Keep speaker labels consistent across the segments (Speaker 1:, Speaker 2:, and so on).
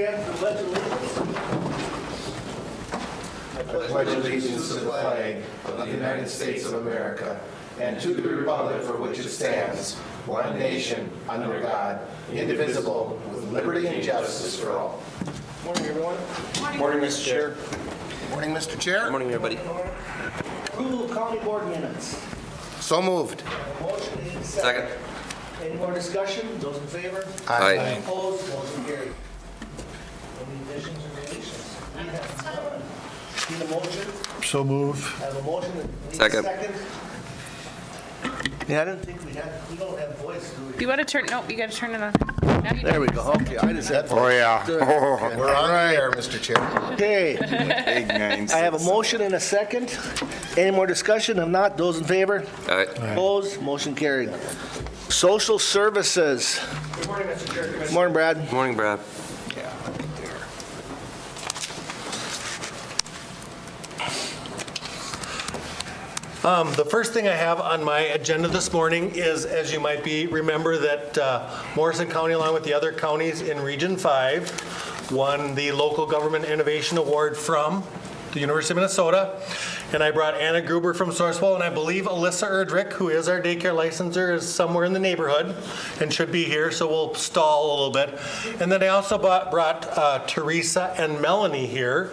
Speaker 1: stand for the pledge of allegiance.
Speaker 2: I pledge allegiance to the flag of the United States of America and to the republic for which it stands, one nation, under God, indivisible, with liberty and justice for all.
Speaker 1: Morning, everyone.
Speaker 3: Morning, Mr. Chair.
Speaker 2: Morning, Mr. Chair.
Speaker 3: Good morning, everybody.
Speaker 1: Approval of county board minutes.
Speaker 2: So moved.
Speaker 1: Motion and
Speaker 3: Second.
Speaker 1: Any more discussion? Those in favor?
Speaker 3: Aye.
Speaker 1: Opposed? Motion carried. Any additions or deletions? We have none. Need a motion?
Speaker 4: So move.
Speaker 1: Have a motion. Need a
Speaker 3: Second.
Speaker 1: Yeah, I didn't think we don't have voice, do we?
Speaker 5: You gotta turn, nope, you gotta turn it on. Now you
Speaker 1: There we go. Okay, I just had.
Speaker 4: Oh, yeah.
Speaker 2: We're on the air, Mr. Chair.
Speaker 1: Okay,
Speaker 3: Big 9.
Speaker 1: I have a motion and a second. Any more discussion? If not, those in favor?
Speaker 3: Aye.
Speaker 1: Opposed? Motion carried. Social services. Good morning, Mr. Chair. Morning, Brad.
Speaker 3: Morning, Brad.
Speaker 6: The first thing I have on my agenda this morning is, as you might remember, that Morrison County, along with the other counties in Region 5, won the Local Government Innovation Award from the University of Minnesota. And I brought Anna Gruber from Sourcewell, and I believe Alyssa Erdrich, who is our daycare licensor, is somewhere in the neighborhood and should be here, so we'll stall a little bit. And then I also brought Teresa and Melanie here,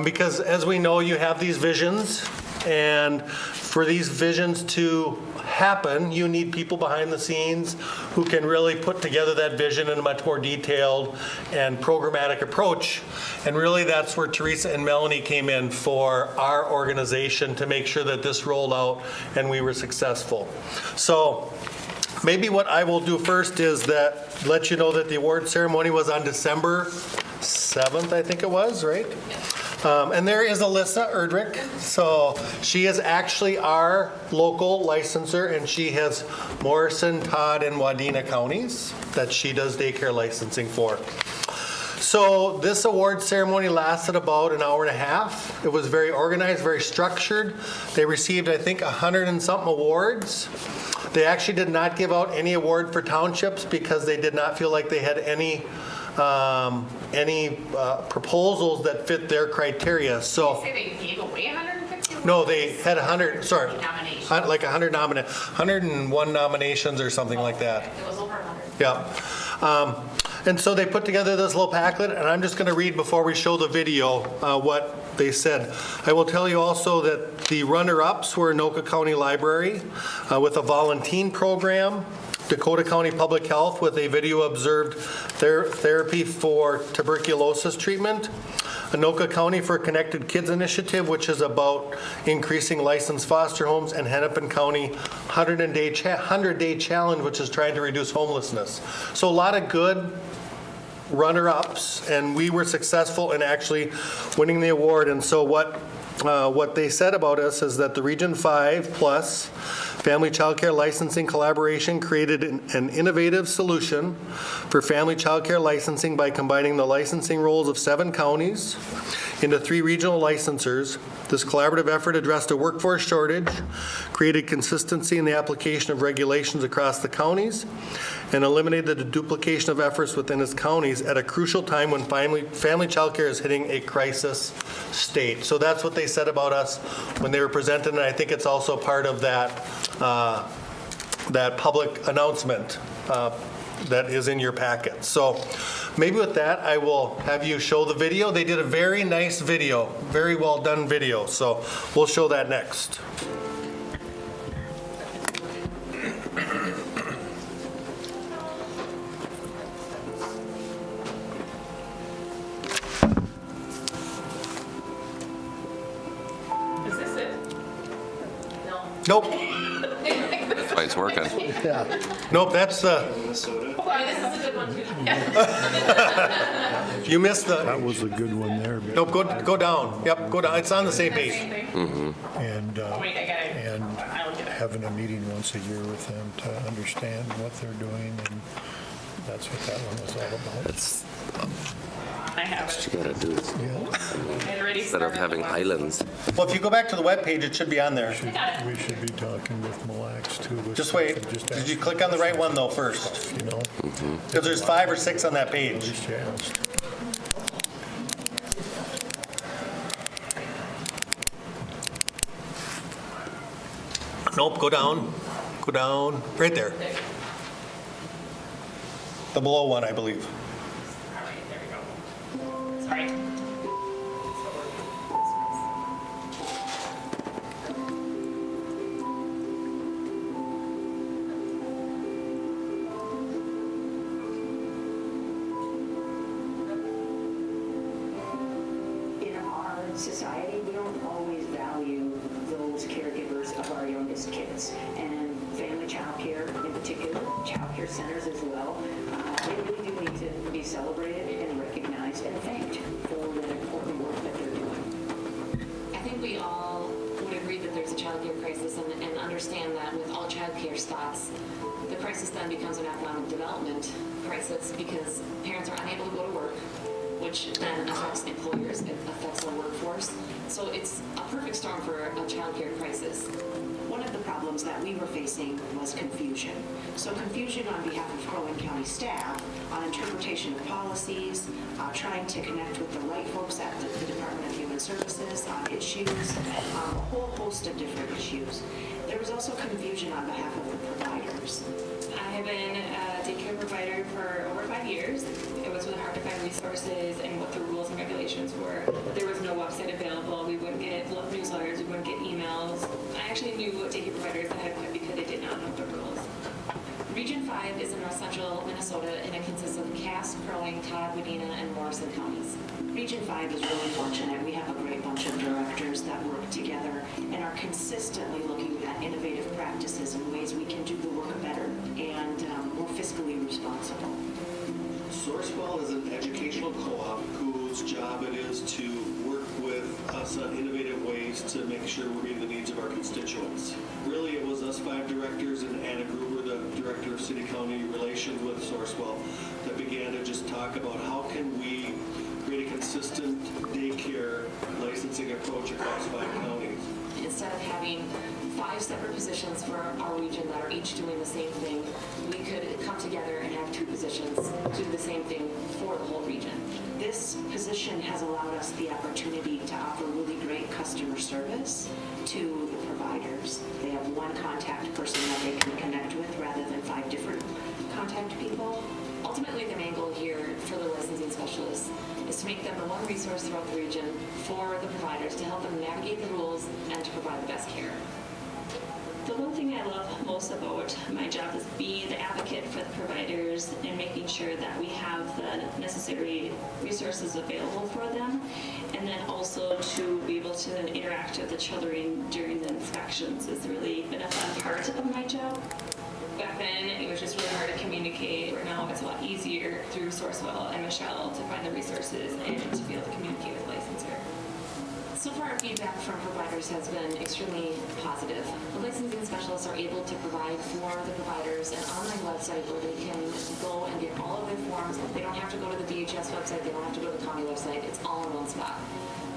Speaker 6: because as we know, you have these visions. And for these visions to happen, you need people behind the scenes who can really put together that vision in a much more detailed and programmatic approach. And really that's where Teresa and Melanie came in for our organization to make sure that this rolled out and we were successful. So maybe what I will do first is that let you know that the award ceremony was on December 7th, I think it was, right? And there is Alyssa Erdrich. So she is actually our local licensor, and she has Morrison, Todd, and Wadena counties that she does daycare licensing for. So this award ceremony lasted about an hour and a half. It was very organized, very structured. They received, I think, 100 and something awards. They actually did not give out any award for townships because they did not feel like they had any proposals that fit their criteria. So
Speaker 5: say they gave away 150?
Speaker 6: no, they had 100. Sorry,
Speaker 5: Nominations.
Speaker 6: like 101 nominations or something like that.
Speaker 5: It was over 100.
Speaker 6: Yeah. And so they put together this little packet, and I'm just going to read before we show the video what they said. I will tell you also that the runner-ups were Anoka County Library with a Volunteer program, Dakota County Public Health with a video-observed therapy for tuberculosis treatment, Anoka County for Connected Kids Initiative, which is about increasing licensed foster homes, and Hennepin County 100-day challenge, which is trying to reduce homelessness. So a lot of good runner-ups, and we were successful in actually winning the award. And so what they said about us is that the Region 5 Plus Family Child Care Licensing Collaboration created an innovative solution for family child care licensing by combining the licensing roles of 7 counties into 3 regional licensors. This collaborative effort addressed a workforce shortage, created consistency in the application of regulations across the counties, and eliminated the duplication of efforts within its counties at a crucial time when family child care is hitting a crisis state. So that's what they said about us when they were presented, and I think it's also part of that public announcement that is in your packet. So maybe with that, I will have you show the video. They did a very nice video, very well done video. So we'll show that next.
Speaker 5: Is this it? No.
Speaker 6: Nope,
Speaker 3: That's why it's working.
Speaker 6: nope, that's the,
Speaker 5: Oh, this is a good one too.
Speaker 6: you missed the,
Speaker 4: That was a good one there. but-
Speaker 6: nope, go down. Yep, go down. It's on the same page.
Speaker 4: And,
Speaker 5: Wait, I got it.
Speaker 4: and
Speaker 5: I don't get it.
Speaker 4: having a meeting once a year with them to understand what they're doing, and that's what that one was all about.
Speaker 3: That's
Speaker 5: I have
Speaker 3: what
Speaker 5: it.
Speaker 3: you gotta do
Speaker 5: It already
Speaker 3: instead of
Speaker 5: started.
Speaker 3: having islands.
Speaker 6: Well, if you go back to the webpage, it should be on there.
Speaker 5: I got it.
Speaker 4: We should be talking with Mille Lacs too. with
Speaker 6: Just wait.
Speaker 4: something, just
Speaker 6: Did you
Speaker 4: ask
Speaker 6: click on the right one though first?
Speaker 4: You know,
Speaker 6: Because there's 5 or 6 on that
Speaker 4: at
Speaker 6: page.
Speaker 4: least you asked.
Speaker 6: Nope, go down, right there. The below one, I believe.
Speaker 5: All right, there we go. Sorry.
Speaker 7: In our society, we don't always value those caregivers of our youngest kids. And family child care in particular, child care centers as well, they really do need to be celebrated and recognized and thanked for the important work that they're doing.
Speaker 8: I think we all would agree that there's a child care crisis and understand that with all child care spots, the crisis then becomes an economic development crisis because parents are unable to go to work, which then affects employers, it affects our workforce. So it's a perfect storm for a child care crisis.
Speaker 7: One of the problems that we were facing was confusion. So confusion on behalf of Crow Wing County staff on interpretation of policies, trying to connect with the right folks at the Department of Human Services on issues, a whole host of different issues. There was also confusion on behalf of the providers.
Speaker 5: I have been a daycare provider for over 5 years. It was really hard to find resources and what the rules and regulations were. There was no website available. We wouldn't get newsletters. We wouldn't get emails. I actually knew daycare providers that had quit because they did not know the rules. Region 5 is in north central Minnesota, and it consists of Cass, Crow Wing, Todd, Wadena, and Morrison counties.
Speaker 7: Region 5 is really fortunate. We have a great bunch of directors that work together and are consistently looking at innovative practices and ways we can do the work better and more fiscally responsible.
Speaker 9: Sourcewell is an educational co-op whose job it is to work with us on innovative ways to make sure we're meeting the needs of our constituents. Really, it was us 5 directors and Anna Gruber, the director of city-county relations with Sourcewell, that began to just talk about how can we create a consistent daycare licensing approach across 5 counties.
Speaker 8: Instead of having 5 separate positions for our region that are each doing the same thing, we could come together and have 2 positions do the same thing for the whole region.
Speaker 7: This position has allowed us the opportunity to offer really great customer service to the providers. They have one contact person that they can connect with rather than 5 different contact people.
Speaker 8: Ultimately, the main goal here for the licensing specialists is to make them the one resource throughout the region for the providers to help them navigate the rules and to provide the best care.
Speaker 10: The one thing I love most about my job is being the advocate for the providers and making sure that we have the necessary resources available for them, and then also to be able to interact with the children during the inspections has really been a fun part of my job.
Speaker 5: Back then, it was just really hard to communicate. Now it's a lot easier through Sourcewell and Michelle to find the resources and to be able to communicate with the licensor.
Speaker 8: So far, our feedback from providers has been extremely positive. The licensing specialists are able to provide for the providers an online website where they can go and get all of their forms. They don't have to go to the DHS website. They don't have to go to the county website. It's all in one spot.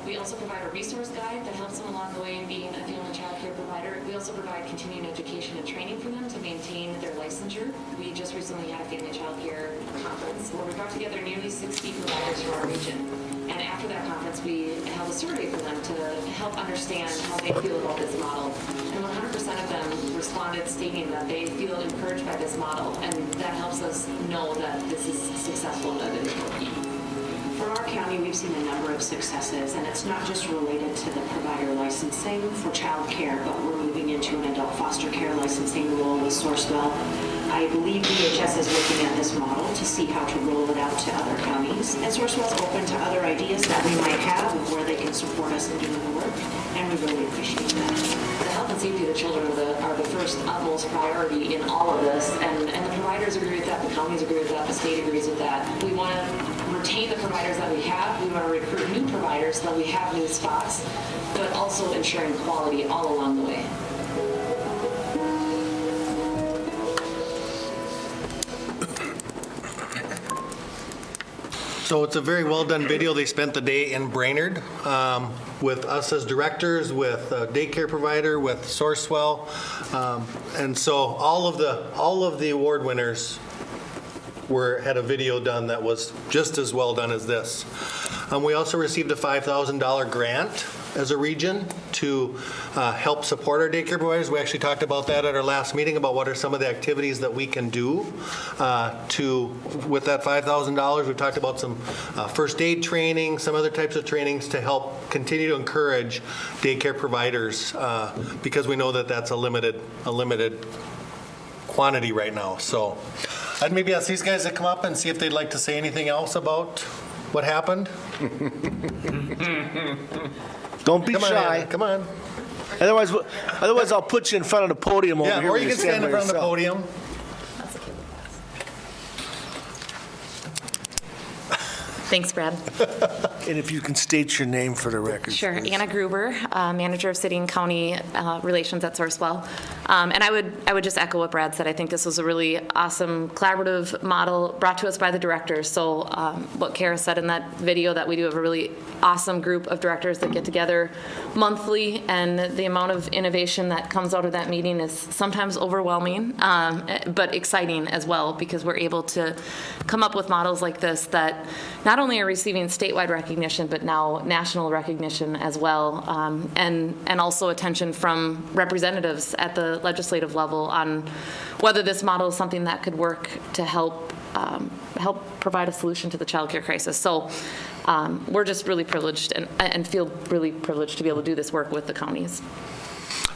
Speaker 8: We also provide a resource guide that helps them along the way in being a family child care provider. We also provide continuing education and training for them to maintain their licensure. We just recently had a family child care conference where we brought together nearly 60 providers from our region. And after that conference, we held a survey for them to help understand how they feel about this model. And 100% of them responded stating that they feel encouraged by this model, and that helps us know that this is successful and that it is working.
Speaker 7: For our county, we've seen a number of successes, and it's not just related to the provider licensing for child care, but we're moving into an adult foster care licensing role with Sourcewell. I believe DHS is looking at this model to see how to roll it out to other counties, and Sourcewell's open to other ideas that we might have of where they can support us in doing the work, and we really appreciate that.
Speaker 8: The health and safety of the children are the first utmost priority in all of this, and the providers agree with that, the counties agree with that, the state agrees with that. We want to retain the providers that we have, we want to recruit new providers so that we have new spots, but also ensuring quality all along the way.
Speaker 6: So it's a very well-done video. They spent the day in Brainerd with us as directors, with a daycare provider, with Sourcewell. And so all of the award winners had a video done that was just as well done as this. We also received a $5,000 grant as a region to help support our daycare providers. We actually talked about that at our last meeting, about what are some of the activities that we can do with that $5,000. We talked about some first aid training, some other types of trainings to help continue to encourage daycare providers because we know that that's a limited quantity right now. So I'd maybe ask these guys to come up and see if they'd like to say anything else about what happened.
Speaker 1: Don't be
Speaker 6: Come on,
Speaker 1: shy.
Speaker 6: Anna, come on.
Speaker 1: Otherwise, I'll put you in front of the podium over
Speaker 6: Yeah,
Speaker 1: here.
Speaker 6: or
Speaker 1: where
Speaker 6: you can stand in
Speaker 1: by
Speaker 6: front of the
Speaker 1: yourself.
Speaker 6: podium.
Speaker 11: Thanks, Brad.
Speaker 1: And if you can state your name for the record.
Speaker 11: Sure.
Speaker 1: please.
Speaker 11: Anna Gruber, Manager of City and County Relations at Sourcewell. And I would just echo what Brad said. I think this was a really awesome collaborative model brought to us by the directors. So what Kara said in that video, that we do have a really awesome group of directors that get together monthly, and the amount of innovation that comes out of that meeting is sometimes overwhelming, but exciting as well, because we're able to come up with models like this that not only are receiving statewide recognition, but now national recognition as well, and also attention from representatives at the legislative level on whether this model is something that could work to help provide a solution to the child care crisis. So we're just really privileged and feel really privileged to be able to do this work with the counties.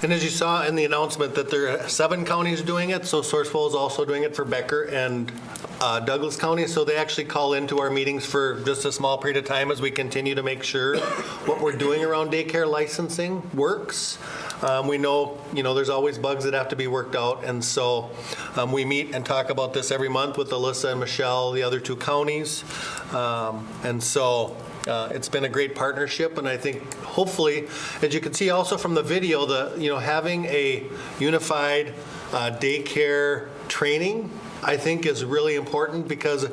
Speaker 6: And as you saw in the announcement that there are 7 counties doing it, so Sourcewell is also doing it for Becker and Douglas County. So they actually call into our meetings for just a small period of time as we continue to make sure what we're doing around daycare licensing works. We know, there's always bugs that have to be worked out, and so we meet and talk about this every month with Alyssa and Michelle, the other 2 counties. And so it's been a great partnership, and I think hopefully, as you can see also from the video, having a unified daycare training, I think, is really important, because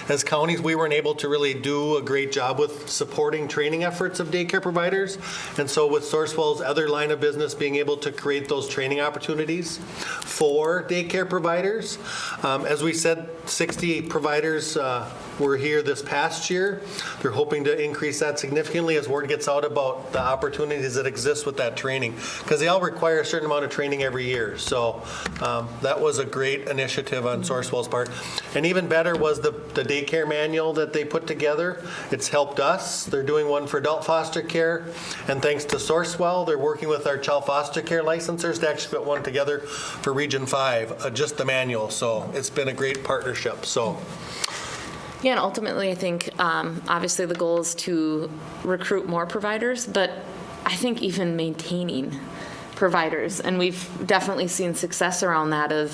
Speaker 6: as counties, we weren't able to really do a great job with supporting training efforts of daycare providers. And so with Sourcewell's other line of business being able to create those training opportunities for daycare providers, as we said, 60 providers were here this past year. They're hoping to increase that significantly as word gets out about the opportunities that exist with that training, because they all require a certain amount of training every year. So that was a great initiative on Sourcewell's part. And even better was the daycare manual that they put together. It's helped us. They're doing one for adult foster care, and thanks to Sourcewell, they're working with our child foster care licensors to actually put one together for Region 5, just the manual. So it's been a great partnership. So.
Speaker 11: Yeah, and ultimately, I think, obviously, the goal is to recruit more providers, but I think even maintaining providers, and we've definitely seen success around that of,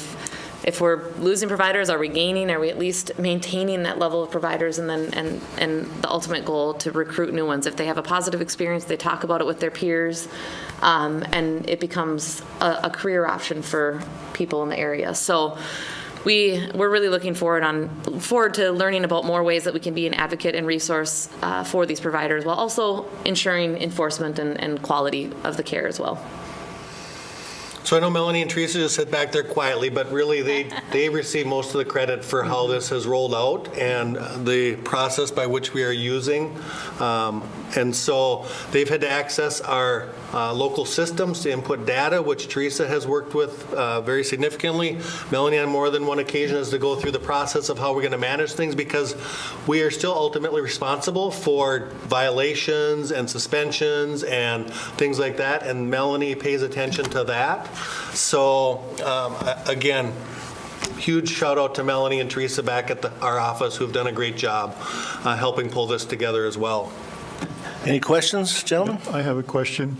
Speaker 11: if we're losing providers, are we gaining? Are we at least maintaining that level of providers? And then and the ultimate goal to recruit new ones. If they have a positive experience, they talk about it with their peers, and it becomes a career option for people in the area. So we're really looking forward to learning about more ways that we can be an advocate and resource for these providers, while also ensuring enforcement and quality of the care as well.
Speaker 6: So I know Melanie and Teresa just sit back there quietly, but really they receive most of the credit for how this has rolled out and the process by which we are using. And so they've had to access our local systems to input data, which Teresa has worked with very significantly. Melanie, on more than one occasion, has to go through the process of how we're going to manage things, because we are still ultimately responsible for violations and suspensions and things like that, and Melanie pays attention to that. So again, huge shout out to Melanie and Teresa back at our office, who've done a great job helping pull this together as well.
Speaker 1: Any questions, gentlemen?
Speaker 4: I have a question.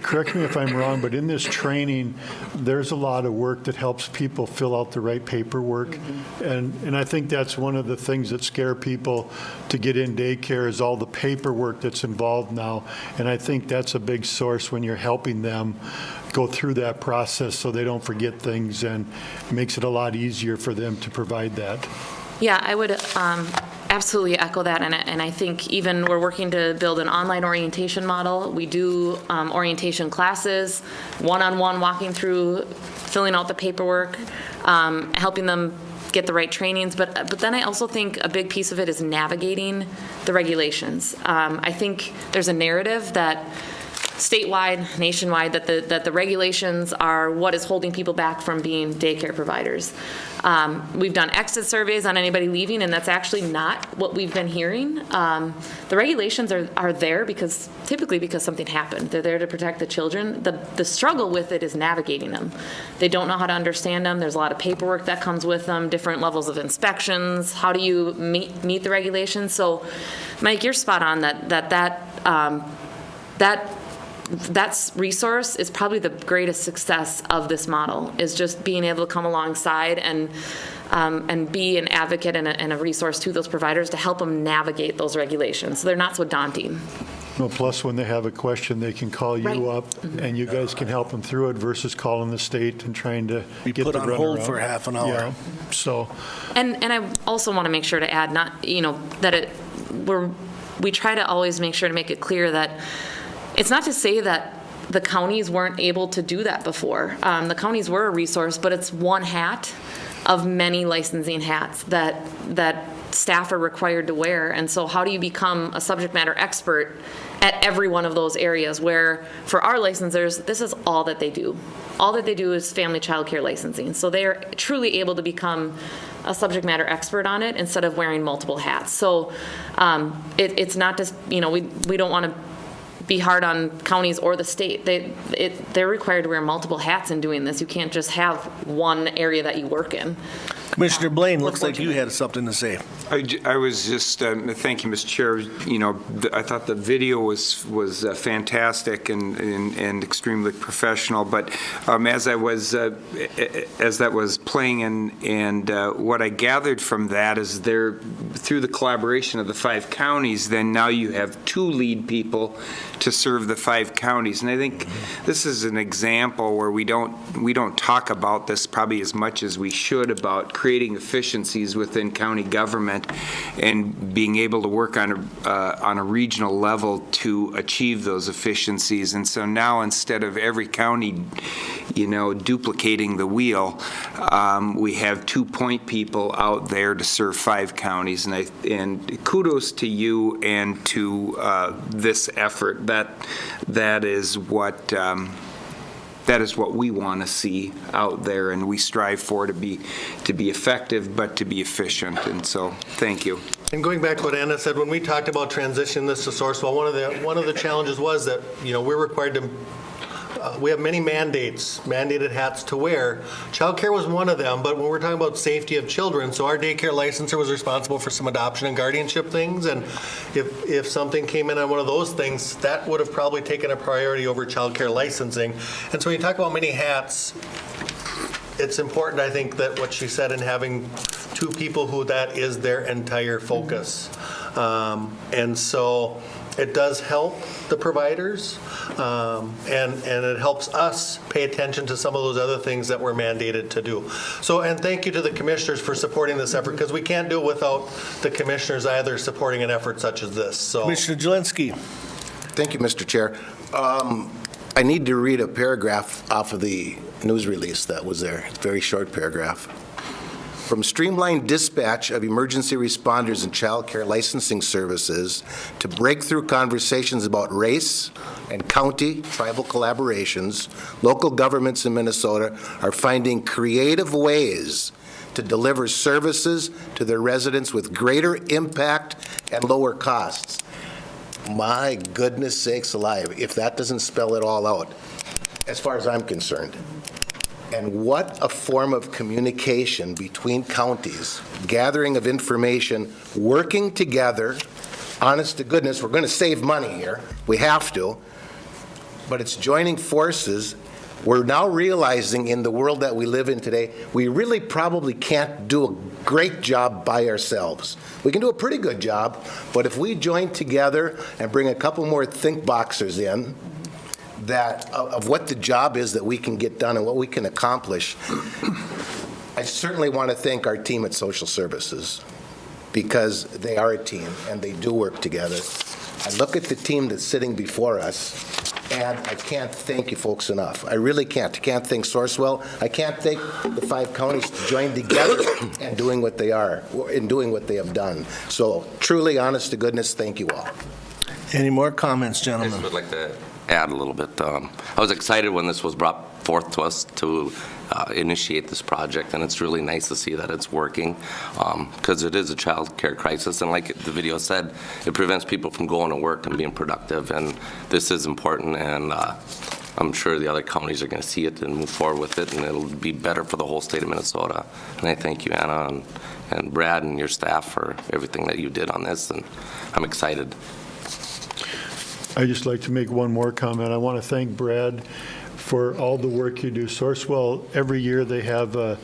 Speaker 4: Correct me if I'm wrong, but in this training, there's a lot of work that helps people fill out the right paperwork. And I think that's one of the things that scare people to get in daycare, is all the paperwork that's involved now. And I think that's a big source when you're helping them go through that process so they don't forget things, and it makes it a lot easier for them to provide that.
Speaker 11: Yeah, I would absolutely echo that, and I think even we're working to build an online orientation model. We do orientation classes, one-on-one, walking through, filling out the paperwork, helping them get the right trainings, but then I also think a big piece of it is navigating the regulations. I think there's a narrative that statewide, nationwide, that the regulations are what is holding people back from being daycare providers. We've done exit surveys on anybody leaving, and that's actually not what we've been hearing. The regulations are there typically because something happened. They're there to protect the children. The struggle with it is navigating them. They don't know how to understand them. There's a lot of paperwork that comes with them, different levels of inspections. How do you meet the regulations? So, Mike, you're spot on that resource is probably the greatest success of this model, is just being able to come alongside and be an advocate and a resource to those providers to help them navigate those regulations so they're not so daunting.
Speaker 4: Well, plus when they have a question, they can call you
Speaker 11: Right.
Speaker 4: up and you guys can help them through it versus calling the state and trying to
Speaker 1: Be
Speaker 4: get
Speaker 1: put
Speaker 4: the
Speaker 1: on hold
Speaker 4: runaround.
Speaker 1: for half an hour.
Speaker 4: Yeah. So,
Speaker 11: And I also want to make sure to add, we try to always make sure to make it clear that it's not to say that the counties weren't able to do that before. The counties were a resource, but it's one hat of many licensing hats that staff are required to wear. And so how do you become a subject matter expert at every one of those areas where, for our licensors, this is all that they do. All that they do is family child care licensing. So they are truly able to become a subject matter expert on it instead of wearing multiple hats. So it's not just, we don't want to be hard on counties or the state. They're required to wear multiple hats in doing this. You can't just have one area that you work in.
Speaker 1: Commissioner Blaine, looks like you had something to say.
Speaker 12: I was just, thank you, Mr. Chair. I thought the video was fantastic and extremely professional. But as that was playing, and what I gathered from that is through the collaboration of the 5 counties, then now you have 2 lead people to serve the 5 counties. And I think this is an example where we don't talk about this probably as much as we should about creating efficiencies within county government and being able to work on a regional level to achieve those efficiencies. And so now, instead of every county, duplicating the wheel, we have 2 point people out there to serve 5 counties. And kudos to you and to this effort. That is what we want to see out there, and we strive for to be effective, but to be efficient. And so, thank you.
Speaker 6: And going back to what Anna said, when we talked about transitioning this to Sourcewell, one of the challenges was that we're required to. We have many mandated hats to wear. Childcare was one of them, but when we're talking about safety of children, so our daycare licensor was responsible for some adoption and guardianship things, and if something came in on one of those things, that would have probably taken a priority over childcare licensing. And so when you talk about many hats, it's important, I think, that what she said in having 2 people who that is their entire focus. And so it does help the providers, and it helps us pay attention to some of those other things that we're mandated to do. So, and thank you to the commissioners for supporting this effort, because we can't do it without the commissioners either supporting an effort such as this. So,
Speaker 1: Commissioner Jelinski.
Speaker 2: Thank you, Mr. Chair. I need to read a paragraph off of the news release that was there. It's a very short paragraph. From streamlined dispatch of emergency responders and child care licensing services to breakthrough conversations about race and county tribal collaborations, local governments in Minnesota are finding creative ways to deliver services to their residents with greater impact and lower costs. My goodness sakes alive, if that doesn't spell it all out, as far as I'm concerned. And what a form of communication between counties, gathering of information, working together. Honest to goodness, we're going to save money here. We have to. But it's joining forces. We're now realizing in the world that we live in today, we really probably can't do a great job by ourselves. We can do a pretty good job, but if we join together and bring a couple more think boxers in, that of what the job is that we can get done and what we can accomplish. I certainly want to thank our team at Social Services, because they are a team and they do work together. I look at the team that's sitting before us, And I can't thank you folks enough. I really can't. I can't thank Sourcewell. I can't thank the 5 counties to join together and doing what they are, and doing what they have done. So truly, honest to goodness, thank you all.
Speaker 1: Any more comments,
Speaker 3: I
Speaker 1: gentlemen?
Speaker 3: just would like to add a little bit. I was excited when this was brought forth to us to initiate this project, and it's really nice to see that it's working, because it is a child care crisis, and like the video said, it prevents people from going to work and being productive, and this is important, and I'm sure the other counties are going to see it and move forward with it, and it'll be better for the whole state of Minnesota. And I thank you, Anna, and Brad and your staff for everything that you did on this, and I'm excited.
Speaker 4: I'd just like to make one more comment. I want to thank Brad for all the work you do. Sourcewell, every year they have a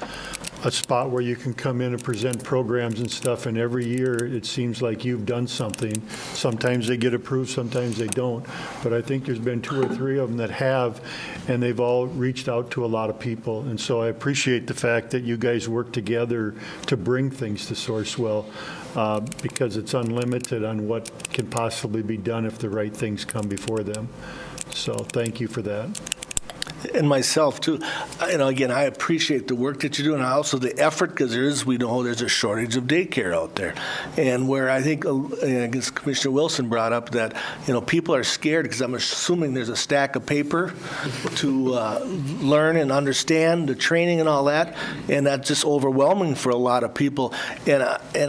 Speaker 4: spot where you can come in and present programs and stuff, and every year it seems like you've done something. Sometimes they get approved, sometimes they don't. But I think there's been 2 or 3 of them that have, and they've all reached out to a lot of people. And so I appreciate the fact that you guys work together to bring things to Sourcewell, because it's unlimited on what can possibly be done if the right things come before them. So thank you for that.
Speaker 1: And myself, too. Again, I appreciate the work that you do, and also the effort, because we know there's a shortage of daycare out there. And where I think, I guess Commissioner Wilson brought up that, people are scared, because I'm assuming there's a stack of paper to learn and understand the training and all that, and that's just overwhelming for a lot of people. And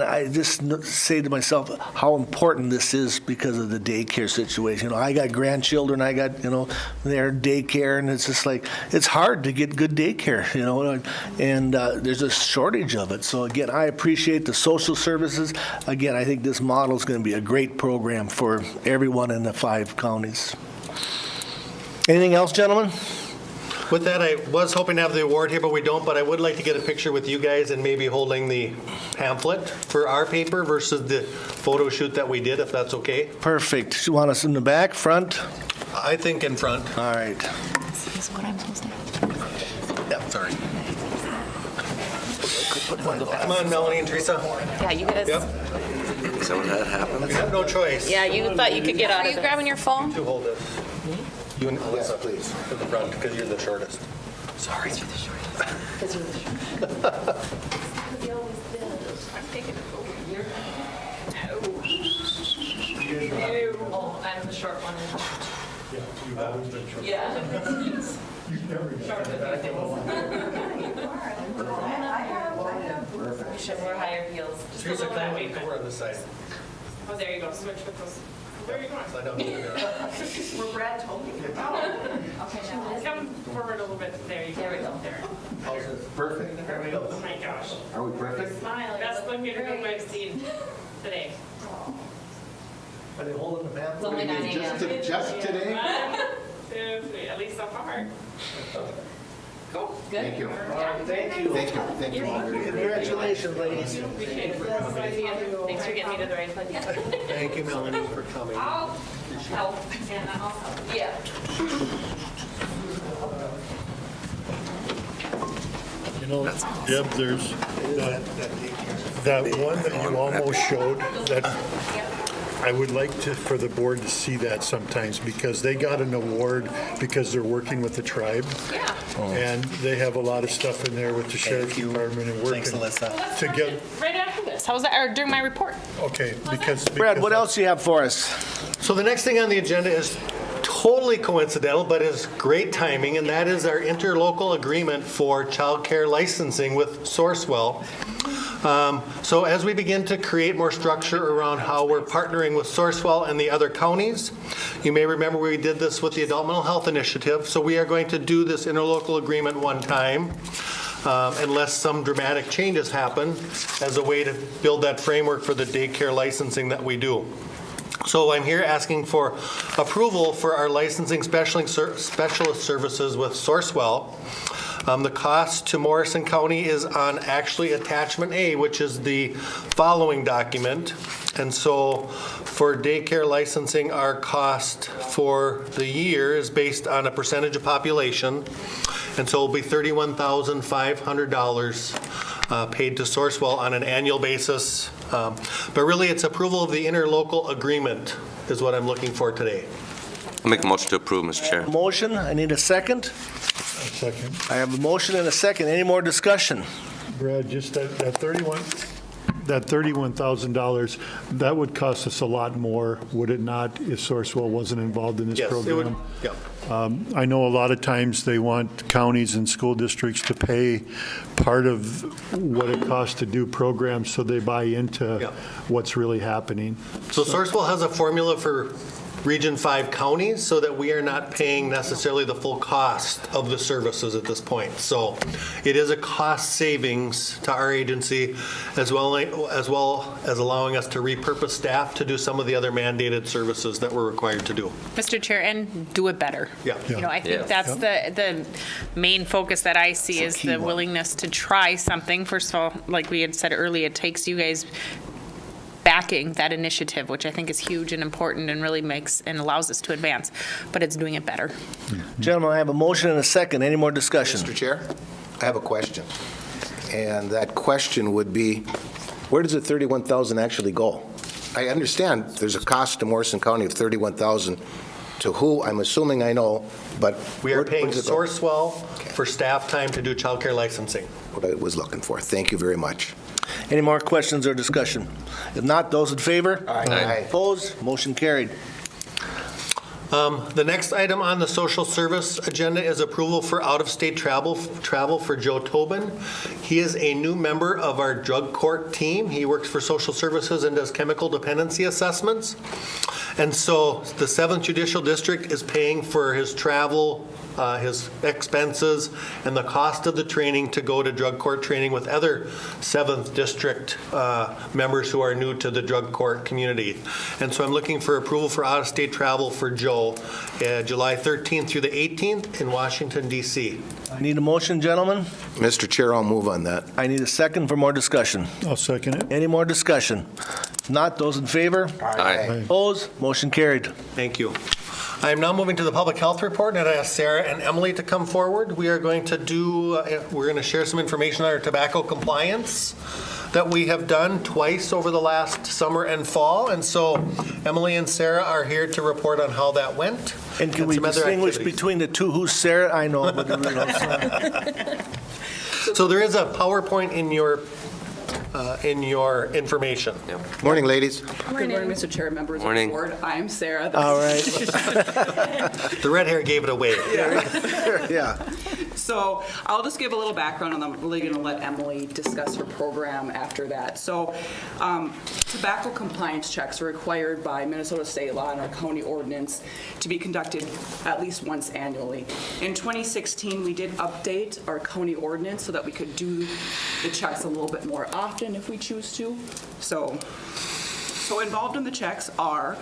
Speaker 1: I just say to myself how important this is because of the daycare situation. I got grandchildren, I got, their daycare, and it's just like, it's hard to get good daycare, and there's a shortage of it. So again, I appreciate the social services. Again, I think this model is going to be a great program for everyone in the 5 counties. Anything else, gentlemen?
Speaker 6: With that, I was hoping to have the award here, but we don't, but I would like to get a picture with you guys and maybe holding the pamphlet for our paper versus the photo shoot that we did, if that's okay.
Speaker 1: Perfect. You want us in the back, front?
Speaker 6: I think in front.
Speaker 1: All right.
Speaker 11: This is what I'm supposed to do.
Speaker 6: Yeah, sorry. Come on, Melanie and Teresa.
Speaker 11: Yeah, you guys.
Speaker 6: Yep.
Speaker 3: Is that what that happens?
Speaker 6: You have no choice.
Speaker 11: Yeah, you thought you could get out of
Speaker 8: Are
Speaker 11: it.
Speaker 8: you grabbing your phone?
Speaker 6: To hold this. You and
Speaker 2: Yes,
Speaker 6: Alyssa,
Speaker 2: please.
Speaker 6: to the front, because you're the shortest. Sorry.
Speaker 11: Because you're the short. Oh, I'm the short one.
Speaker 4: You've always been short.
Speaker 11: Yeah.
Speaker 4: You've never
Speaker 11: We should wear higher heels.
Speaker 6: Teresa, come over on this side.
Speaker 5: Oh, there you go, switch with those. Where are you going?
Speaker 6: Slide down over there.
Speaker 5: Where Brad told me. Okay, now come forward a little bit. There you go.
Speaker 11: There we go.
Speaker 5: There.
Speaker 2: Perfect.
Speaker 5: There we go. Oh my gosh.
Speaker 2: Are we perfect?
Speaker 5: Smile. Best looking group I've seen today.
Speaker 1: Are they holding the
Speaker 11: It's only 9 a.m.
Speaker 2: Just today?
Speaker 5: 1, 2, 3, at least so far. Cool.
Speaker 11: Good.
Speaker 2: Thank you.
Speaker 1: Thank you.
Speaker 2: Thank you. Thank you.
Speaker 1: Congratulations, ladies.
Speaker 5: Appreciate it.
Speaker 11: Thanks for getting me to the right place.
Speaker 6: Thank you, Melanie, for coming.
Speaker 5: I'll help. And I'll help.
Speaker 11: Yeah.
Speaker 4: Deb, there's that one that you almost showed, that I would like for the board to see that sometimes, because they got an award because they're working with the tribe.
Speaker 5: Yeah.
Speaker 4: And they have a lot of stuff in there with the sheriff's department and working.
Speaker 1: Thanks, Alyssa.
Speaker 5: Well, let's
Speaker 4: To
Speaker 5: work
Speaker 4: get-
Speaker 5: it right after this. How's that? Or during my report?
Speaker 4: Okay, because.
Speaker 1: Brad, what else do you have for us?
Speaker 6: So the next thing on the agenda is totally coincidental, but is great timing, and that is our interlocal agreement for childcare licensing with Sourcewell. So as we begin to create more structure around how we're partnering with Sourcewell and the other counties, you may remember we did this with the Adult Mental Health Initiative, so we are going to do this interlocal agreement one time, unless some dramatic changes happen, as a way to build that framework for the daycare licensing that we do. So I'm here asking for approval for our licensing specialist services with Sourcewell. The cost to Morrison County is on actually attachment A, which is the following document. And so for daycare licensing, our cost for the year is based on a percentage of population. And so it'll be $31,500 paid to Sourcewell on an annual basis. But really, it's approval of the interlocal agreement is what I'm looking for today.
Speaker 3: I'll make a motion to approve, Mr. Chair.
Speaker 1: Motion, I need a second.
Speaker 4: Second.
Speaker 1: I have a motion and a second. Any more discussion?
Speaker 4: Brad, just that $31,000, that would cost us a lot more, would it not, if Sourcewell wasn't involved in this
Speaker 6: Yes,
Speaker 4: program?
Speaker 6: it would, yeah.
Speaker 4: I know a lot of times they want counties and school districts to pay part of what it costs to do programs, so they buy into
Speaker 6: Yeah.
Speaker 4: what's really happening.
Speaker 6: So Sourcewell has a formula for Region 5 counties so that we are not paying necessarily the full cost of the services at this point. So it is a cost savings to our agency as well as allowing us to repurpose staff to do some of the other mandated services that we're required to do.
Speaker 13: Mr. Chair, and do it better.
Speaker 6: Yeah.
Speaker 13: You know, I think
Speaker 3: Yes.
Speaker 13: that's the main focus that I see is
Speaker 1: key
Speaker 13: the
Speaker 1: one.
Speaker 13: willingness to try something. First of all, like we had said earlier, it takes you guys backing that initiative, which I think is huge and important and really makes and allows us to advance, but it's doing it better.
Speaker 1: Gentlemen, I have a motion and a second. Any more discussion?
Speaker 2: Mr. Chair, I have a question. And that question would be, where does the $31,000 actually go? I understand there's a cost to Morrison County of $31,000. To who, I'm assuming I know, but
Speaker 6: We are
Speaker 2: where
Speaker 6: paying
Speaker 2: does it go?
Speaker 6: Sourcewell for staff time to do childcare licensing.
Speaker 2: What I was looking for. Thank you very much.
Speaker 1: Any more questions or discussion? If not, those in favor?
Speaker 2: Aye.
Speaker 1: Opposed? Motion carried.
Speaker 6: The next item on the social service agenda is approval for out-of-state travel for Joe Tobin. He is a new member of our drug court team. He works for social services and does chemical dependency assessments. And so the 7th Judicial District is paying for his travel, his expenses, and the cost of the training to go to drug court training with other 7th District members who are new to the drug court community. And so I'm looking for approval for out-of-state travel for Joe, July 13th through the 18th in Washington, D.C.
Speaker 1: I need a motion, gentlemen.
Speaker 2: Mr. Chair, I'll move on that.
Speaker 1: I need a second for more discussion.
Speaker 4: I'll second it.
Speaker 1: Any more discussion? If not, those in favor?
Speaker 3: Aye.
Speaker 1: Opposed? Motion carried.
Speaker 6: Thank you. I am now moving to the public health report, and I ask Sarah and Emily to come forward. We are going to share some information on our tobacco compliance that we have done twice over the last summer and fall. And so Emily and Sarah are here to report on how that went.
Speaker 1: And can we
Speaker 6: some other
Speaker 1: distinguish
Speaker 6: activities.
Speaker 1: between the two? Who's Sarah? I know, but
Speaker 6: So there is a PowerPoint in your information.
Speaker 2: Morning, ladies.
Speaker 14: Good morning, Mr. Chair, members of the
Speaker 3: Morning.
Speaker 14: board. I'm Sarah.
Speaker 1: all right.
Speaker 6: The red hair gave it away.
Speaker 1: Yeah.
Speaker 14: So I'll just give a little background, and I'm really going to let Emily discuss her program after that. So tobacco compliance checks are required by Minnesota state law and our county ordinance to be conducted at least once annually. In 2016, we did update our county ordinance so that we could do the checks a little bit more often if we choose to. So involved in the checks are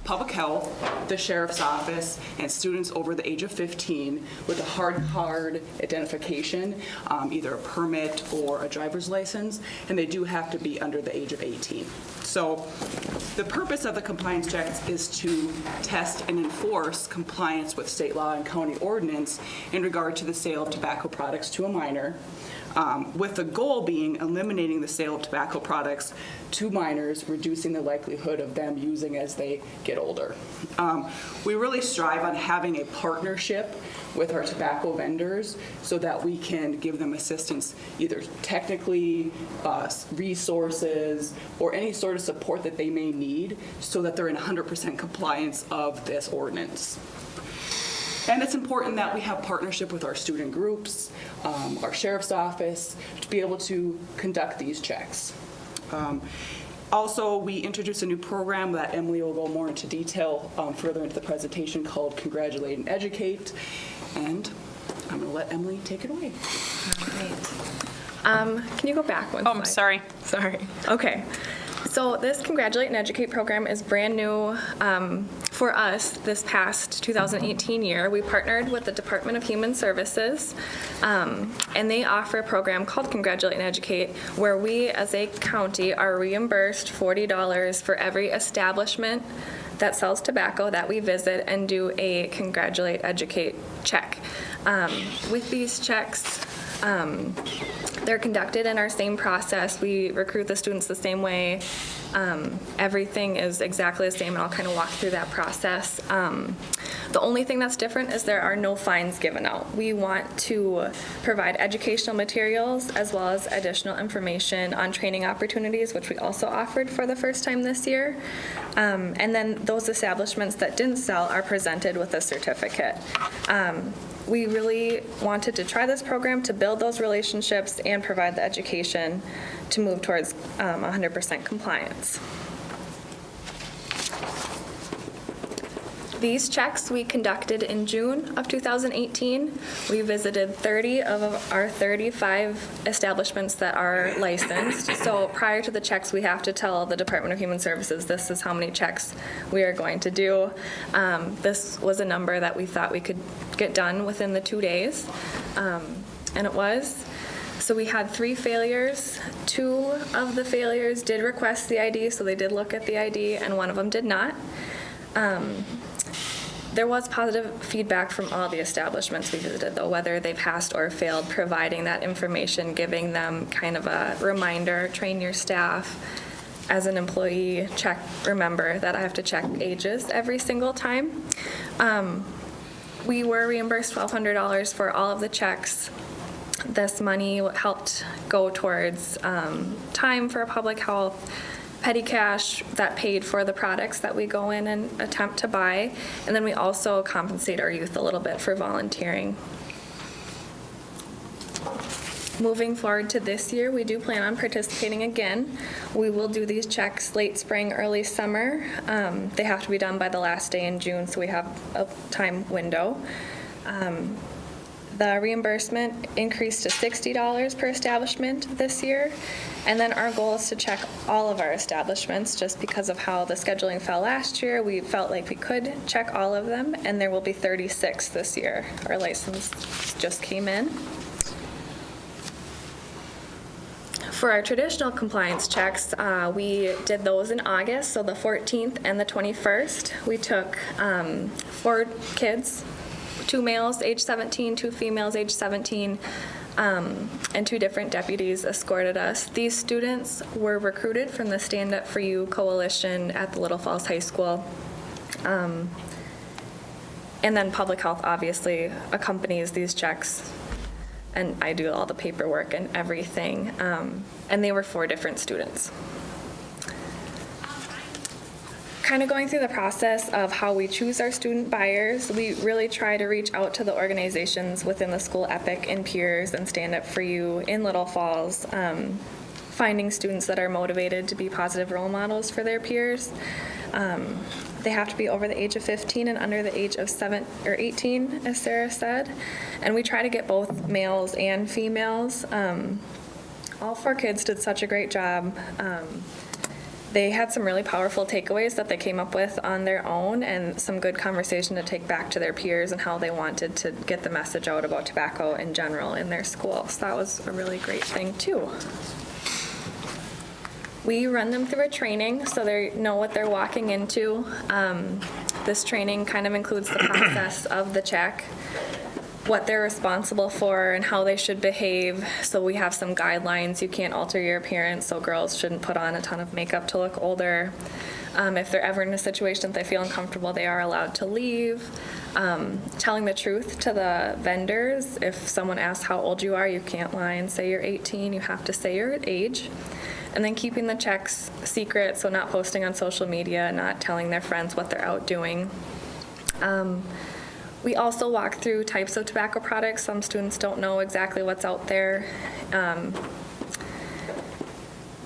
Speaker 14: public health, the sheriff's office, and students over the age of 15 with a hard card identification, either a permit or a driver's license, and they do have to be under the age of 18. So the purpose of the compliance checks is to test and enforce compliance with state law and county ordinance in regard to the sale of tobacco products to a minor, with the goal being eliminating the sale of tobacco products to minors, reducing the likelihood of them using as they get older. We really strive on having a partnership with our tobacco vendors so that we can give them assistance, either technically, resources, or any sort of support that they may need so that they're in 100% compliance of this ordinance. And it's important that we have partnership with our student groups, our sheriff's office, to be able to conduct these checks. Also, we introduced a new program that Emily will go more into detail further into the presentation called Congratulate and Educate. And I'm going to let Emily take it away.
Speaker 15: Can you go back one
Speaker 13: Oh,
Speaker 15: slide?
Speaker 13: I'm sorry.
Speaker 15: Sorry. Okay. So this Congratulate and Educate program is brand new for us this past 2018 year. We partnered with the Department of Human Services, and they offer a program called Congratulate and Educate, where we as a county are reimbursed $40 for every establishment that sells tobacco that we visit and do a Congratulate, Educate check. With these checks, they're conducted in our same process. We recruit the students the same way. Everything is exactly the same, and I'll kind of walk through that process. The only thing that's different is there are no fines given out. We want to provide educational materials as well as additional information on training opportunities, which we also offered for the first time this year. And then those establishments that didn't sell are presented with a certificate. We really wanted to try this program to build those relationships and provide the education to move towards 100% compliance. These checks we conducted in June of 2018. We visited 30 of our 35 establishments that are licensed. So prior to the checks, we have to tell the Department of Human Services, this is how many checks we are going to do. This was a number that we thought we could get done within the 2 days, and it was. So we had 3 failures. 2 of the failures did request the ID, so they did look at the ID, and 1 of them did not. There was positive feedback from all the establishments we visited, though, whether they passed or failed, providing that information, giving them kind of a reminder, train your staff. As an employee, remember that I have to check ages every single time. We were reimbursed $1,200 for all of the checks. This money helped go towards time for public health, petty cash that paid for the products that we go in and attempt to buy, and then we also compensate our youth a little bit for volunteering. Moving forward to this year, we do plan on participating again. We will do these checks late spring, early summer. They have to be done by the last day in June, so we have a time window. The reimbursement increased to $60 per establishment this year. And then our goal is to check all of our establishments. Just because of how the scheduling fell last year, we felt like we could check all of them, and there will be 36 this year. Our license just came in. For our traditional compliance checks, we did those in August, so the 14th and the 21st. We took 4 kids, 2 males age 17, 2 females age 17, and 2 different deputies escorted us. These students were recruited from the Stand Up For You coalition at the Little Falls High School. And then public health obviously accompanies these checks, and I do all the paperwork and everything. And they were 4 different students. Kind of going through the process of how we choose our student buyers, we really try to reach out to the organizations within the school, EPIC and Peers and Stand Up For You in Little Falls, finding students that are motivated to be positive role models for their peers. They have to be over the age of 15 and under the age of 18, as Sarah said. And we try to get both males and females. All 4 kids did such a great job. They had some really powerful takeaways that they came up with on their own, and some good conversation to take back to their peers and how they wanted to get the message out about tobacco in general in their school. So that was a really great thing too. We run them through a training so they know what they're walking into. This training kind of includes the process of the check, what they're responsible for and how they should behave. So we have some guidelines. You can't alter your appearance, so girls shouldn't put on a ton of makeup to look older. If they're ever in a situation that they feel uncomfortable, they are allowed to leave. Telling the truth to the vendors. If someone asks how old you are, you can't lie and say you're 18. You have to say your age. And then keeping the checks secret, so not posting on social media, not telling their friends what they're out doing. We also walk through types of tobacco products. Some students don't know exactly what's out there.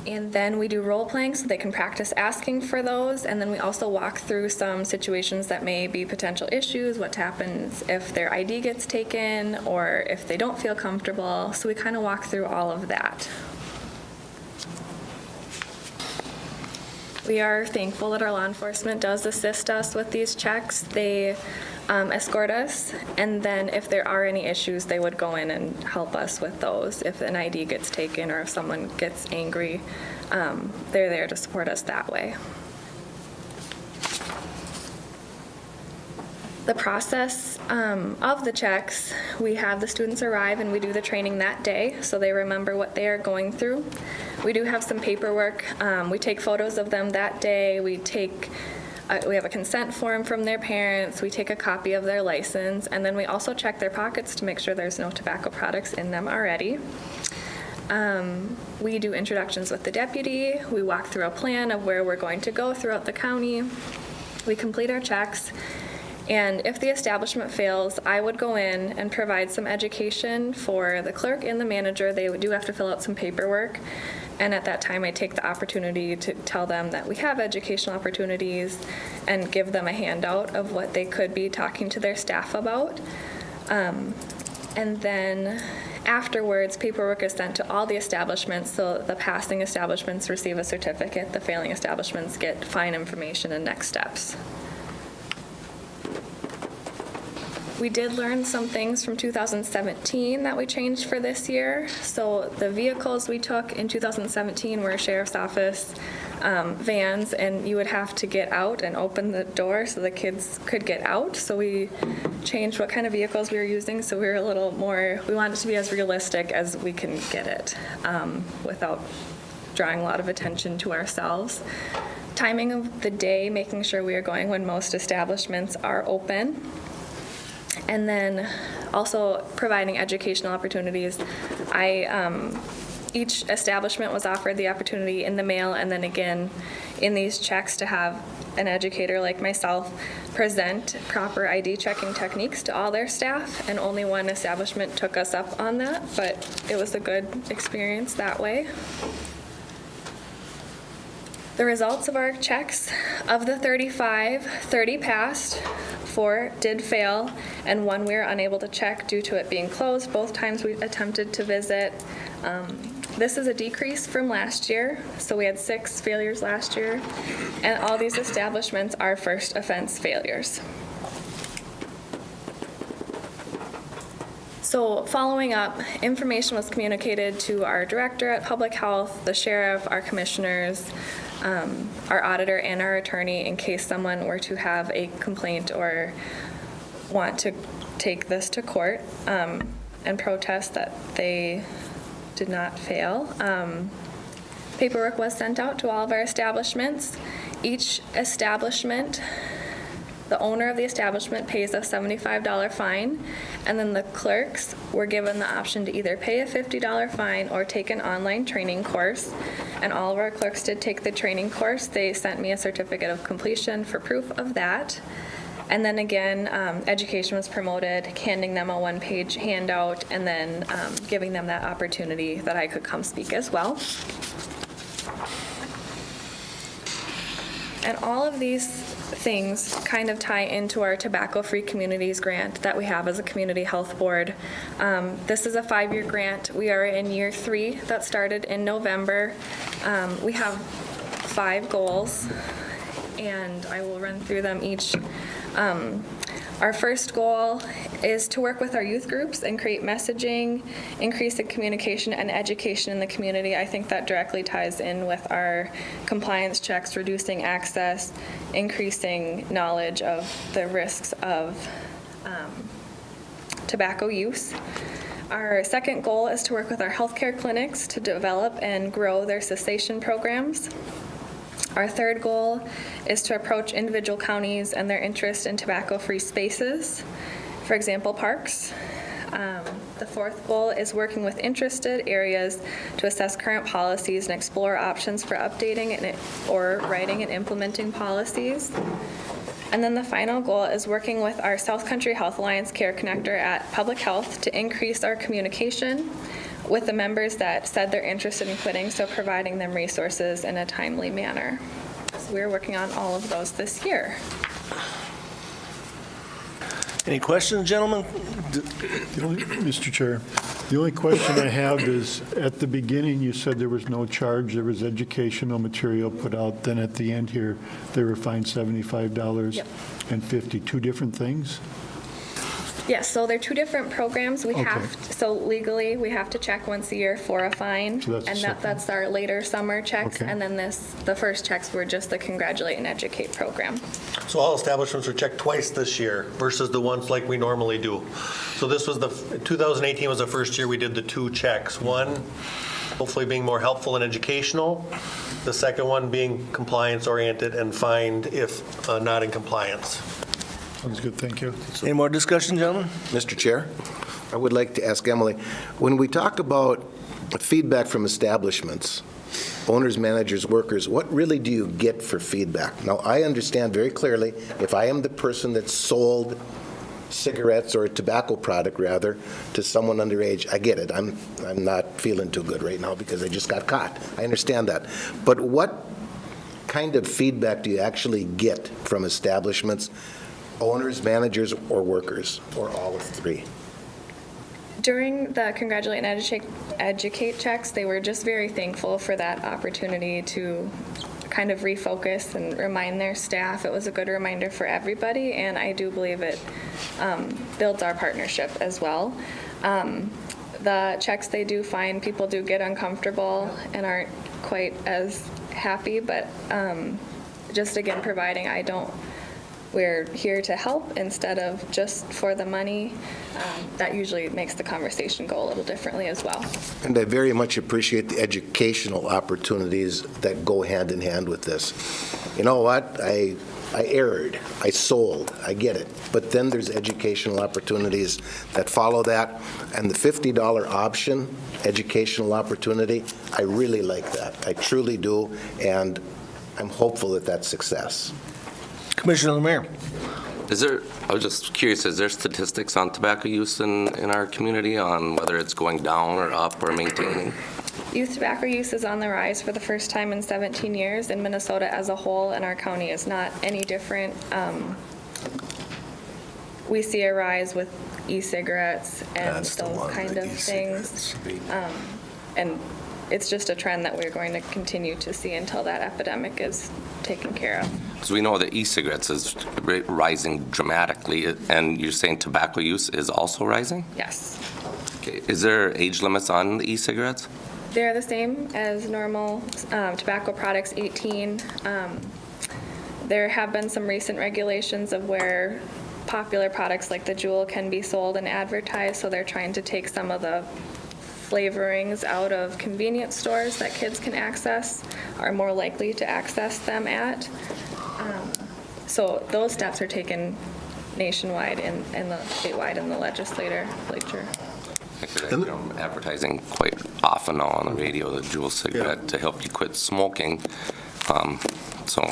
Speaker 15: And then we do role playing so they can practice asking for those. And then we also walk through some situations that may be potential issues, what happens if their ID gets taken or if they don't feel comfortable. So we kind of walk through all of that. We are thankful that our law enforcement does assist us with these checks. They escort us, and then if there are any issues, they would go in and help us with those. If an ID gets taken or if someone gets angry, they're there to support us that way. The process of the checks, we have the students arrive and we do the training that day so they remember what they are going through. We do have some paperwork. We take photos of them that day. We take we have a consent form from their parents, we take a copy of their license, and then we also check their pockets to make sure there's no tobacco products in them already. We do introductions with the deputy, we walk through a plan of where we're going to go throughout the county, we complete our checks, and if the establishment fails, I would go in and provide some education for the clerk and the manager. They do have to fill out some paperwork. And at that time, I take the opportunity to tell them that we have educational opportunities and give them a handout of what they could be talking to their staff about. And then afterwards, paperwork is sent to all the establishments, so the passing establishments receive a certificate, the failing establishments get fine information and next steps. We did learn some things from 2017 that we changed for this year. So the vehicles we took in 2017 were sheriff's office vans, and you would have to get out and open the door so the kids could get out. So we changed what kind of vehicles we were using, so we were a little more, we wanted to be as realistic as we can get it without drawing a lot of attention to ourselves. Timing of the day, making sure we are going when most establishments are open. And then also providing educational opportunities. Each establishment was offered the opportunity in the mail and then again in these checks to have an educator like myself present proper ID checking techniques to all their staff, and only one establishment took us up on that, but it was a good experience that way. The results of our checks, of the 35, 30 passed, 4 did fail, and 1 we were unable to check due to it being closed. Both times we attempted to visit. This is a decrease from last year, so we had 6 failures last year, and all these establishments are first offense failures. So following up, information was communicated to our director at Public Health, the sheriff, our commissioners, our auditor, and our attorney in case someone were to have a complaint or want to take this to court and protest that they did not fail. Paperwork was sent out to all of our establishments. Each establishment, the owner of the establishment pays a $75 fine, and then the clerks were given the option to either pay a $50 fine or take an online training course. And all of our clerks did take the training course. They sent me a certificate of completion for proof of that. And then again, education was promoted, handing them a 1-page handout, and then giving them that opportunity that I could come speak as well. And all of these things kind of tie into our Tobacco-Free Communities grant that we have as a community health board. This is a 5-year grant. We are in year 3 that started in November. We have 5 goals, and I will run through them each. Our first goal is to work with our youth groups and create messaging, increase the communication and education in the community. I think that directly ties in with our compliance checks, reducing access, increasing knowledge of the risks of tobacco use. Our second goal is to work with our healthcare clinics to develop and grow their cessation programs. Our third goal is to approach individual counties and their interest in tobacco-free spaces, for example, parks. The fourth goal is working with interested areas to assess current policies and explore options for updating or writing and implementing policies. And then the final goal is working with our South Country Health Alliance Care Connector at Public Health to increase our communication with the members that said they're interested in quitting, so providing them resources in a timely manner. So we're working on all of those this year.
Speaker 1: Any questions, gentlemen?
Speaker 4: Mr. Chair, the only question I have is, at the beginning, you said there was no charge, there was educational material put out, then at the end here, they were fined $75
Speaker 15: Yep.
Speaker 4: and $50, 2 different things?
Speaker 15: Yes, so they're 2 different programs. We
Speaker 4: Okay.
Speaker 15: so legally, we have to check once a year for a fine.
Speaker 4: So that's
Speaker 15: and
Speaker 4: the second.
Speaker 15: that's our later summer checks.
Speaker 4: Okay.
Speaker 15: And then the first checks were just the Congratulate and Educate program.
Speaker 6: So all establishments were checked twice this year versus the ones like we normally do. So this was 2018 was the first year we did the 2 checks. One hopefully being more helpful and educational. The second one being compliance-oriented and fined if not in compliance.
Speaker 4: Sounds good, thank you.
Speaker 1: Any more discussion, gentlemen?
Speaker 2: Mr. Chair, I would like to ask Emily, when we talk about feedback from establishments, owners, managers, workers, what really do you get for feedback? Now, I understand very clearly, if I am the person that sold cigarettes or a tobacco product, rather, to someone underage, I get it. I'm not feeling too good right now because I just got caught. I understand that. But what kind of feedback do you actually get from establishments, owners, managers, or workers, or all of three?
Speaker 15: During the Congratulate and Educate checks, they were just very thankful for that opportunity to kind of refocus and remind their staff. It was a good reminder for everybody, and I do believe it builds our partnership as well. The checks they do find, people do get uncomfortable and aren't quite as happy, but just again providing, we're here to help instead of just for the money. That usually makes the conversation go a little differently as well.
Speaker 2: And I very much appreciate the educational opportunities that go hand in hand with this. You know what? I erred. I sold. I get it. But then there's educational opportunities that follow that. And the $50 option, educational opportunity, I really like that. I truly do. And I'm hopeful that that's success.
Speaker 1: Commissioner Lemire.
Speaker 3: I was just curious, is there statistics on tobacco use in our community on whether it's going down or up or maintaining?
Speaker 15: Youth tobacco use is on the rise for the first time in 17 years, and Minnesota as a whole and our county is not any different. We see a rise with e-cigarettes and those kind of things. And it's just a trend that we're going to continue to see until that epidemic is taken care of.
Speaker 3: Because we know that e-cigarettes is rising dramatically, and you're saying tobacco use is also rising?
Speaker 15: Yes.
Speaker 3: Okay. Is there age limits on the e-cigarettes?
Speaker 15: They're the same as normal tobacco products, 18. There have been some recent regulations of where popular products like the Juul can be sold and advertised, so they're trying to take some of the flavorings out of convenience stores that kids can access, are more likely to access them at. So those steps are taken nationwide and the statewide in the legislature.
Speaker 3: I'm advertising quite often now on the radio, the Juul cigarette, to help you quit smoking. So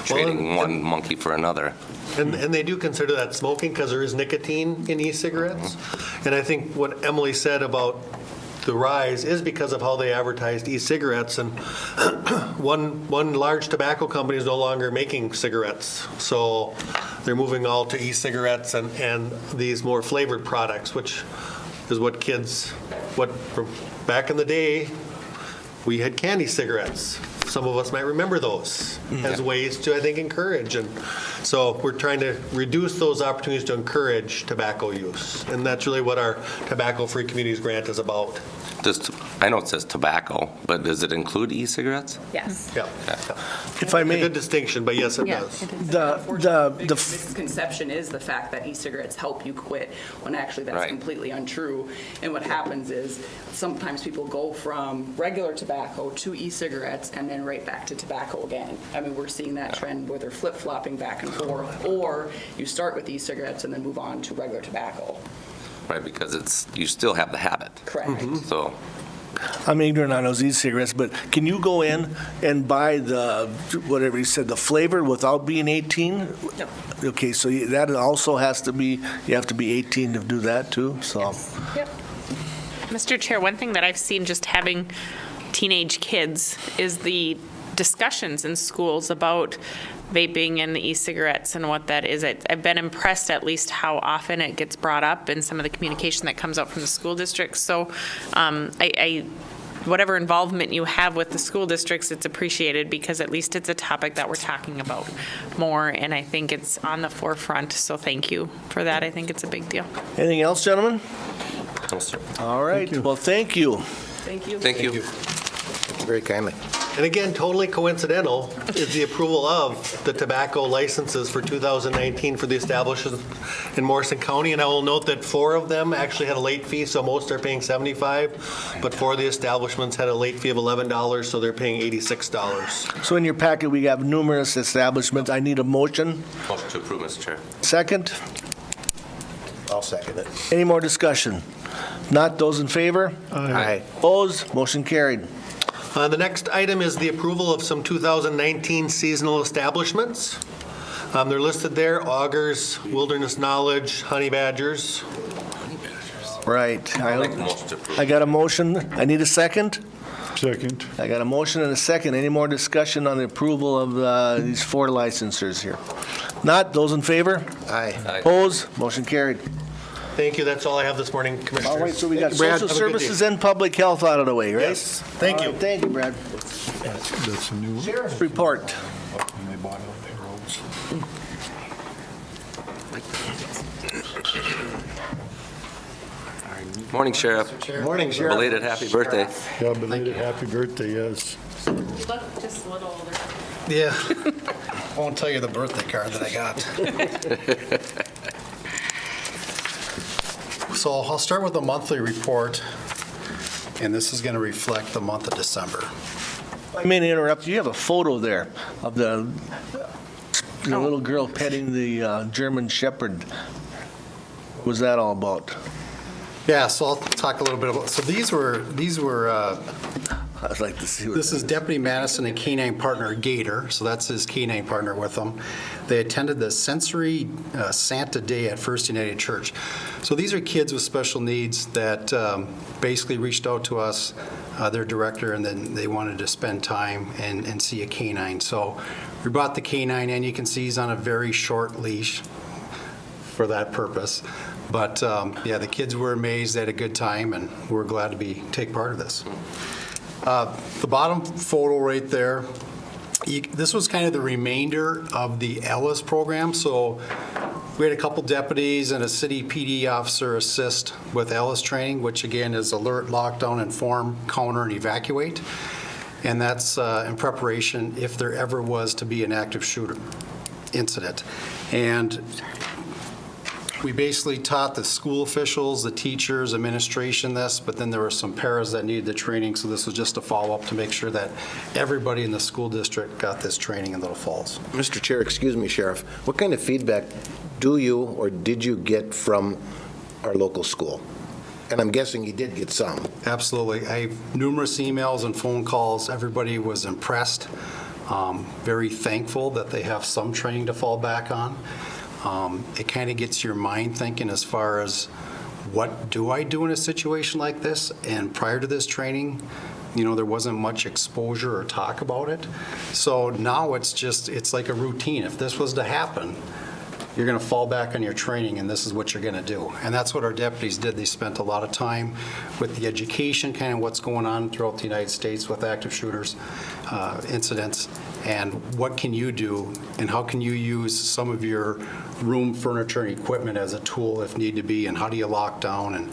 Speaker 3: trading one monkey for another.
Speaker 6: And they do consider that smoking because there is nicotine in e-cigarettes. And I think what Emily said about the rise is because of how they advertised e-cigarettes, and one large tobacco company is no longer making cigarettes, so they're moving all to e-cigarettes and these more flavored products, which is what back in the day we had candy cigarettes. Some of us might remember those as ways to, I think, encourage. And so we're trying to reduce those opportunities to encourage tobacco use. And that's really what our Tobacco-Free Communities Grant is about.
Speaker 3: I know it says tobacco, but does it include e-cigarettes?
Speaker 15: Yes.
Speaker 6: Yeah.
Speaker 1: If I may.
Speaker 6: A good distinction, but yes, it does.
Speaker 14: The misconception is the fact that e-cigarettes help you quit, when actually that's completely untrue. And what happens is sometimes people go from regular tobacco to e-cigarettes and then right back to tobacco again. I mean, we're seeing that trend where they're flip-flopping back and forth, or you start with e-cigarettes and then move on to regular tobacco.
Speaker 3: Right, because you still have the habit.
Speaker 14: Correct.
Speaker 3: So
Speaker 1: I'm ignorant on those e-cigarettes, but can you go in and buy the, whatever you said, the flavor without being 18?
Speaker 15: No.
Speaker 1: Okay, so that also has to be, you have to be 18 to do that too, so.
Speaker 15: Yes. Yep.
Speaker 13: Mr. Chair, one thing that I've seen just having teenage kids is the discussions in schools about vaping and the e-cigarettes and what that is. I've been impressed at least how often it gets brought up in some of the communication that comes out from the school districts. So whatever involvement you have with the school districts, it's appreciated because at least it's a topic that we're talking about more, and I think it's on the forefront. So thank you for that. I think it's a big deal.
Speaker 1: Anything else, gentlemen?
Speaker 3: No, sir.
Speaker 1: All right, well, thank you.
Speaker 14: Thank you.
Speaker 3: Thank you.
Speaker 2: Very kindly.
Speaker 6: And again, totally coincidental is the approval of the tobacco licenses for 2019 for the establishments in Morrison County. And I will note that 4 of them actually had a late fee, so most are paying $75, but 4 of the establishments had a late fee of $11, so they're paying $86.
Speaker 1: So in your packet, we have numerous establishments. I need a motion.
Speaker 3: Motion to approve, Mr. Chair.
Speaker 1: Second?
Speaker 2: I'll second it.
Speaker 1: Any more discussion? Not those in favor?
Speaker 2: Aye.
Speaker 1: Opposed? Motion carried.
Speaker 6: The next item is the approval of some 2019 seasonal establishments. They're listed there: Augers, Wilderness Knowledge, Honey Badgers.
Speaker 1: Right.
Speaker 3: Make the motion to approve.
Speaker 1: I got a motion. I need a second.
Speaker 4: Second.
Speaker 1: I got a motion and a second. Any more discussion on the approval of these 4 licensors here? Not those in favor?
Speaker 2: Aye.
Speaker 1: Opposed? Motion carried.
Speaker 6: Thank you. That's all I have this morning, Commissioners.
Speaker 1: All right, so we got
Speaker 6: Thank you, Brad.
Speaker 1: social
Speaker 6: Have a good day.
Speaker 1: services and public health out of the way, right?
Speaker 6: Yes. Thank
Speaker 1: All
Speaker 6: you.
Speaker 1: right, thank you, Brad.
Speaker 4: That's a new one.
Speaker 1: Sheriff's report.
Speaker 4: When they bought out the roads.
Speaker 3: Morning, Sheriff.
Speaker 2: Morning, Sheriff.
Speaker 3: Belated happy birthday.
Speaker 4: Yeah, belated happy birthday, yes.
Speaker 13: You look just a little older.
Speaker 16: Yeah. I won't tell you the birthday card that I got. So I'll start with the monthly report, and this is going to reflect the month of December.
Speaker 1: I may interrupt. You have a photo there of the little girl petting the German Shepherd. What was that all about?
Speaker 16: Yeah, so I'll talk a little bit about, so these were
Speaker 1: I'd like to see what
Speaker 16: this is Deputy Madison and canine partner Gator, so that's his canine partner with them. They attended the Sensory Santa Day at First United Church. So these are kids with special needs that basically reached out to us, their director, and then they wanted to spend time and see a canine. So we brought the canine in. You can see he's on a very short leash for that purpose. But yeah, the kids were amazed, they had a good time, and we're glad to take part of this. The bottom photo right there, this was kind of the remainder of the Ellis program. So we had a couple deputies and a city PD officer assist with Ellis training, which again is alert, lockdown, inform, counter, and evacuate. And that's in preparation if there ever was to be an active shooter incident. And we basically taught the school officials, the teachers, administration this, but then there were some paras that needed the training, so this was just a follow-up to make sure that everybody in the school district got this training in Little Falls.
Speaker 2: Mr. Chair, excuse me, Sheriff. What kind of feedback do you or did you get from our local school? And I'm guessing you did get some.
Speaker 16: Absolutely. I have numerous emails and phone calls. Everybody was impressed, very thankful that they have some training to fall back on. It kind of gets your mind thinking as far as what do I do in a situation like this? And prior to this training, you know, there wasn't much exposure or talk about it. So now it's like a routine. If this was to happen, you're going to fall back on your training, and this is what you're going to do. And that's what our deputies did. They spent a lot of time with the education, kind of what's going on throughout the United States with active shooters incidents, and what can you do, and how can you use some of your room, furniture, and equipment as a tool if need to be, and how do you lock down, and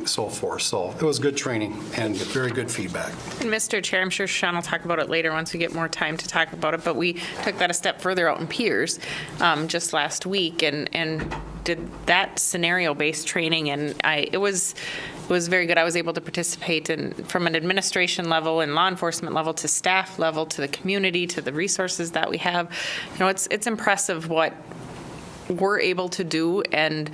Speaker 16: so forth. So it was good training and very good feedback.
Speaker 13: And Mr. Chair, I'm sure Sean will talk about it later once we get more time to talk about it, but we took that a step further out in Piers just last week and did that scenario-based training, and it was very good. I was able to participate from an administration level and law enforcement level to staff level to the community to the resources that we have. You know, it's impressive what we're able to do and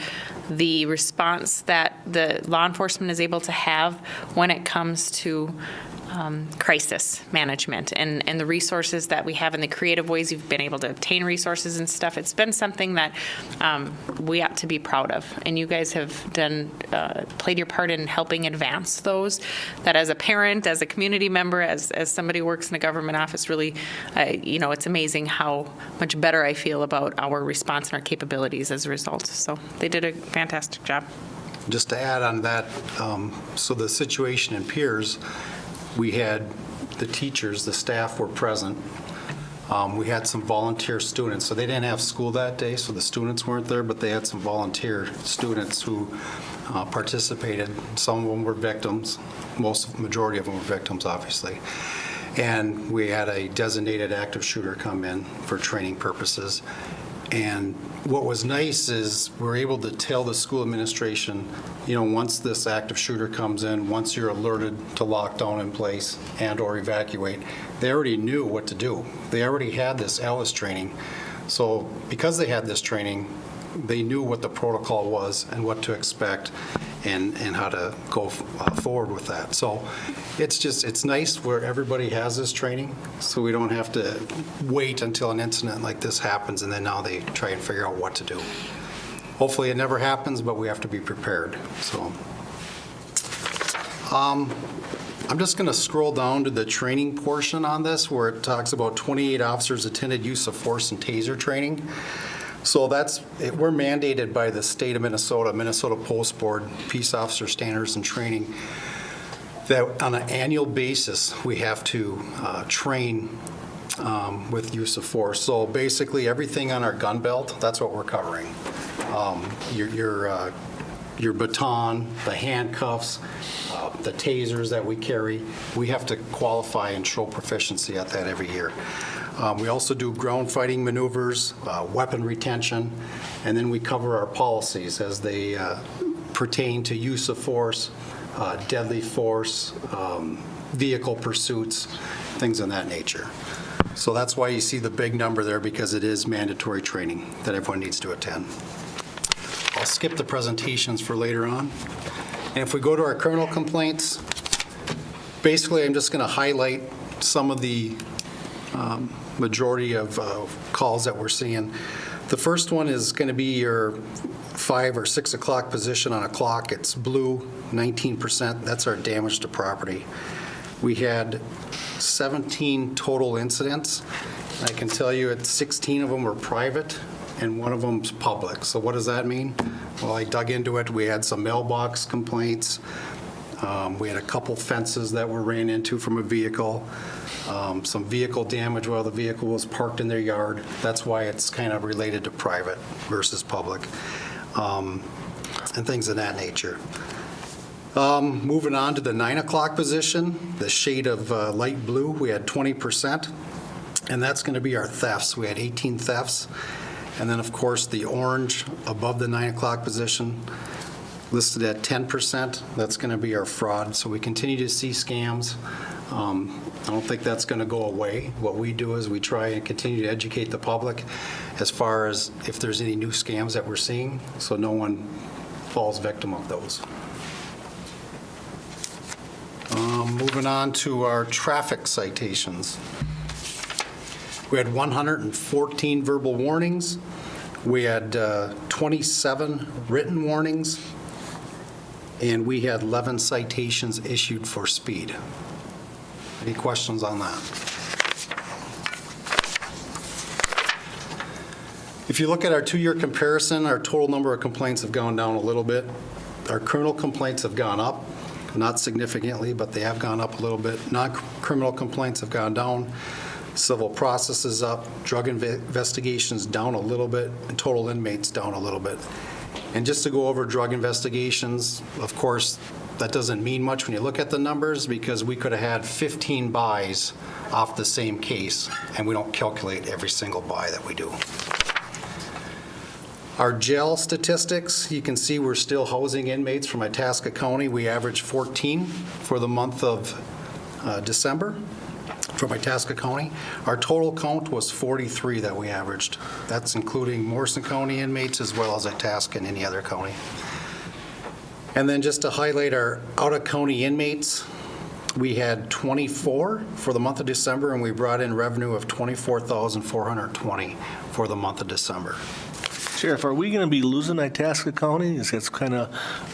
Speaker 13: the response that the law enforcement is able to have when it comes to crisis management and the resources that we have and the creative ways you've been able to obtain resources and stuff. It's been something that we ought to be proud of. And you guys have played your part in helping advance those, that as a parent, as a community member, as somebody who works in a government office, really, it's amazing how much better I feel about our response and our capabilities as a result. So they did a fantastic job.
Speaker 16: Just to add on that, so the situation in Piers, we had the teachers, the staff were present. We had some volunteer students, so they didn't have school that day, so the students weren't there, but they had some volunteer students who participated. Some of them were victims. Majority of them were victims, obviously. And we had a designated active shooter come in for training purposes. And what was nice is we're able to tell the school administration, once this active shooter comes in, once you're alerted to lock down in place and or evacuate, they already knew what to do. They already had this Alice training. So because they had this training, they knew what the protocol was and what to expect and how to go forward with that. So it's nice where everybody has this training, so we don't have to wait until an incident like this happens and then now they try and figure out what to do. Hopefully it never happens, but we have to be prepared. So I'm just going to scroll down to the training portion on this where it talks about 28 officers attended use of force and taser training. So we're mandated by the state of Minnesota Post Board, Peace Officer Standards and Training, that on an annual basis, we have to train with use of force. So basically, everything on our gun belt, that's what we're covering. Your baton, the handcuffs, the tasers that we carry, we have to qualify and show proficiency at that every year. We also do ground fighting maneuvers, weapon retention, and then we cover our policies as they pertain to use of force, deadly force, vehicle pursuits, things of that nature. So that's why you see the big number there, because it is mandatory training that everyone needs to attend. I'll skip the presentations for later on. And if we go to our criminal complaints, basically I'm just going to highlight some of the majority of calls that we're seeing. The first one is going to be your 5 or 6 o'clock position on a clock. It's blue, 19%. That's our damage to property. We had 17 total incidents. I can tell you 16 of them were private and one of them's public. So what does that mean? Well, I dug into it. We had some mailbox complaints. We had a couple fences that were ran into from a vehicle. Some vehicle damage while the vehicle was parked in their yard. That's why it's kind of related to private versus public, and things of that nature. Moving on to the 9 o'clock position, the shade of light blue, we had 20%, and that's going to be our thefts. We had 18 thefts. And then, of course, the orange above the 9 o'clock position, listed at 10%. That's going to be our fraud. So we continue to see scams. I don't think that's going to go away. What we do is we try and continue to educate the public as far as if there's any new scams that we're seeing, so no one falls victim of those. Moving on to our traffic citations. We had 114 verbal warnings. We had 27 written warnings. And we had 11 citations issued for speed. Any questions on that? If you look at our 2-year comparison, our total number of complaints have gone down a little bit. Our criminal complaints have gone up, not significantly, but they have gone up a little bit. Non-criminal complaints have gone down. Civil process is up. Drug investigations down a little bit, and total inmates down a little bit. And just to go over drug investigations, of course, that doesn't mean much when you look at the numbers, because we could have had 15 buys off the same case, and we don't calculate every single buy that we do. Our jail statistics, you can see we're still housing inmates from Itasca County. We averaged 14 for the month of December from Itasca County. Our total count was 43 that we averaged. That's including Morrison County inmates as well as Itasca and any other county. And then just to highlight our out-of-county inmates, we had 24 for the month of December, and we brought in revenue of $24,420 for the month of December.
Speaker 1: Sheriff, are we going to be losing Itasca County? Is that kind of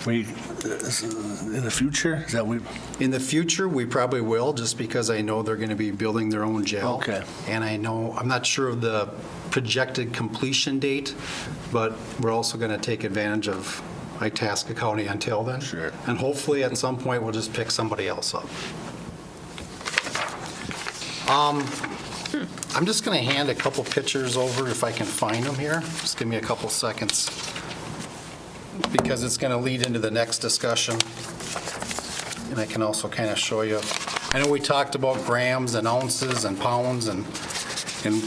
Speaker 1: in the future? Is that we?
Speaker 16: In the future, we probably will, just because I know they're going to be building their own jail.
Speaker 1: Okay.
Speaker 16: And I'm not sure of the projected completion date, but we're also going to take advantage of Itasca County until then.
Speaker 1: Sure.
Speaker 16: And hopefully at some point we'll just pick somebody else up. I'm just going to hand a couple pictures over if I can find them here. Just give me a couple seconds, because it's going to lead into the next discussion. And I can also kind of show you I know we talked about grams and ounces and pounds and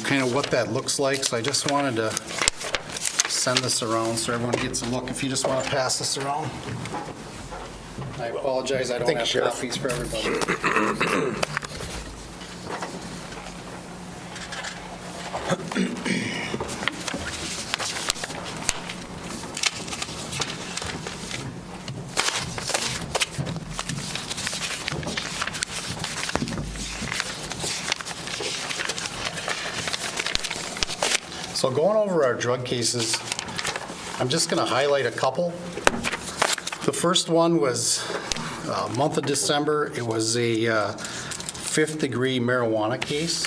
Speaker 16: kind of what that looks like, so I just wanted to send this around so everyone gets a look. If you just want to pass this around. I apologize, I don't have copies for everybody. So going over our drug cases, I'm just going to highlight a couple. The first one was month of December. It was a fifth-degree marijuana case.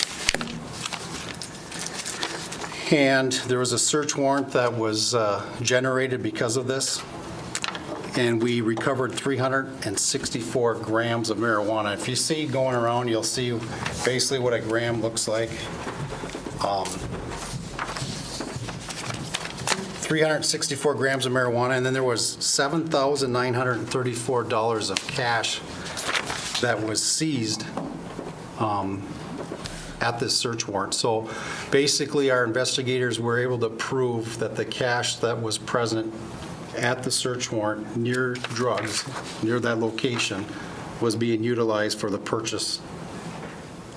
Speaker 16: And there was a search warrant that was generated because of this. And we recovered 364 grams of marijuana. If you see going around, you'll see basically what a gram looks like. 364 grams of marijuana, and then there was $7,934 of cash that was seized at this search warrant. So basically, our investigators were able to prove that the cash that was present at the search warrant near drugs, near that location, was being utilized for the purchase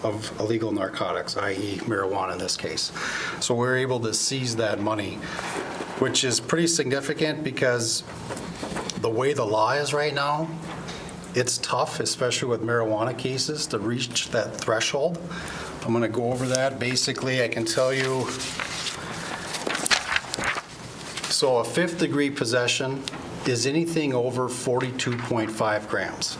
Speaker 16: of illegal narcotics, i.e. marijuana in this case. So we were able to seize that money, which is pretty significant because the way the law is right now, it's tough, especially with marijuana cases, to reach that threshold. I'm going to go over that. Basically, I can tell you, so a fifth-degree possession is anything over 42.5 grams.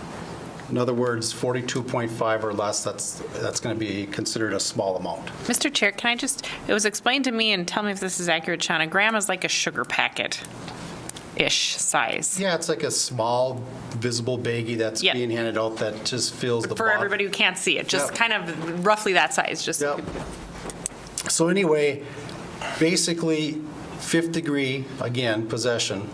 Speaker 16: In other words, 42.5 or less, that's going to be considered a small amount.
Speaker 13: Mr. Chair, can I just, it was explained to me, and tell me if this is accurate, Sean, a gram is like a sugar packet-ish size.
Speaker 16: Yeah, it's like a small, visible baggie that's being handed out that just fills the box.
Speaker 13: For everybody who can't see it, just kind of roughly that size. Just.
Speaker 16: Yep. So anyway, basically, fifth degree, again, possession,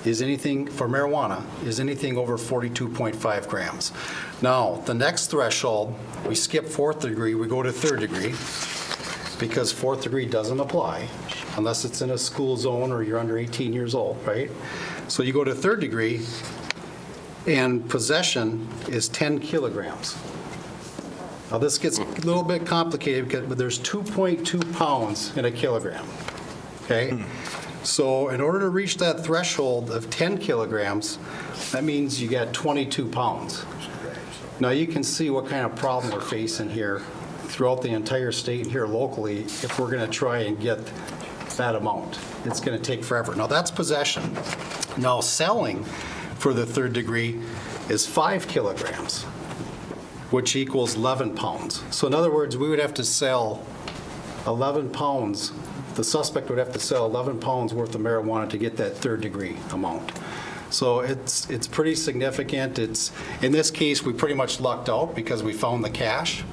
Speaker 16: is anything, for marijuana, is anything over 42.5 grams. Now, the next threshold, we skip fourth degree, we go to third degree, because fourth degree doesn't apply unless it's in a school zone or you're under 18 years old, right? So you go to third degree, and possession is 10 kilograms. Now, this gets a little bit complicated, but there's 2.2 pounds in a kilogram, okay? So in order to reach that threshold of 10 kilograms, that means you got 22 pounds. Now you can see what kind of problem we're facing here throughout the entire state and here locally if we're going to try and get that amount. It's going to take forever. Now that's possession. Now selling for the third degree is 5 kilograms, which equals 11 pounds. So in other words, we would have to sell 11 pounds. The suspect would have to sell 11 pounds worth of marijuana to get that third degree amount. So it's pretty significant. In this case, we pretty much lucked out because we found the cash.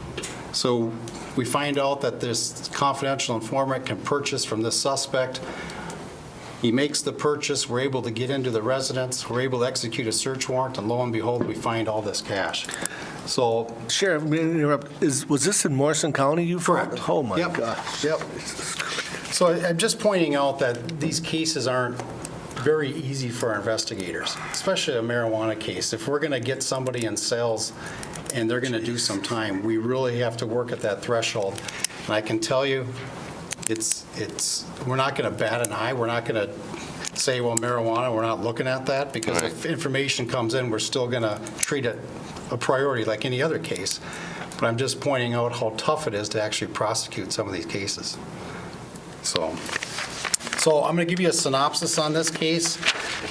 Speaker 16: So we find out that this confidential informant can purchase from this suspect. He makes the purchase. We're able to get into the residence. We're able to execute a search warrant, and lo and behold, we find all this cash. So,
Speaker 1: Sheriff, may I interrupt? Was this in Morrison County you found?
Speaker 16: Correct.
Speaker 1: Oh, my
Speaker 16: Yep.
Speaker 1: gosh.
Speaker 16: Yep. So I'm just pointing out that these cases aren't very easy for our investigators, especially a marijuana case. If we're going to get somebody in cells and they're going to do some time, we really have to work at that threshold. And I can tell you, we're not going to bat an eye. We're not going to say, well, marijuana, we're not looking at that, because if information comes in, we're still going to treat it a priority like any other case. But I'm just pointing out how tough it is to actually prosecute some of these cases. So I'm going to give you a synopsis on this case.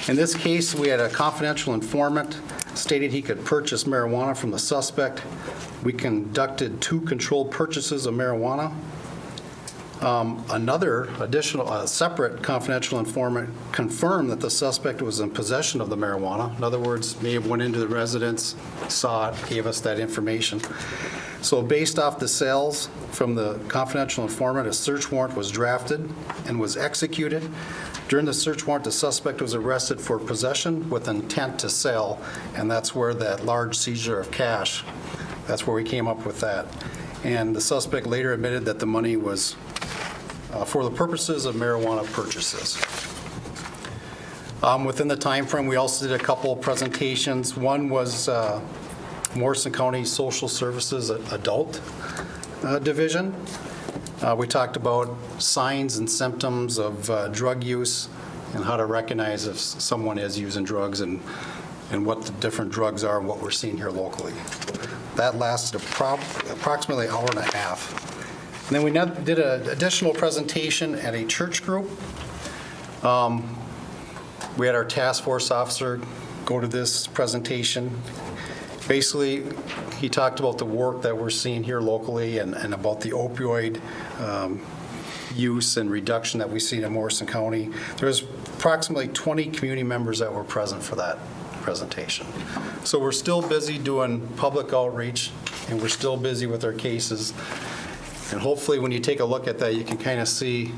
Speaker 16: In this case, we had a confidential informant stated he could purchase marijuana from the suspect. We conducted 2 controlled purchases of marijuana. A separate confidential informant confirmed that the suspect was in possession of the marijuana. In other words, may have went into the residence, saw it, gave us that information. So based off the sales from the confidential informant, a search warrant was drafted and was executed. During the search warrant, the suspect was arrested for possession with intent to sell, and that's where that large seizure of cash That's where we came up with that. And the suspect later admitted that the money was for the purposes of marijuana purchases. Within the time frame, we also did a couple of presentations. One was Morrison County Social Services Adult Division. We talked about signs and symptoms of drug use and how to recognize if someone is using drugs and what the different drugs are and what we're seeing here locally. That lasted approximately an hour and a half. And then we did an additional presentation at a church group. We had our task force officer go to this presentation. Basically, he talked about the work that we're seeing here locally and about the opioid use and reduction that we see in Morrison County. There's approximately 20 community members that were present for that presentation. So we're still busy doing public outreach, and we're still busy with our cases. And hopefully when you take a look at that, you can kind of see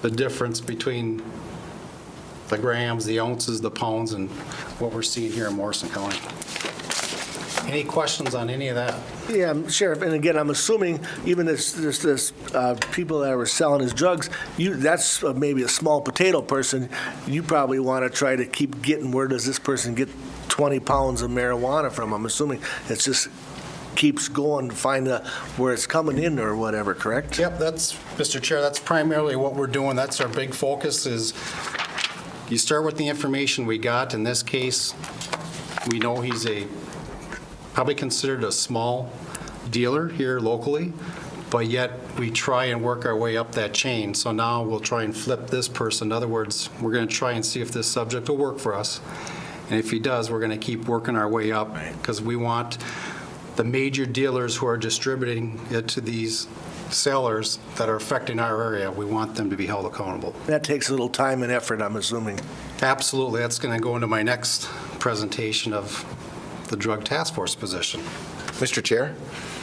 Speaker 16: the difference between the grams, the ounces, the pounds, and what we're seeing here in Morrison County. Any questions on any of that?
Speaker 1: Yeah, Sheriff, and again, I'm assuming even this people that were selling his drugs, that's maybe a small potato person. You probably want to try to keep getting, where does this person get 20 pounds of marijuana from? I'm assuming it just keeps going to find where it's coming in or whatever, correct?
Speaker 16: Yep, that's, Mr. Chair, that's primarily what we're doing. That's our big focus is you start with the information we got. In this case, we know he's probably considered a small dealer here locally, but yet we try and work our way up that chain. So now we'll try and flip this person. In other words, we're going to try and see if this subject will work for us. And if he does, we're going to keep working our way up because we want the major dealers who are distributing it to these sellers that are affecting our area, we want them to be held accountable.
Speaker 1: That takes a little time and effort, I'm assuming.
Speaker 16: Absolutely. That's going to go into my next presentation of the drug task force position.
Speaker 2: Mr. Chair,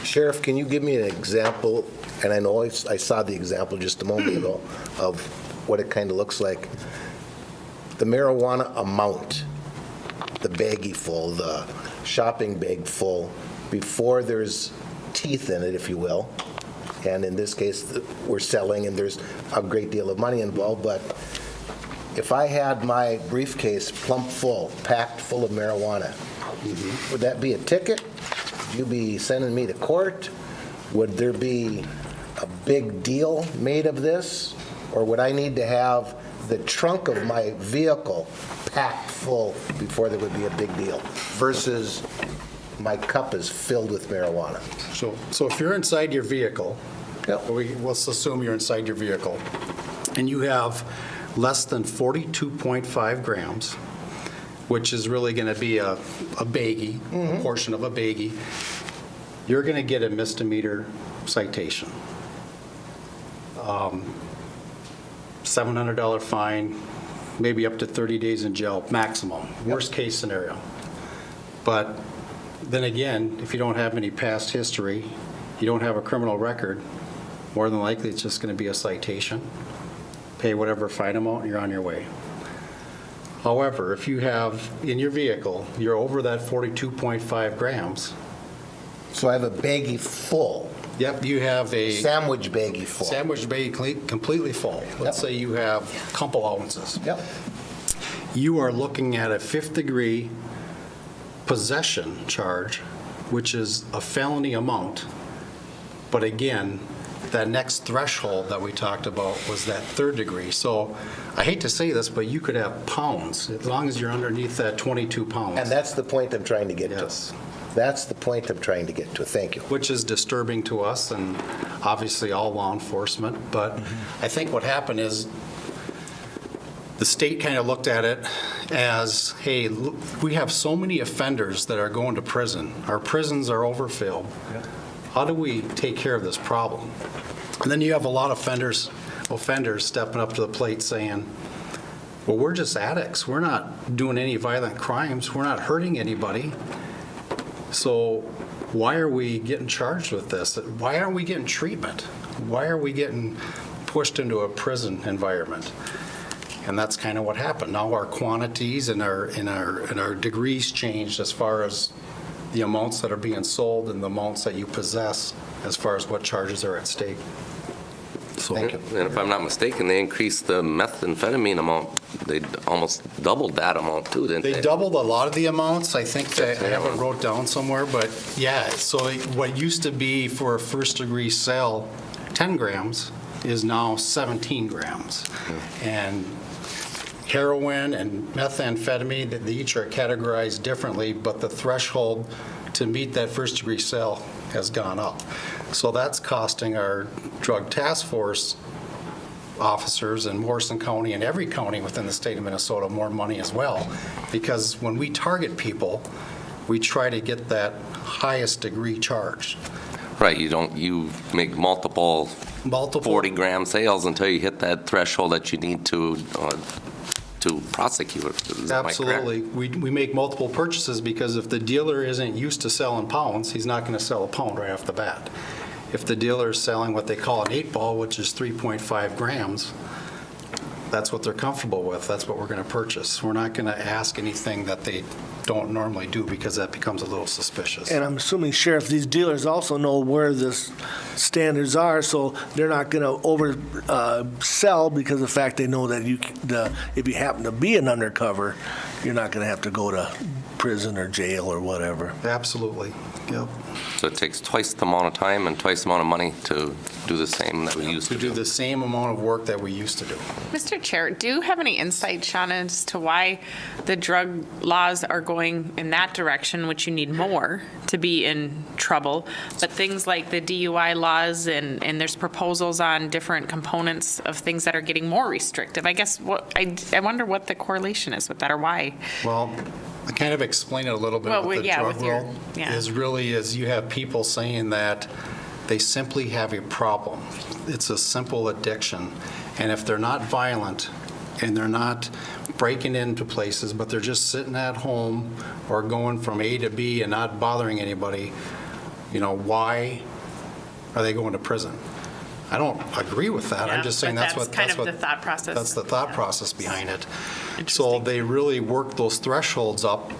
Speaker 2: Sheriff, can you give me an example, and I know I saw the example just a moment ago, of what it kind of looks like. The marijuana amount, the baggie full, the shopping bag full, before there's teeth in it, if you will, and in this case, we're selling and there's a great deal of money involved, but if I had my briefcase plump full, packed full of marijuana, would that be a ticket? Would you be sending me to court? Would there be a big deal made of this? Or would I need to have the trunk of my vehicle packed full before there would be a big deal versus my cup is filled with marijuana?
Speaker 16: So if you're inside your vehicle, we'll assume you're inside your vehicle, and you have less than 42.5 grams, which is really going to be a baggie, a portion of a baggie, you're going to get a misdemeanor citation. $700 fine, maybe up to 30 days in jail, maximum, worst case scenario. But then again, if you don't have any past history, you don't have a criminal record, more than likely it's just going to be a citation. Pay whatever fine amount, and you're on your way. However, if you have in your vehicle, you're over that 42.5 grams.
Speaker 2: So I have a baggie full.
Speaker 16: Yep, you have a
Speaker 2: sandwich baggie full.
Speaker 16: Sandwich baggie completely full. Let's say you have a couple ounces.
Speaker 2: Yep.
Speaker 16: You are looking at a fifth-degree possession charge, which is a felony amount. But again, that next threshold that we talked about was that third degree. So I hate to say this, but you could have pounds as long as you're underneath that 22 pounds.
Speaker 2: And that's the point I'm trying to get to. That's the point I'm trying to get to. Thank you.
Speaker 16: Which is disturbing to us and obviously all law enforcement. But I think what happened is the state kind of looked at it as, hey, look, we have so many offenders that are going to prison. Our prisons are overfilled. How do we take care of this problem? And then you have a lot of offenders stepping up to the plate saying, well, we're just addicts. We're not doing any violent crimes. We're not hurting anybody. So why are we getting charged with this? Why aren't we getting treatment? Why are we getting pushed into a prison environment? And that's kind of what happened. Now our quantities and our degrees changed as far as the amounts that are being sold and the amounts that you possess as far as what charges are at stake. Thank you.
Speaker 3: And if I'm not mistaken, they increased the methamphetamine amount. They almost doubled that amount too, didn't they?
Speaker 16: They doubled a lot of the amounts. I think that I have it wrote down somewhere, but yeah, so what used to be for a first-degree sale, 10 grams, is now 17 grams. And heroin and methamphetamine, they each are categorized differently, but the threshold to meet that first-degree sale has gone up. So that's costing our drug task force officers in Morrison County and every county within the state of Minnesota more money as well. Because when we target people, we try to get that highest degree charge.
Speaker 3: Right, you make multiple 40-gram sales until you hit that threshold that you need to prosecute. Is that
Speaker 16: Absolutely. We make multiple purchases because if the dealer isn't used to selling pounds, he's not going to sell a pound right off the bat. If the dealer is selling what they call an 8-ball, which is 3.5 grams, that's what they're comfortable with. That's what we're going to purchase. We're not going to ask anything that they don't normally do because that becomes a little suspicious.
Speaker 1: And I'm assuming, Sheriff, these dealers also know where the standards are, so they're not going to oversell because of the fact they know that if you happen to be an undercover, you're not going to have to go to prison or jail or whatever.
Speaker 16: Absolutely. Yep.
Speaker 3: So it takes twice the amount of time and twice the amount of money to do the same that we used to do.
Speaker 16: The same amount of work that we used to do.
Speaker 13: Mr. Chair, do you have any insight, Sean, as to why the drug laws are going in that direction, which you need more to be in trouble, but things like the DUI laws and there's proposals on different components of things that are getting more restrictive? I guess I wonder what the correlation is with that or why.
Speaker 16: Well, I kind of explain it a little bit with the drug world. Is you have people saying that they simply have a problem. It's a simple addiction. And if they're not violent and they're not breaking into places, but they're just sitting at home or going from A to B and not bothering anybody, why are they going to prison? I don't agree with that. I'm just saying that's
Speaker 13: the thought process.
Speaker 16: That's the thought process behind it. So they really work those thresholds up,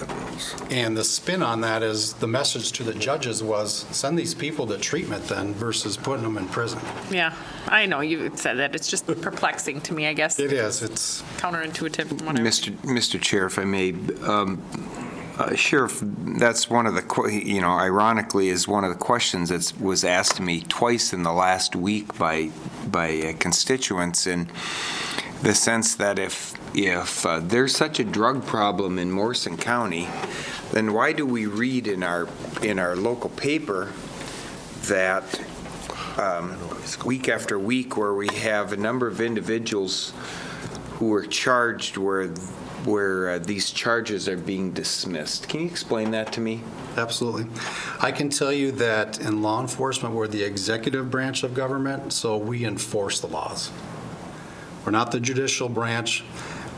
Speaker 16: and the spin on that is the message to the judges was send these people to treatment then versus putting them in prison.
Speaker 13: Yeah, I know you said that. It's just perplexing to me, I guess.
Speaker 16: It is. It's
Speaker 13: counterintuitive. Whatever.
Speaker 12: Mr. Chair, if I may. Sheriff, that's one of the, ironically, is one of the questions that was asked to me twice in the last week by constituents, in the sense that if there's such a drug problem in Morrison County, then why do we read in our local paper that week after week where we have a number of individuals who are charged where these charges are being dismissed? Can you explain that to me?
Speaker 16: Absolutely. I can tell you that in law enforcement, we're the executive branch of government, so we enforce the laws. We're not the judicial branch.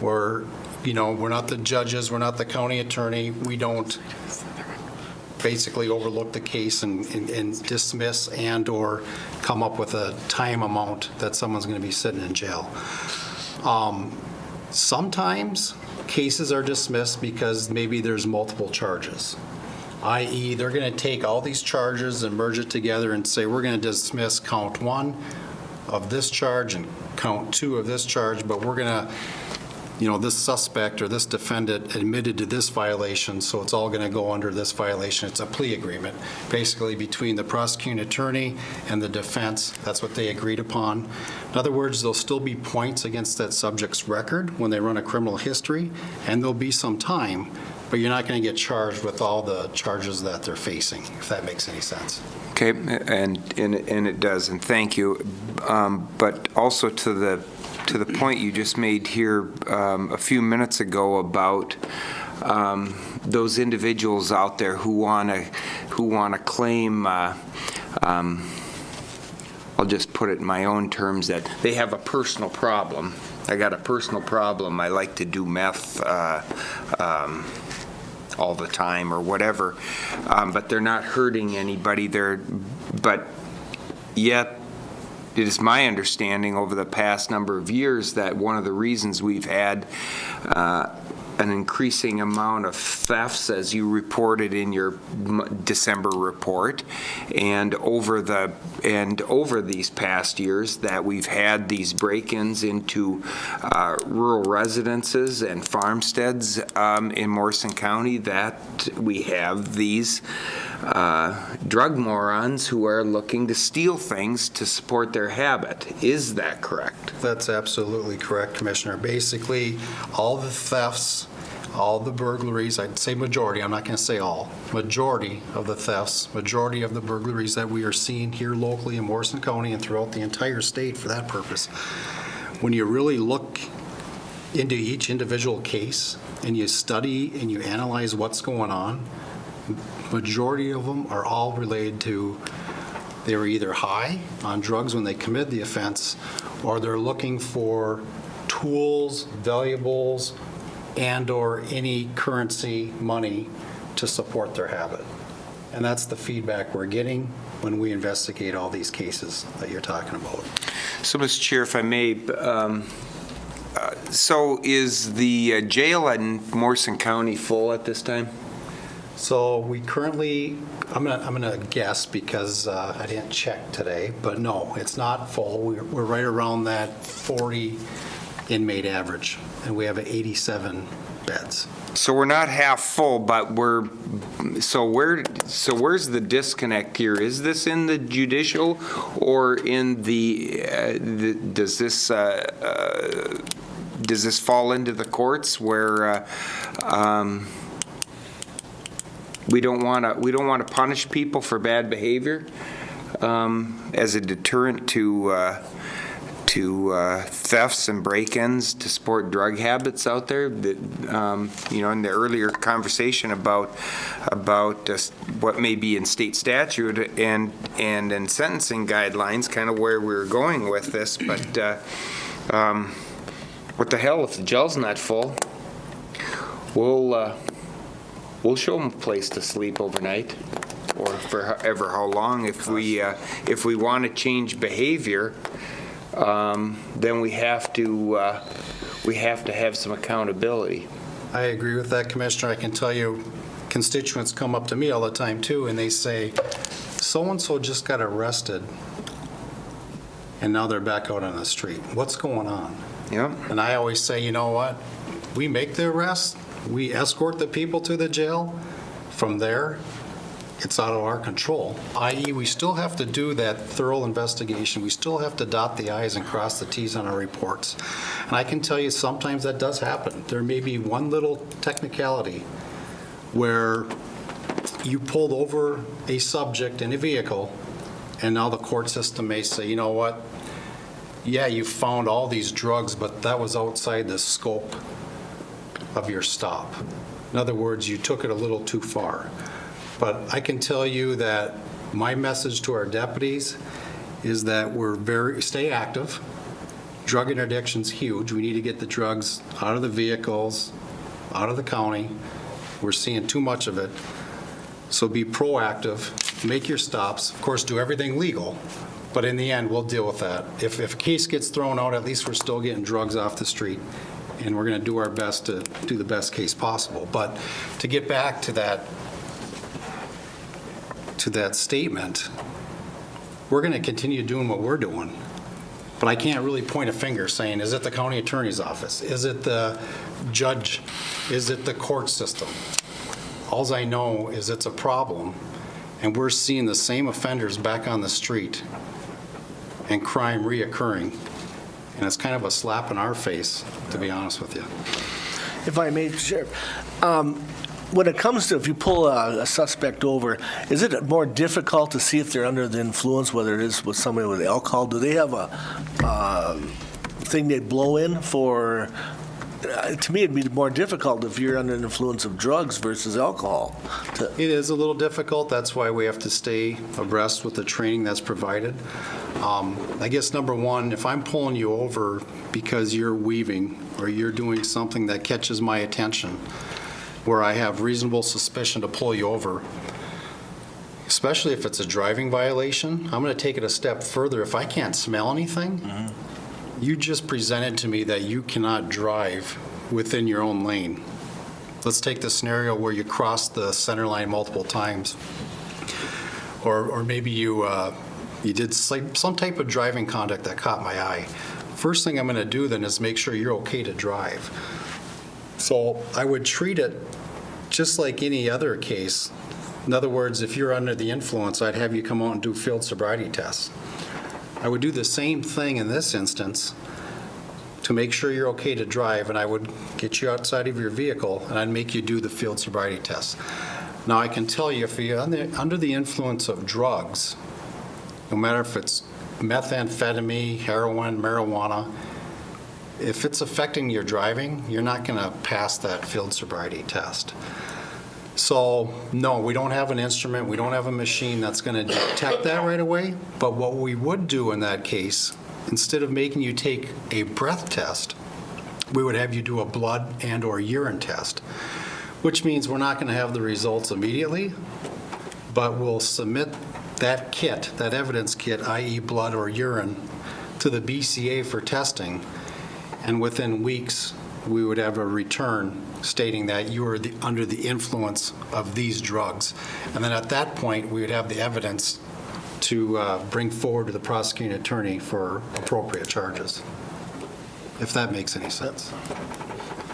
Speaker 16: We're not the judges. We're not the county attorney. We don't basically overlook the case and dismiss and or come up with a time amount that someone's going to be sitting in jail. Sometimes cases are dismissed because maybe there's multiple charges, i.e. they're going to take all these charges and merge it together and say we're going to dismiss count 1 of this charge and count 2 of this charge, but we're going to, this suspect or this defendant admitted to this violation, so it's all going to go under this violation. It's a plea agreement, basically between the prosecuting attorney and the defense. That's what they agreed upon. In other words, there'll still be points against that subject's record when they run a criminal history, and there'll be some time, but you're not going to get charged with all the charges that they're facing, if that makes any sense.
Speaker 12: Okay, and it does, and thank you. But also to the point you just made here a few minutes ago about those individuals out there who want to claim. I'll just put it in my own terms that they have a personal problem. I got a personal problem. I like to do meth all the time or whatever, but they're not hurting anybody. But yet. It is my understanding over the past number of years that one of the reasons we've had an increasing amount of thefts, as you reported in your December report, and over these past years that we've had these break-ins into rural residences and farmsteads in Morrison County, that we have these drug morons who are looking to steal things to support their habit. Is that correct?
Speaker 16: That's absolutely correct, Commissioner. Basically, all the thefts, all the burglaries, I'd say majority, I'm not going to say all, majority of the thefts, majority of the burglaries that we are seeing here locally in Morrison County and throughout the entire state for that purpose, when you really look into each individual case and you study and you analyze what's going on, majority of them are all related to they were either high on drugs when they committed the offense, or they're looking for tools, valuables, and/or any currency, money to support their habit. And that's the feedback we're getting when we investigate all these cases that you're talking about.
Speaker 12: So, Mr. Chair, if I may, so is the jail in Morrison County full at this time?
Speaker 16: So we currently, I'm gonna guess because I didn't check today, but no, it's not full. We're right around that 40 inmate average, and we have 87 beds.
Speaker 12: So we're not half full, but where's the disconnect here? Is this in the judicial or in does this fall into the courts where we don't want to punish people for bad behavior as a deterrent to thefts and break-ins to support drug habits out there? That, in the earlier conversation about what may be in state statute and in sentencing guidelines, kind of where we were going with this, but what the hell if the jail's not full? We'll show them a place to sleep overnight, or for ever how long. If we want to change behavior, then we have to have some accountability.
Speaker 16: I agree with that, Commissioner. I can tell you, constituents come up to me all the time too, and they say, so-and-so just got arrested, and now they're back out on the street. What's going on?
Speaker 12: Yeah.
Speaker 16: And I always say, you know what? We make the arrest. We escort the people to the jail. From there, it's out of our control, i.e. we still have to do that thorough investigation. We still have to dot the I's and cross the T's on our reports. And I can tell you sometimes that does happen. There may be one little technicality where you pulled over a subject in a vehicle, and now the court system may say, you know what? Yeah, you found all these drugs, but that was outside the scope of your stop. In other words, you took it a little too far. But I can tell you that my message to our deputies is that stay active. Drug interdiction's huge. We need to get the drugs out of the vehicles, out of the county. We're seeing too much of it. So be proactive, make your stops. Of course, do everything legal, but in the end, we'll deal with that. If a case gets thrown out, at least we're still getting drugs off the street. And we're going to do our best to do the best case possible. But to get back to that statement, we're going to continue doing what we're doing. But I can't really point a finger saying, is it the county attorney's office? Is it the judge? Is it the court system? All I know is it's a problem, and we're seeing the same offenders back on the street and crime reoccurring. And it's kind of a slap in our face, to be honest with you.
Speaker 1: If I may, Sheriff, when it comes to if you pull a suspect over, is it more difficult to see if they're under the influence, whether it is with somebody with alcohol? Do they have a thing they blow in for? To me, it'd be more difficult if you're under the influence of drugs versus alcohol.
Speaker 16: It is a little difficult. That's why we have to stay abreast with the training that's provided. I guess number one, if I'm pulling you over because you're weaving or you're doing something that catches my attention where I have reasonable suspicion to pull you over, especially if it's a driving violation, I'm going to take it a step further. If I can't smell anything, you just presented to me that you cannot drive within your own lane. let's take the scenario where you cross the center line multiple times, or maybe you did some type of driving conduct that caught my eye. First thing I'm going to do then is make sure you're okay to drive. So I would treat it just like any other case. In other words, if you're under the influence, I'd have you come out and do field sobriety tests. I would do the same thing in this instance to make sure you're okay to drive, and I would get you outside of your vehicle and I'd make you do the field sobriety test. Now I can tell you, if you're under the influence of drugs, no matter if it's methamphetamine, heroin, marijuana, if it's affecting your driving, you're not going to pass that field sobriety test. So, no, we don't have an instrument, we don't have a machine that's going to detect that right away, but what we would do in that case, instead of making you take a breath test, we would have you do a blood and or urine test, which means we're not going to have the results immediately, but we'll submit that kit, that evidence kit, i.e. blood or urine, to the BCA for testing, and within weeks, we would have a return stating that you were under the influence of these drugs. And then at that point, we would have the evidence to bring forward to the prosecuting attorney for appropriate charges, if that makes any sense.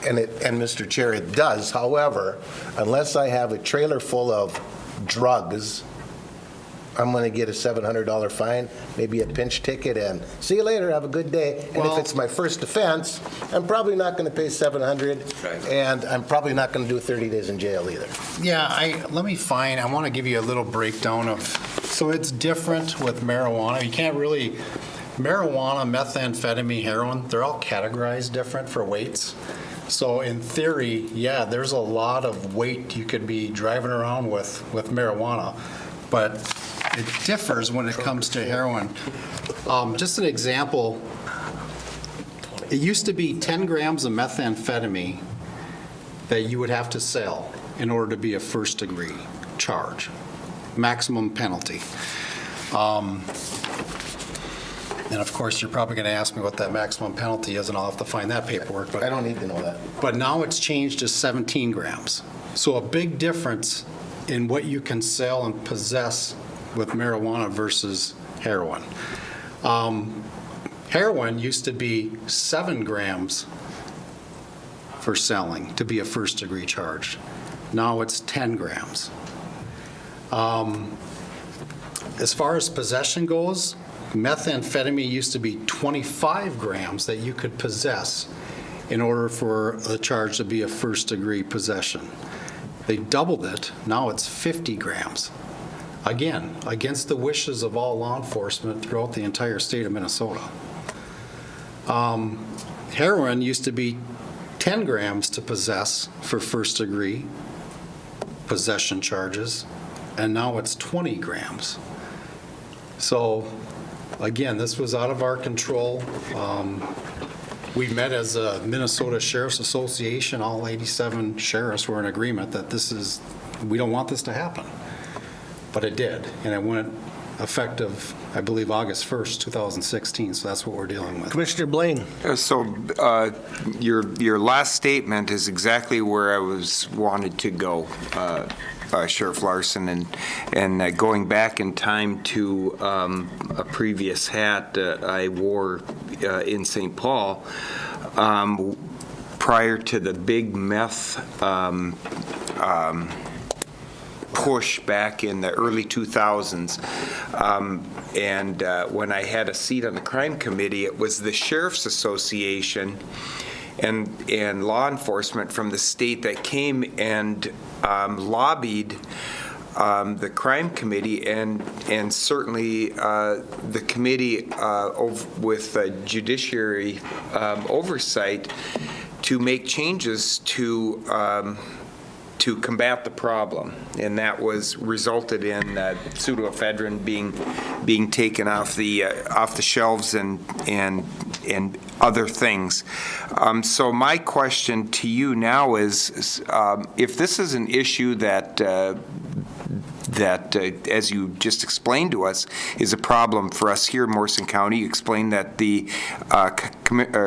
Speaker 2: And Mr. Chair, it does. However, unless I have a trailer full of drugs, I'm going to get a $700 fine, maybe a pinch ticket, and see you later, have a good day. And if it's my first offense, I'm probably not going to pay $700, and I'm probably not going to do 30 days in jail either.
Speaker 16: Yeah, I want to give you a little breakdown of, so it's different with marijuana. You can't really, marijuana, methamphetamine, heroin, they're all categorized different for weights. So in theory, yeah, there's a lot of weight you could be driving around with marijuana, but it differs when it comes to heroin. Just an example, it used to be 10 grams of methamphetamine that you would have to sell in order to be a first degree charge, maximum penalty. And of course, you're probably going to ask me what that maximum penalty is, and I'll have to find that paperwork. But
Speaker 2: I don't need to know that.
Speaker 16: But now it's changed to 17 grams. So a big difference in what you can sell and possess with marijuana versus heroin. Heroin used to be 7 grams for selling to be a first degree charge. Now it's 10 grams. As far as possession goes, methamphetamine used to be 25 grams that you could possess in order for the charge to be a first degree possession. They doubled it, now it's 50 grams. Again, against the wishes of all law enforcement throughout the entire state of Minnesota. Heroin used to be 10 grams to possess for first degree possession charges, and now it's 20 grams. So, again, this was out of our control. We met as a Minnesota Sheriff's Association. All 87 sheriffs were in agreement that we don't want this to happen. But it did, and it went effective, I believe, August 1st, 2016, so that's what we're dealing with.
Speaker 1: Commissioner Blaine.
Speaker 12: So your last statement is exactly where I wanted to go, Sheriff Larson, and going back in time to a previous hat I wore in St. Paul prior to the big meth push back in the early 2000s. And when I had a seat on the crime committee, it was the Sheriff's Association and law enforcement from the state that came and lobbied the crime committee and certainly the committee with judiciary oversight to make changes to combat the problem, and that was resulted in pseudoephedrine being taken off the shelves and other things. So my question to you now is, if this is an issue that as you just explained to us, is a problem for us here in Morrison County. You explained that the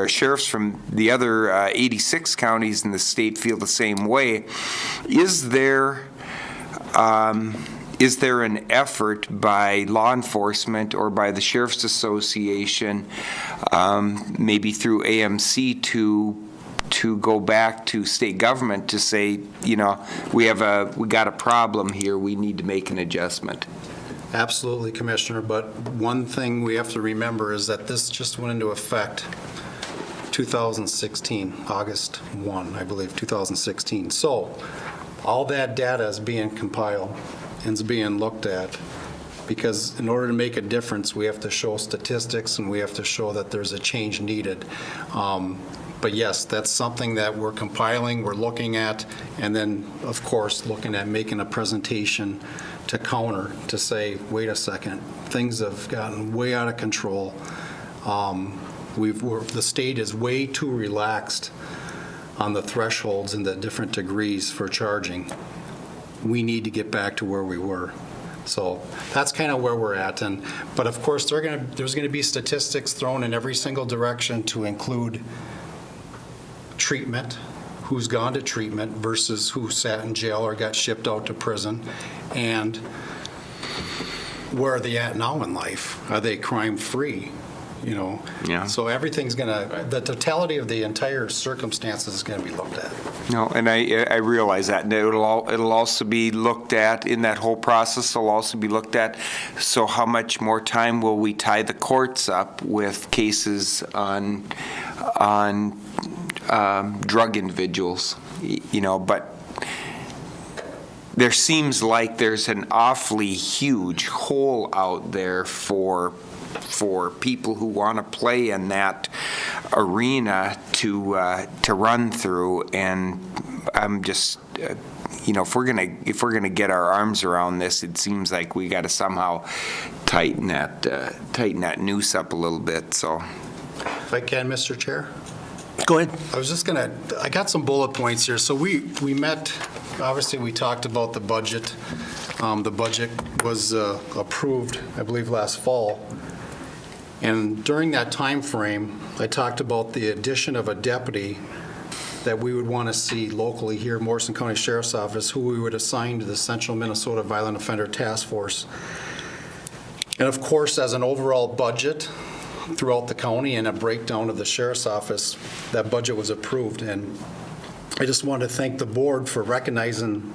Speaker 12: sheriffs from the other 86 counties in the state feel the same way. Is there an effort by law enforcement or by the Sheriff's Association, maybe through AMC, to go back to state government to say, we got a problem here, we need to make an adjustment?
Speaker 16: Absolutely, Commissioner, but one thing we have to remember is that this just went into effect 2016, August 1, I believe, 2016. So all that data is being compiled and is being looked at, because in order to make a difference, we have to show statistics and we have to show that there's a change needed. But yes, that's something that we're compiling, we're looking at, and then, of course, looking at making a presentation to counter, to say, wait a second, things have gotten way out of control. The state is way too relaxed on the thresholds and the different degrees for charging. We need to get back to where we were. So that's kind of where we're at. But of course, there's going to be statistics thrown in every single direction to include treatment, who's gone to treatment versus who sat in jail or got shipped out to prison, and where are they at now in life? Are they crime-free?
Speaker 12: Yeah.
Speaker 16: So everything's the totality of the entire circumstances is going to be looked at.
Speaker 12: No, and I realize that, and it'll also be looked at in that whole process. It'll also be looked at. So how much more time will we tie the courts up with cases on drug individuals? But there seems like there's an awfully huge hole out there for people who want to play in that arena to run through, and I'm just if we're gonna get our arms around this, it seems like we got to somehow tighten that noose up a little bit. So,
Speaker 16: If I can, Mr. Chair.
Speaker 1: Go ahead.
Speaker 16: I got some bullet points here. So we met, obviously we talked about the budget. The budget was approved, I believe, last fall. And during that time frame, I talked about the addition of a deputy that we would want to see locally here at Morrison County Sheriff's Office, who we would assign to the Central Minnesota Violent Offender Task Force. And of course, as an overall budget throughout the county and a breakdown of the Sheriff's Office, that budget was approved. And I just want to thank the board for recognizing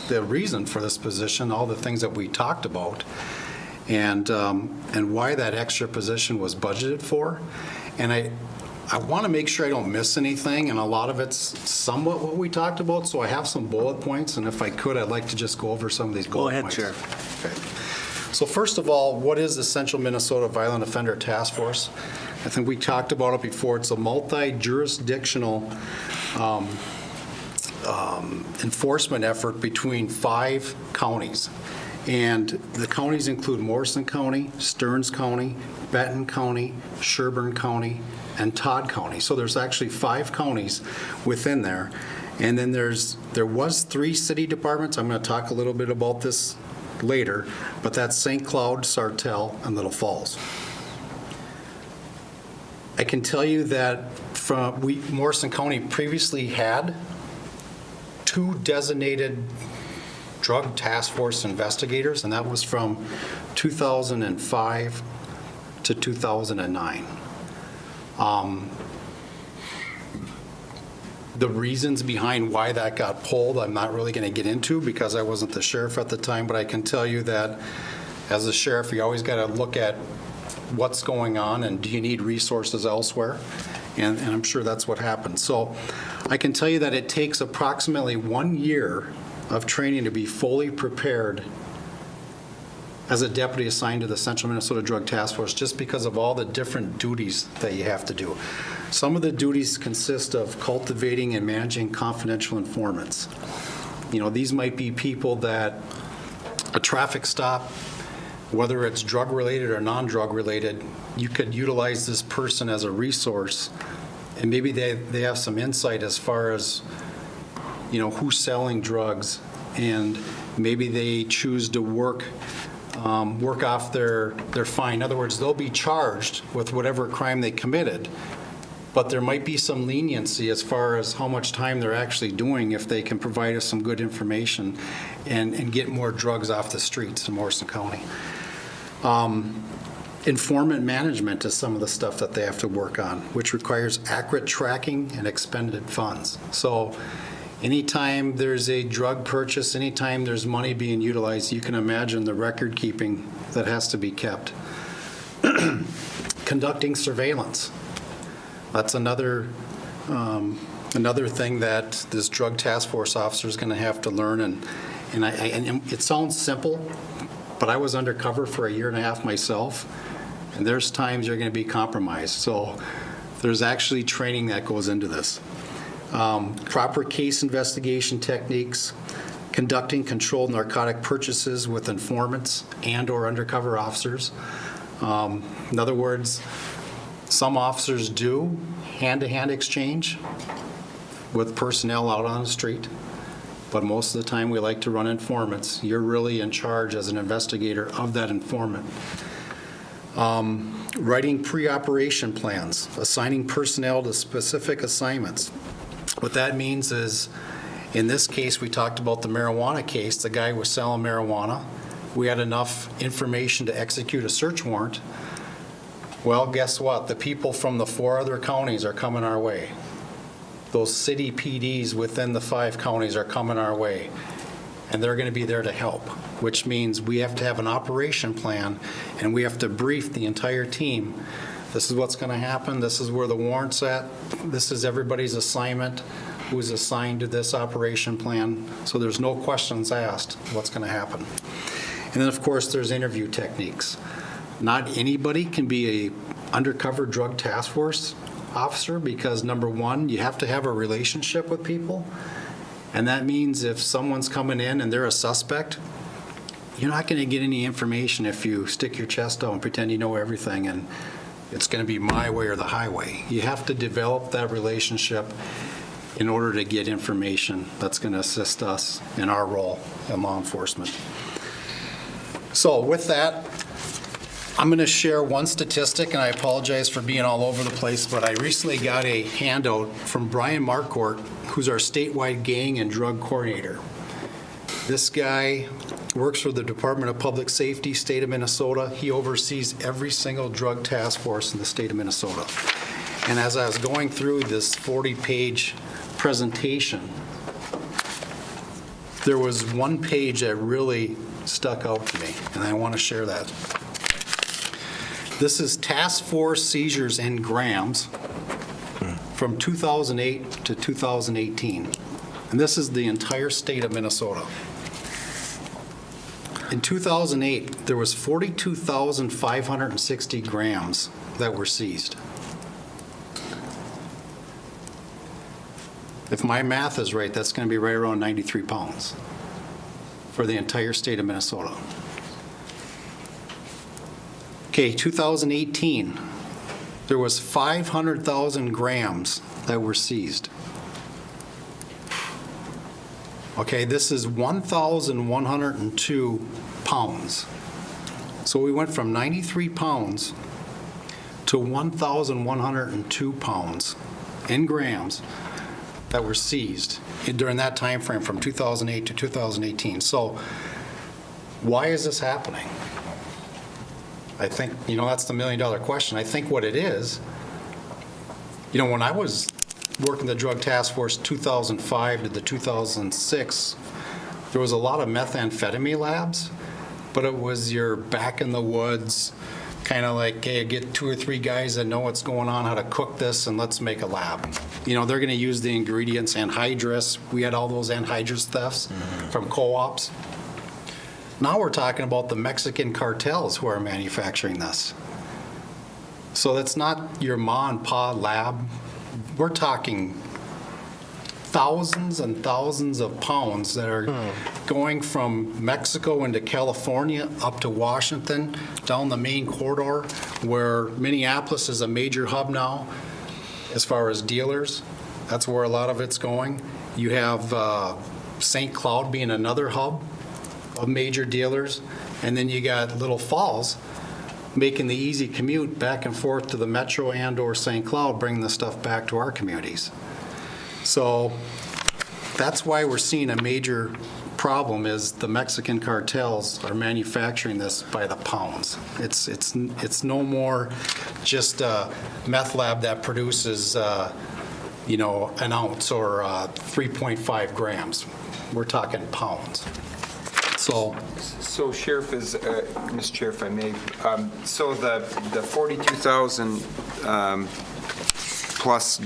Speaker 16: the reason for this position, all the things that we talked about, and why that extra position was budgeted for. And I want to make sure I don't miss anything, and a lot of it's somewhat what we talked about, so I have some bullet points, and if I could, I'd like to just go over some of these bullet points.
Speaker 1: Go ahead, Chair.
Speaker 16: Okay. So first of all, what is the Central Minnesota Violent Offender Task Force? I think we talked about it before. It's a multi-jurisdictional enforcement effort between 5 counties. And the counties include Morrison County, Stearns County, Benton County, Sherburne County, and Todd County. So there's actually 5 counties within there. And then there was 3 city departments. I'm going to talk a little bit about this later, but that's St. Cloud, Sartell, and Little Falls. I can tell you that Morrison County previously had 2 designated drug task force investigators, and that was from 2005 to 2009. The reasons behind why that got pulled, I'm not really going to get into because I wasn't the sheriff at the time, but I can tell you that as a sheriff, you always got to look at what's going on and do you need resources elsewhere? And I'm sure that's what happened. So I can tell you that it takes approximately 1 year of training to be fully prepared as a deputy assigned to the Central Minnesota Drug Task Force, just because of all the different duties that you have to do. Some of the duties consist of cultivating and managing confidential informants. These might be people that a traffic stop, whether it's drug related or non-drug related, you could utilize this person as a resource, and maybe they have some insight as far as who's selling drugs and maybe they choose to work off their fine. In other words, they'll be charged with whatever crime they committed, but there might be some leniency as far as how much time they're actually doing if they can provide us some good information and get more drugs off the streets in Morrison County. Informant management is some of the stuff that they have to work on, which requires accurate tracking and expended funds. So anytime there's a drug purchase, anytime there's money being utilized, you can imagine the record keeping that has to be kept. Conducting surveillance. That's another thing that this drug task force officer is going to have to learn. And it sounds simple, but I was undercover for a year and a half myself, and there's times you're going to be compromised. So there's actually training that goes into this. Proper case investigation techniques, conducting controlled narcotic purchases with informants and/or undercover officers. In other words, some officers do hand-to-hand exchange with personnel out on the street, but most of the time we like to run informants. You're really in charge as an investigator of that informant. Writing pre-operation plans, assigning personnel to specific assignments. What that means is, in this case, we talked about the marijuana case. The guy was selling marijuana. We had enough information to execute a search warrant. Well, guess what? The people from the 4 other counties are coming our way. Those city PDs within the 5 counties are coming our way, and they're going to be there to help, which means we have to have an operation plan, and we have to brief the entire team. This is what's going to happen. This is where the warrant's at. This is everybody's assignment, who's assigned to this operation plan, so there's no questions asked what's going to happen. And then, of course, there's interview techniques. Not anybody can be a undercover drug task force officer because, number one, you have to have a relationship with people. And that means if someone's coming in and they're a suspect, you're not going to get any information if you stick your chest out and pretend you know everything and it's going to be my way or the highway. You have to develop that relationship in order to get information that's going to assist us in our role in law enforcement. So with that, I'm going to share one statistic, and I apologize for being all over the place, but I recently got a handout from Brian Marcourt, who's our statewide gang and drug coordinator. This guy works for the Department of Public Safety, state of Minnesota. He oversees every single drug task force in the state of Minnesota. And as I was going through this 40-page presentation, there was one page that really stuck out to me, and I want to share that. This is Task Force Seizures in grams from 2008 to 2018. And this is the entire state of Minnesota. In 2008, there was 42,560 grams that were seized. If my math is right, that's going to be right around 93 pounds for the entire state of Minnesota. Okay, 2018, there was 500,000 grams that were seized. Okay, this is 1,102 pounds. So we went from 93 pounds to 1,102 pounds in grams that were seized during that time frame from 2008 to 2018. So why is this happening? I think, that's the million-dollar question. I think what it is, when I was working the Drug Task Force 2005 to the 2006, there was a lot of methamphetamine labs, but it was your back in the woods, kind of like, hey, get 2 or 3 guys that know what's going on, how to cook this, and let's make a lab. They're going to use the ingredients, anhydrous. We had all those anhydrous thefts from co-ops. Now we're talking about the Mexican cartels who are manufacturing this. So that's not your ma and pa lab. We're talking thousands and thousands of pounds that are going from Mexico into California up to Washington, down the main corridor, where Minneapolis is a major hub now as far as dealers. That's where a lot of it's going. You have St. Cloud being another hub of major dealers, and then you got Little Falls making the easy commute back and forth to the Metro and/or St. Cloud, bringing the stuff back to our communities. So that's why we're seeing a major problem is the Mexican cartels are manufacturing this by the pounds. It's no more just a meth lab that produces, an ounce or 3.5 grams. We're talking pounds. So
Speaker 12: Sheriff, Mr. Chair, if I may, so the 42,000 plus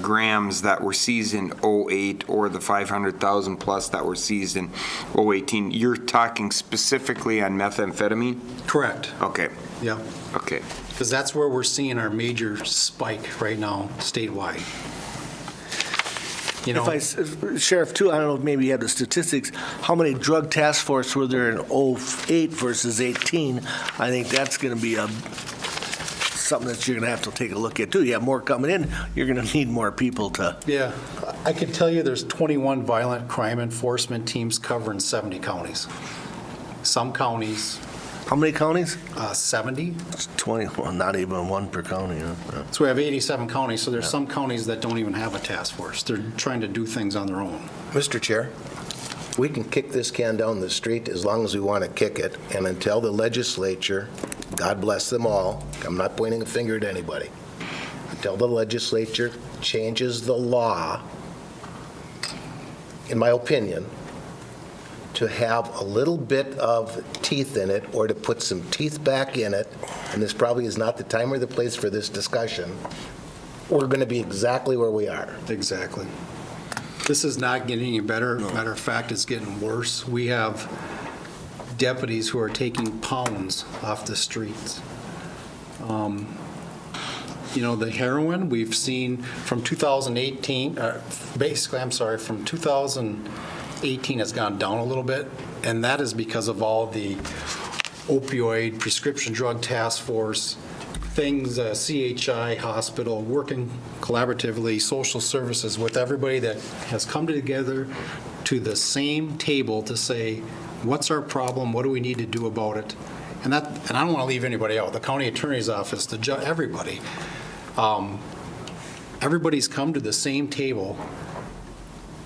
Speaker 12: grams that were seized in 08 or the 500,000 plus that were seized in 018, you're talking specifically on methamphetamine?
Speaker 16: correct.
Speaker 12: Okay.
Speaker 16: Yeah.
Speaker 12: Okay.
Speaker 16: Because that's where we're seeing our major spike right now statewide.
Speaker 1: Sheriff, too, I don't know if maybe you have the statistics, how many drug task force were there in 08 versus 18? I think that's going to be something that you're going to have to take a look at, too. You have more coming in, you're going to need more people to...
Speaker 16: Yeah. I could tell you there's 21 violent crime enforcement teams covering 70 counties. Some counties...
Speaker 1: How many counties?
Speaker 16: 70.
Speaker 1: 20, well, not even one per county. Huh?
Speaker 16: So we have 87 counties, so there's some counties that don't even have a task force. They're trying to do things on their own.
Speaker 2: Mr. Chair, we can kick this can down the street as long as we want to kick it, and until the legislature, God bless them all, I'm not pointing a finger at anybody, until the legislature changes the law, in my opinion, to have a little bit of teeth in it or to put some teeth back in it, and this probably is not the time or the place for this discussion, we're going to be exactly where we are.
Speaker 16: Exactly. This is not getting any better. Matter of fact, it's getting worse. We have deputies who are taking pounds off the streets. The heroin we've seen from 2018, from 2018 has gone down a little bit, and that is because of all the opioid prescription drug task force things, CHI hospital, working collaboratively, social services with everybody that has come together to the same table to say, what's our problem? What do we need to do about it? And I don't want to leave anybody out. The county attorney's office, the judge, everybody. Everybody's come to the same table,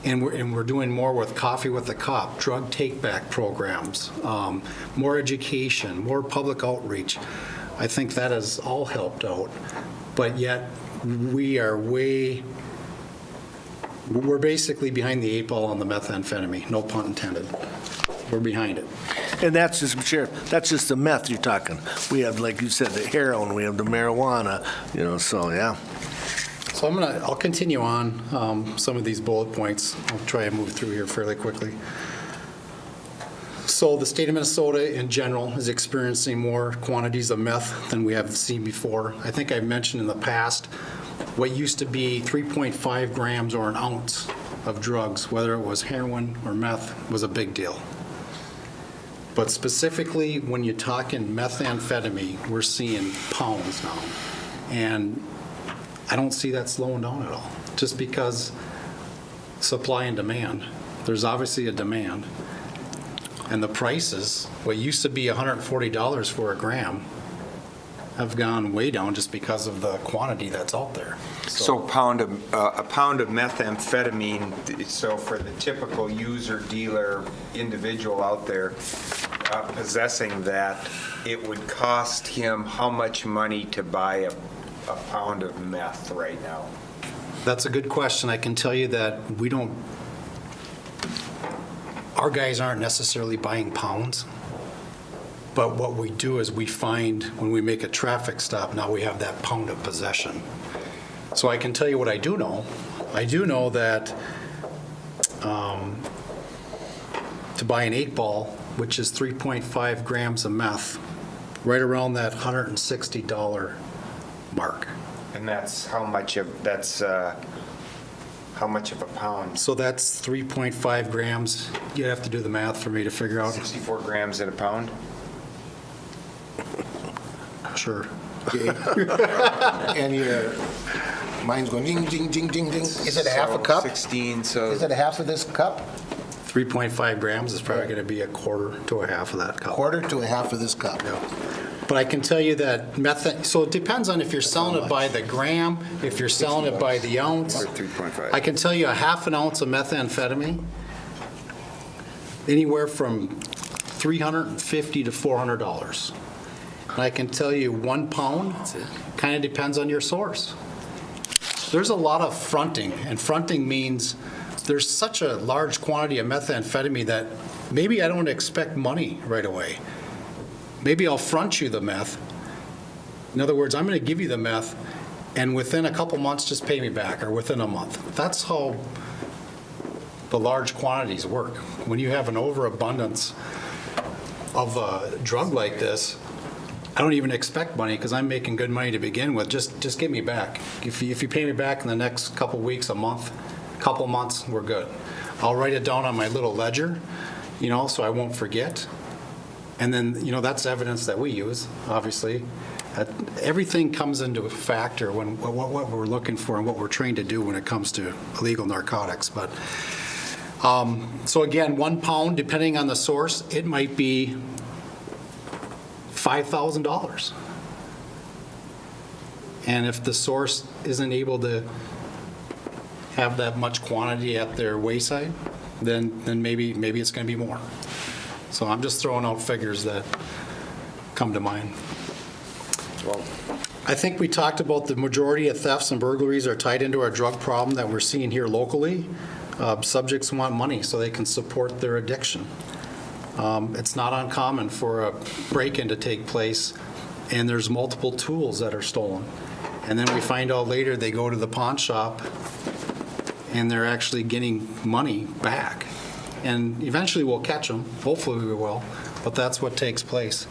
Speaker 16: and we're doing more with Coffee with the Cop, drug take-back programs, more education, more public outreach. I think that has all helped out, but yet we're basically behind the 8 ball on the methamphetamine, no pun intended. We're behind it.
Speaker 1: And that's just, Sheriff, that's just the meth you're talking. We have, like you said, the heroin, we have the marijuana, so yeah.
Speaker 16: So I'll continue on some of these bullet points. I'll try and move through here fairly quickly. So the state of Minnesota in general is experiencing more quantities of meth than we have seen before. I think I've mentioned in the past what used to be 3.5 grams or an ounce of drugs, whether it was heroin or meth, was a big deal. But specifically when you're talking methamphetamine, we're seeing pounds now. And I don't see that slowing down at all, just because supply and demand. There's obviously a demand. And the prices, what used to be $140 for a gram, have gone way down just because of the quantity that's out there.
Speaker 12: So a pound of methamphetamine, so for the typical user, dealer, individual out there possessing that, it would cost him how much money to buy a pound of meth right now?
Speaker 16: That's a good question. I can tell you that our guys aren't necessarily buying pounds, but what we do is we find when we make a traffic stop, now we have that pound of possession. So I can tell you what I do know. I do know that to buy an 8 ball, which is 3.5 grams of meth, right around that $160 mark.
Speaker 12: And that's how much of a pound?
Speaker 16: So that's 3.5 grams. You'd have to do the math for me to figure out.
Speaker 12: 64 grams in a pound?
Speaker 16: Sure.
Speaker 2: And your mind's going ding, ding, ding, ding, ding. Is it a half a cup?
Speaker 12: 16, so...
Speaker 2: Is it a half of this cup?
Speaker 16: 3.5 grams is probably going to be a quarter to a half of that cup.
Speaker 2: Quarter to a half of this cup.
Speaker 16: But I can tell you that methane, so it depends on if you're selling it by the gram, if you're selling it by the ounce.
Speaker 12: 3.5.
Speaker 16: I can tell you a half an ounce of methamphetamine, anywhere from $350 to $400. And I can tell you 1 pound kind of depends on your source. There's a lot of fronting, and fronting means there's such a large quantity of methamphetamine that maybe I don't expect money right away. Maybe I'll front you the meth. In other words, I'm going to give you the meth, and within a couple months, just pay me back, or within a month. That's how the large quantities work. When you have an overabundance of a drug like this, I don't even expect money because I'm making good money to begin with. Just get me back. If you pay me back in the next couple weeks, a month, couple months, we're good. I'll write it down on my little ledger, so I won't forget. And then, that's evidence that we use, obviously. Everything comes into a factor when what we're looking for and what we're trained to do when it comes to illegal narcotics. But so again, 1 pound, depending on the source, it might be $5,000. And if the source isn't able to have that much quantity at their wayside, then maybe it's going to be more. So I'm just throwing out figures that come to mind. I think we talked about the majority of thefts and burglaries are tied into our drug problem that we're seeing here locally. Subjects want money so they can support their addiction. It's not uncommon for a break-in to take place, and there's multiple tools that are stolen. And then we find out later they go to the pawn shop, and they're actually getting money back. And eventually we'll catch them. Hopefully we will. But that's what takes place.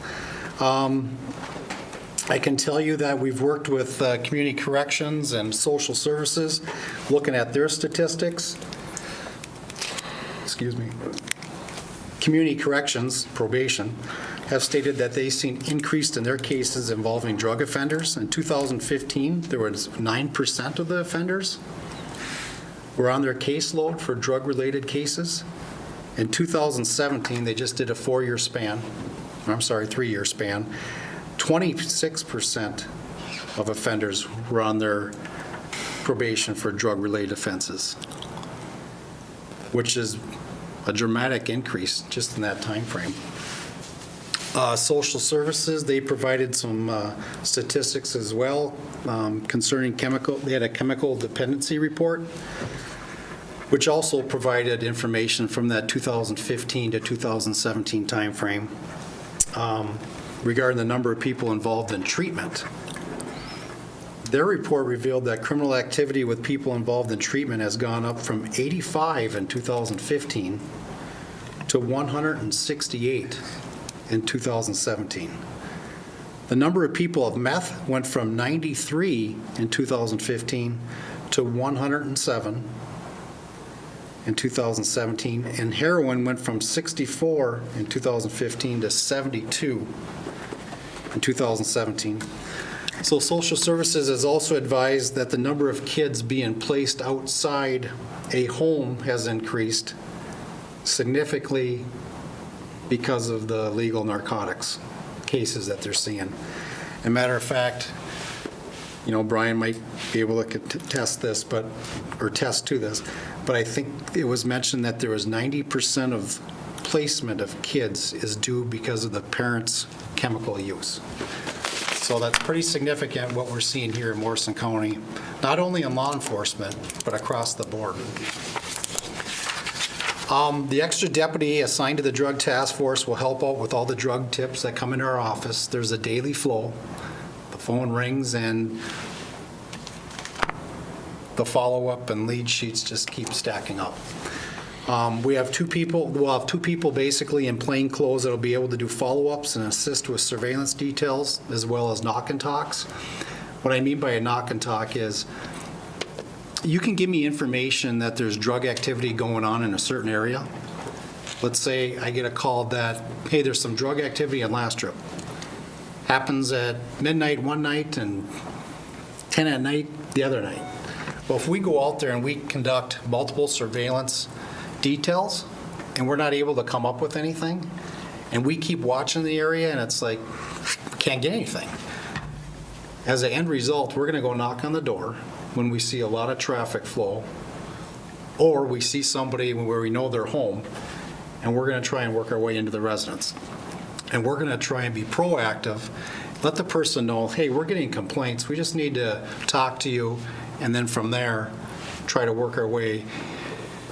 Speaker 16: I can tell you that we've worked with community corrections and social services, looking at their statistics. Excuse me. Community corrections, probation, have stated that they've seen increased in their cases involving drug offenders. In 2015, there was 9% of the offenders were on their caseload for drug-related cases. In 2017, they just did a 3-year span. 26% of offenders were on their probation for drug-related offenses, which is a dramatic increase just in that time frame. Social services, they provided some statistics as well concerning chemical. They had a chemical dependency report, which also provided information from that 2015 to 2017 time frame regarding the number of people involved in treatment. Their report revealed that criminal activity with people involved in treatment has gone up from 85 in 2015 to 168 in 2017. The number of people of meth went from 93 in 2015 to 107 in 2017, and heroin went from 64 in 2015 to 72 in 2017. So social services has also advised that the number of kids being placed outside a home has increased significantly because of the illegal narcotics cases that they're seeing. As a matter of fact, Brian might be able to test this, or test to this, but I think it was mentioned that there was 90% of placement of kids is due because of the parents' chemical use. So that's pretty significant what we're seeing here in Morrison County, not only in law enforcement, but across the board. The extra deputy assigned to the drug task force will help out with all the drug tips that come into our office. There's a daily flow. The phone rings and the follow-up and lead sheets just keep stacking up. We have two people. We'll have two people basically in plain clothes that will be able to do follow-ups and assist with surveillance details as well as knock and talks. What I mean by a knock and talk is you can give me information that there's drug activity going on in a certain area. Let's say I get a call that, hey, there's some drug activity on Lastrip. Happens at midnight one night and 10 at night the other night. Well, if we go out there and we conduct multiple surveillance details and we're not able to come up with anything, and we keep watching the area, and it's like, can't get anything. As an end result, we're going to go knock on the door when we see a lot of traffic flow, or we see somebody where we know they're home, and we're going to try and work our way into the residence. And we're going to try and be proactive, let the person know, hey, we're getting complaints, we just need to talk to you, and then from there, try to work our way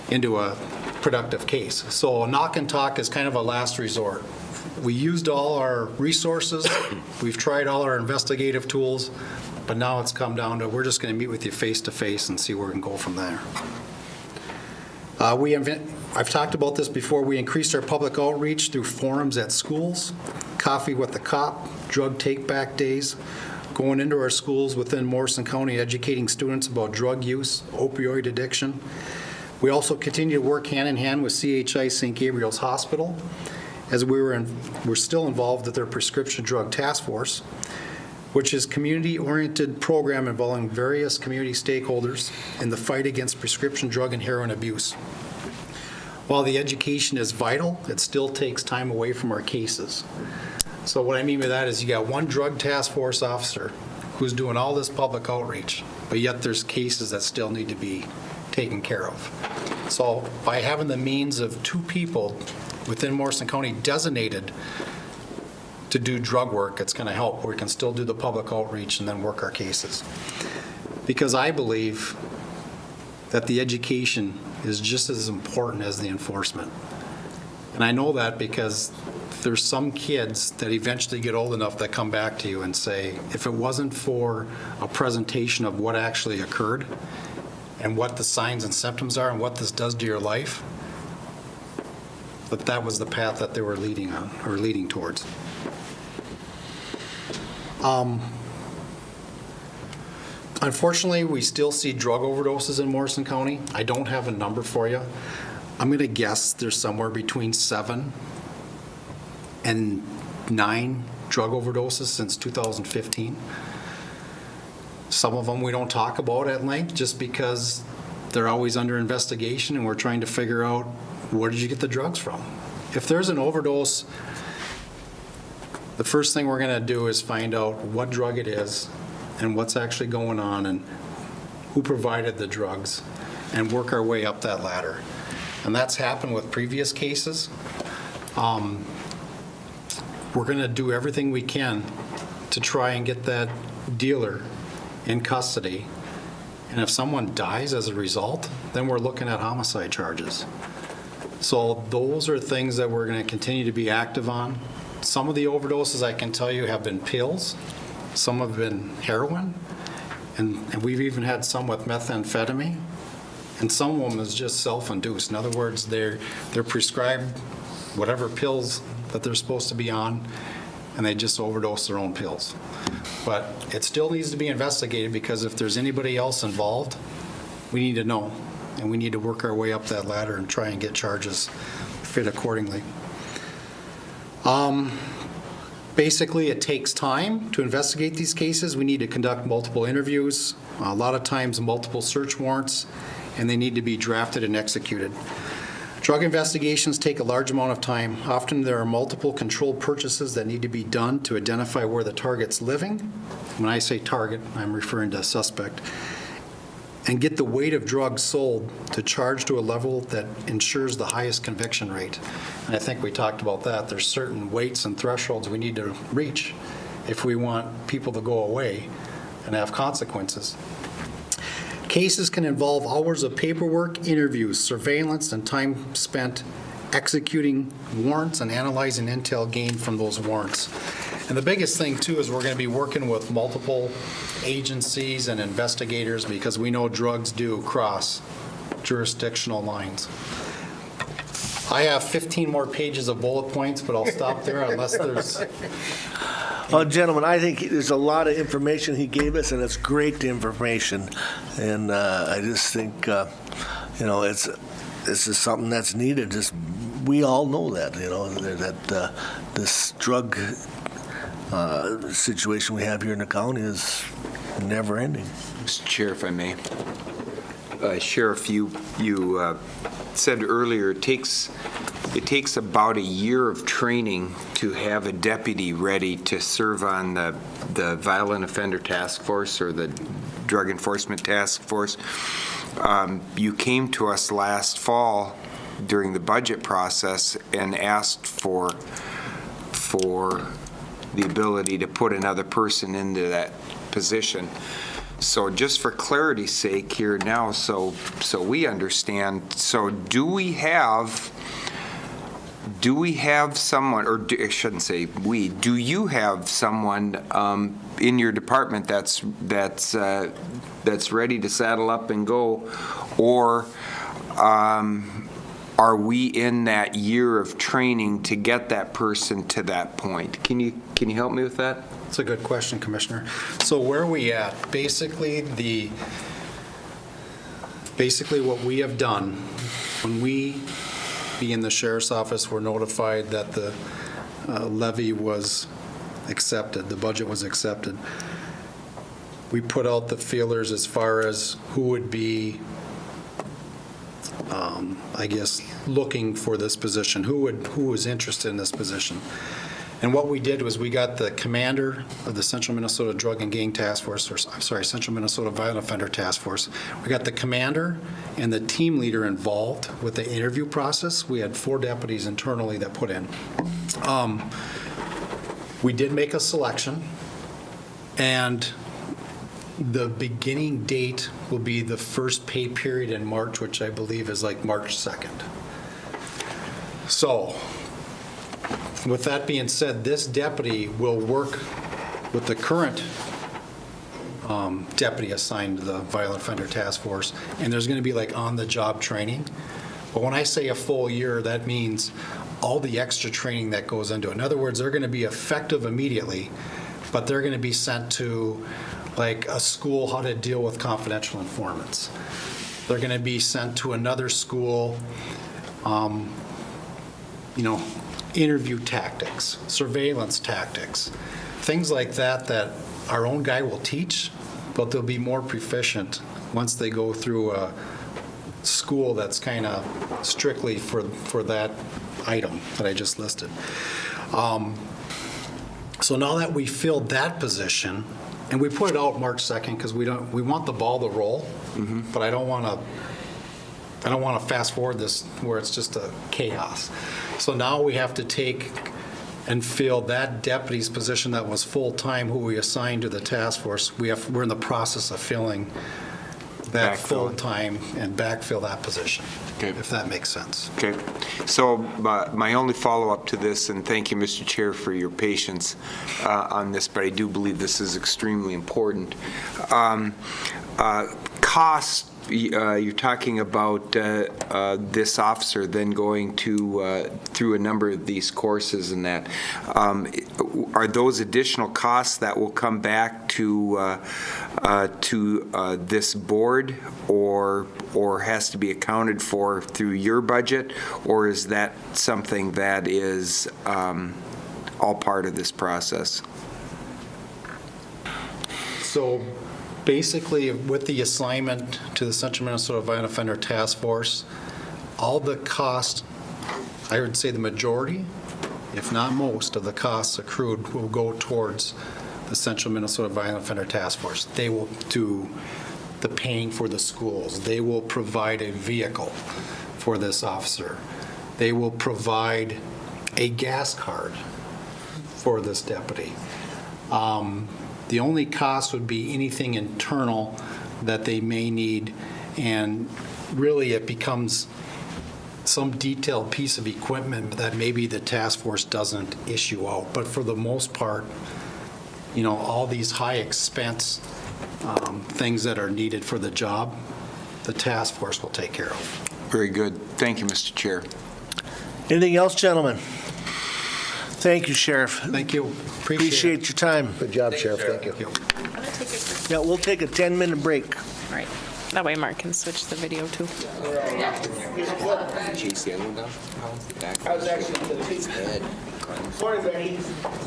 Speaker 16: into a productive case. So a knock and talk is kind of a last resort. We used all our resources, we've tried all our investigative tools, but now it's come down to we're just going to meet with you face to face and see where we can go from there. I've talked about this before. We increased our public outreach through forums at schools, coffee with the cop, drug take-back days, going into our schools within Morrison County, educating students about drug use, opioid addiction. We also continue to work hand in hand with CHI St. Gabriel's Hospital, as we're still involved with their prescription drug task force, which is a community-oriented program involving various community stakeholders in the fight against prescription drug and heroin abuse. While the education is vital, it still takes time away from our cases. So what I mean by that is you got one drug task force officer who's doing all this public outreach, but yet there's cases that still need to be taken care of. So by having the means of 2 people within Morrison County designated to do drug work, it's going to help. We can still do the public outreach and then work our cases. Because I believe that the education is just as important as the enforcement. And I know that because there's some kids that eventually get old enough that come back to you and say, if it wasn't for a presentation of what actually occurred and what the signs and symptoms are and what this does to your life, that was the path that they were leading on or leading towards. Unfortunately, we still see drug overdoses in Morrison County. I don't have a number for you. I'm going to guess there's somewhere between 7 and 9 drug overdoses since 2015. Some of them we don't talk about at length just because they're always under investigation and we're trying to figure out where did you get the drugs from. If there's an overdose, the first thing we're going to do is find out what drug it is and what's actually going on and who provided the drugs and work our way up that ladder. And that's happened with previous cases. We're going to do everything we can to try and get that dealer in custody. And if someone dies as a result, then we're looking at homicide charges. So those are things that we're going to continue to be active on. Some of the overdoses, I can tell you, have been pills. Some have been heroin. And we've even had some with methamphetamine. And some of them is just self-induced. In other words, they're prescribed whatever pills that they're supposed to be on, and they just overdose their own pills. But it still needs to be investigated because if there's anybody else involved, we need to know. And we need to work our way up that ladder and try and get charges fit accordingly. Basically, it takes time to investigate these cases. We need to conduct multiple interviews, a lot of times multiple search warrants, and they need to be drafted and executed. Drug investigations take a large amount of time. Often there are multiple controlled purchases that need to be done to identify where the target's living. When I say target, I'm referring to a suspect. And get the weight of drugs sold to charge to a level that ensures the highest conviction rate. And I think we talked about that. There's certain weights and thresholds we need to reach if we want people to go away and have consequences. Cases can involve hours of paperwork, interviews, surveillance, and time spent executing warrants and analyzing intel gained from those warrants. And the biggest thing, too, is we're going to be working with multiple agencies and investigators because we know drugs do cross jurisdictional lines. I have 15 more pages of bullet points, but I'll stop there unless there's...
Speaker 1: Well, gentlemen, I think there's a lot of information he gave us, and it's great information. And I just think, this is something that's needed. Just we all know that, that this drug situation we have here in the county is never ending.
Speaker 12: Mr. Chair, if I may. Sheriff, you said earlier it takes it takes about a year of training to have a deputy ready to serve on the Violent Offender Task Force or the Drug Enforcement Task Force. You came to us last fall during the budget process and asked for the ability to put another person into that position. So just for clarity's sake here now, so we understand, so do we have someone, or I shouldn't say we, do you have someone in your department that's ready to saddle up and go, or are we in that year of training to get that person to that point? Can you help me with that?
Speaker 16: That's a good question, Commissioner. So where are we at? Basically what we have done, when we, being the Sheriff's Office, were notified that the levy was accepted, the budget was accepted, we put out the feelers as far as who would be, I guess, looking for this position, who was interested in this position. And what we did was we got the commander of the Central Minnesota Drug and Gang Task Force, or I'm sorry, Central Minnesota Violent Offender Task Force. We got the commander and the team leader involved with the interview process. We had 4 deputies internally that put in. We did make a selection, and the beginning date will be the first pay period in March, which I believe is like March 2nd. So, with that being said, this deputy will work with the current deputy assigned to the Violent Offender Task Force, and there's going to be like on-the-job training. But when I say a full year, that means all the extra training that goes into it. In other words, they're going to be effective immediately, but they're going to be sent to like a school how to deal with confidential informants. They're going to be sent to another school, interview tactics, surveillance tactics, things like that our own guy will teach, but they'll be more proficient once they go through a school that's kind of strictly for that item that I just listed. So now that we filled that position, and we put it out March 2nd because we want the ball to roll, but I don't want to fast forward this where it's just a chaos. So now we have to take and fill that deputy's position that was full-time, who we assigned to the task force. We're in the process of filling that full-time and backfill that position, if that makes sense.
Speaker 12: Okay. So my only follow-up to this, and thank you, Mr. Chair, for your patience on this, but I do believe this is extremely important. Cost. You're talking about this officer then going through a number of these courses and that. Are those additional costs that will come back to this board, or has to be accounted for through your budget, or is that something that is all part of this process?
Speaker 16: So basically, with the assignment to the Central Minnesota Violent Offender Task Force, all the cost, I would say the majority, if not most, of the costs accrued will go towards the Central Minnesota Violent Offender Task Force. They will do the paying for the schools. They will provide a vehicle for this officer. They will provide a gas card for this deputy. The only cost would be anything internal that they may need, and really it becomes some detailed piece of equipment that maybe the task force doesn't issue out. But for the most part, all these high expense things that are needed for the job, the task force will take care of.
Speaker 12: Very good. Thank you, Mr. Chair.
Speaker 1: Anything else, gentlemen? Thank you, Sheriff.
Speaker 16: Thank you.
Speaker 1: Appreciate your time.
Speaker 2: Good job, Sheriff. Thank you.
Speaker 1: Yeah, we'll take a 10-minute break.
Speaker 13: All right. That way Mark can switch the video too.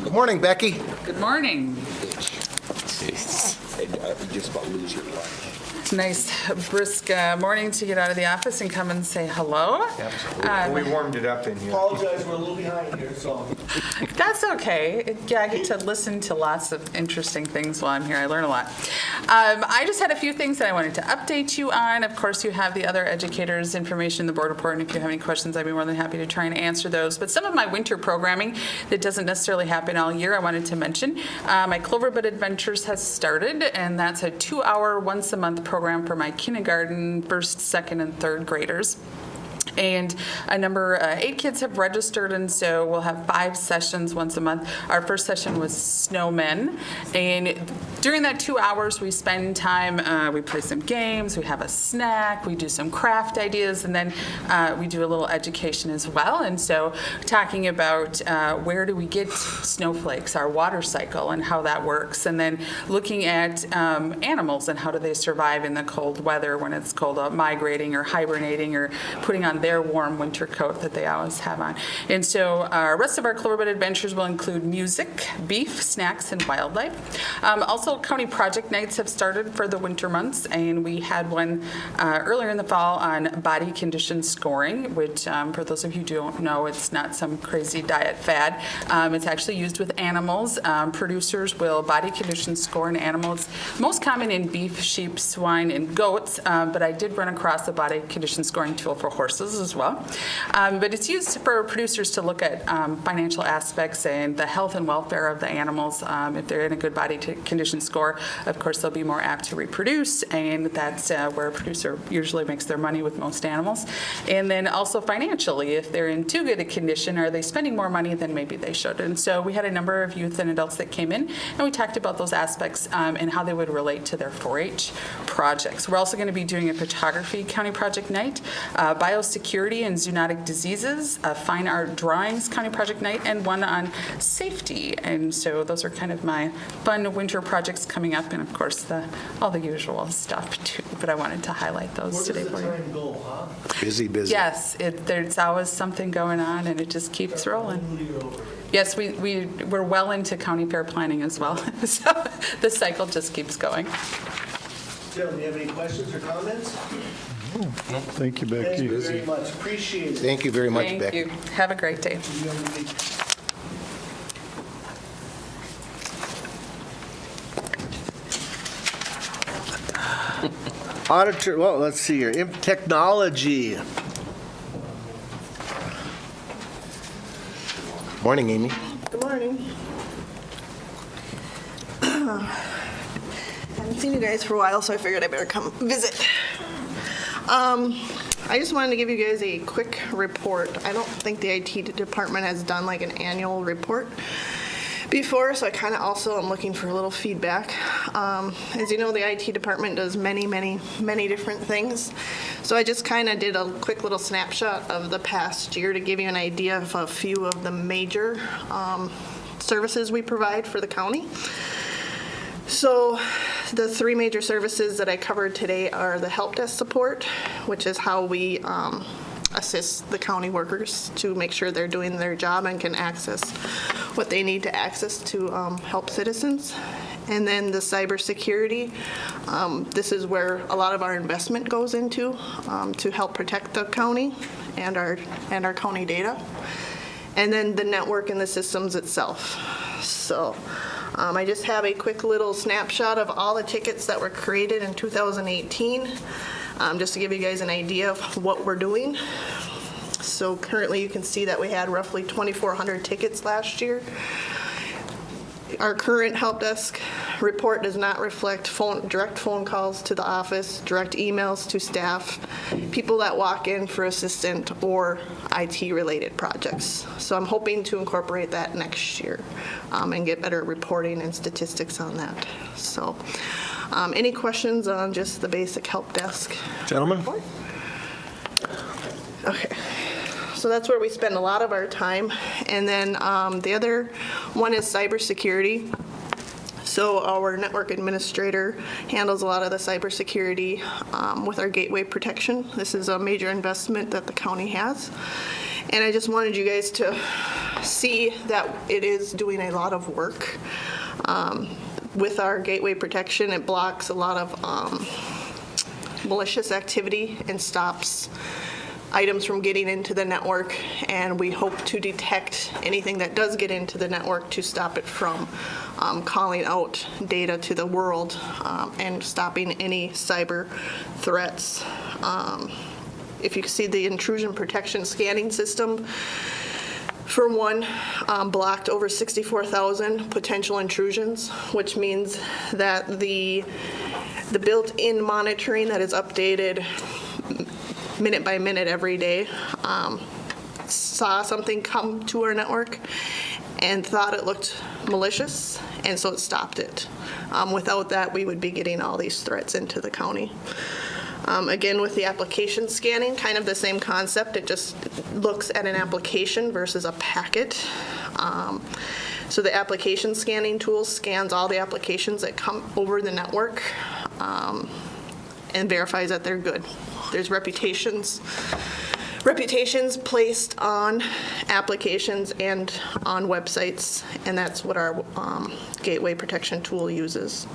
Speaker 2: Good morning, Becky.
Speaker 17: Good morning.
Speaker 3: Just about lose your life.
Speaker 17: Nice brisk morning to get out of the office and come and say hello.
Speaker 12: We warmed it up in here.
Speaker 1: Apologize, we're a little behind here, so.
Speaker 17: That's okay. Yeah, I get to listen to lots of interesting things while I'm here. I learn a lot. I just had a few things that I wanted to update you on. Of course, you have the other educators' information, the board report, and if you have any questions, I'd be more than happy to try and answer those. But some of my winter programming that doesn't necessarily happen all year, I wanted to mention. My Cloverbud Adventures has started, and that's a 2-hour, once-a-month program for my kindergarten, first, second, and third graders. And a number, 8 kids have registered, and so we'll have 5 sessions once a month. Our first session was snowmen, and during that 2 hours, we spend time, we play some games, we have a snack, we do some craft ideas, and then we do a little education as well. And so talking about where do we get snowflakes, our water cycle, and how that works, and then looking at animals and how do they survive in the cold weather when it's cold, migrating or hibernating or putting on their warm winter coat that they always have on. And so our rest of our Cloverbud Adventures will include music, beef, snacks, and wildlife. Also, county project nights have started for the winter months, and we had one earlier in the fall on body condition scoring, which for those of you who don't know, it's not some crazy diet fad. It's actually used with animals. Producers will body condition score an animal. It's most common in beef, sheep, swine, and goats, but I did run across a body condition scoring tool for horses as well. But it's used for producers to look at financial aspects and the health and welfare of the animals. If they're in a good body condition score, of course, they'll be more apt to reproduce, and that's where a producer usually makes their money with most animals. And then also financially, if they're in too good a condition, are they spending more money than maybe they should? And so we had a number of youth and adults that came in, and we talked about those aspects and how they would relate to their 4-H projects. We're also going to be doing a photography county project night, biosecurity and zoonotic diseases, a fine art drawings county project night, and one on safety. And so those are kind of my fun winter projects coming up, and of course all the usual stuff too. But I wanted to highlight those today for you.
Speaker 1: Where does the time go, huh?
Speaker 2: Busy.
Speaker 17: Yes, there's always something going on, and it just keeps rolling. Yes, we're well into county fair planning as well, so the cycle just keeps going.
Speaker 1: Jill, do you have any questions or comments?
Speaker 4: Thank you, Becky.
Speaker 1: Thank you very much. Appreciate it.
Speaker 2: Thank you very much,
Speaker 17: Thank
Speaker 2: Beck.
Speaker 17: you. Have a great day.
Speaker 1: Auditor, well, let's see here. Technology.
Speaker 2: Morning, Amy.
Speaker 18: Good morning. Haven't seen you guys for a while, so I figured I better come visit. I just wanted to give you guys a quick report. I don't think the IT department has done like an annual report before, so I kind of also am looking for a little feedback. As you know, the IT department does many different things. So I just kind of did a quick little snapshot of the past year to give you an idea of a few of the major services we provide for the county. So the 3 major services that I covered today are the help desk support, which is how we assist the county workers to make sure they're doing their job and can access what they need to access to help citizens. And then the cybersecurity, this is where a lot of our investment goes into to help protect the county and our county data. And then the network and the systems itself. So I just have a quick little snapshot of all the tickets that were created in 2018, just to give you guys an idea of what we're doing. So currently you can see that we had roughly 2,400 tickets last year. Our current help desk report does not reflect direct phone calls to the office, direct emails to staff, people that walk in for assistant or IT-related projects. So I'm hoping to incorporate that next year and get better reporting and statistics on that. So any questions on just the basic help desk?
Speaker 1: Gentlemen?
Speaker 18: Okay. So that's where we spend a lot of our time. And then the other one is cybersecurity. So our network administrator handles a lot of the cybersecurity with our gateway protection. This is a major investment that the county has. And I just wanted you guys to see that it is doing a lot of work. With our gateway protection, it blocks a lot of malicious activity and stops items from getting into the network, and we hope to detect anything that does get into the network to stop it from calling out data to the world and stopping any cyber threats. If you see the intrusion protection scanning system, for one, blocked over 64,000 potential intrusions, which means that the built-in monitoring that is updated minute by minute every day saw something come to our network and thought it looked malicious, and so it stopped it. Without that, we would be getting all these threats into the county. Again, with the application scanning, kind of the same concept. It just looks at an application versus a packet. So the application scanning tool scans all the applications that come over the network and verifies that they're good. There's reputations placed on applications and on websites, and that's what our gateway protection tool uses.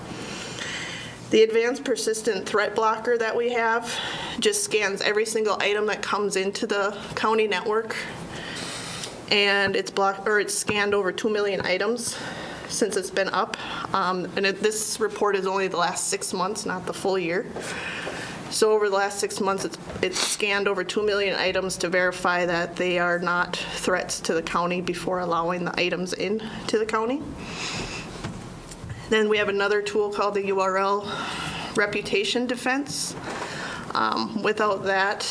Speaker 18: The advanced persistent threat blocker that we have just scans every single item that comes into the county network, and it's scanned over 2 million items since it's been up. This report is only the last 6 months, not the full year. So over the last 6 months, it's scanned over 2 million items to verify that they are not threats to the county before allowing the items in to the county. Then we have another tool called the URL reputation defense. Without that,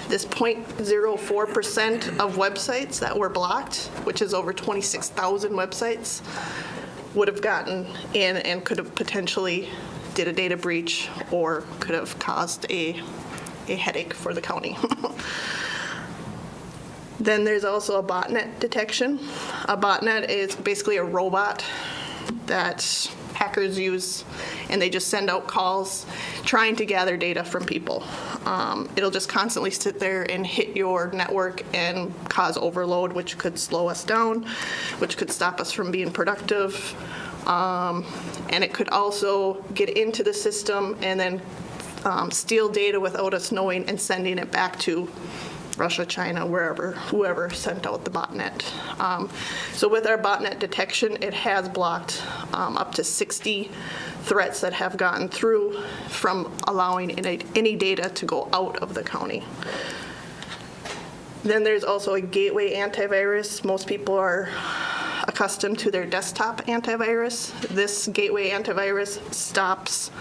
Speaker 18: this 0.04% of websites that were blocked, which is over 26,000 websites, would have gotten in and could have potentially did a data breach or could have caused a headache for the county. Then there's also a botnet detection. A botnet is basically a robot that hackers use, and they just send out calls trying to gather data from people. It'll just constantly sit there and hit your network and cause overload, which could slow us down, which could stop us from being productive. And it could also get into the system and then steal data without us knowing and sending it back to Russia, China, wherever, whoever sent out the botnet. So with our botnet detection, it has blocked up to 60 threats that have gotten through from allowing any data to go out of the county. Then there's also a gateway antivirus. Most people are accustomed to their desktop antivirus. This gateway antivirus stops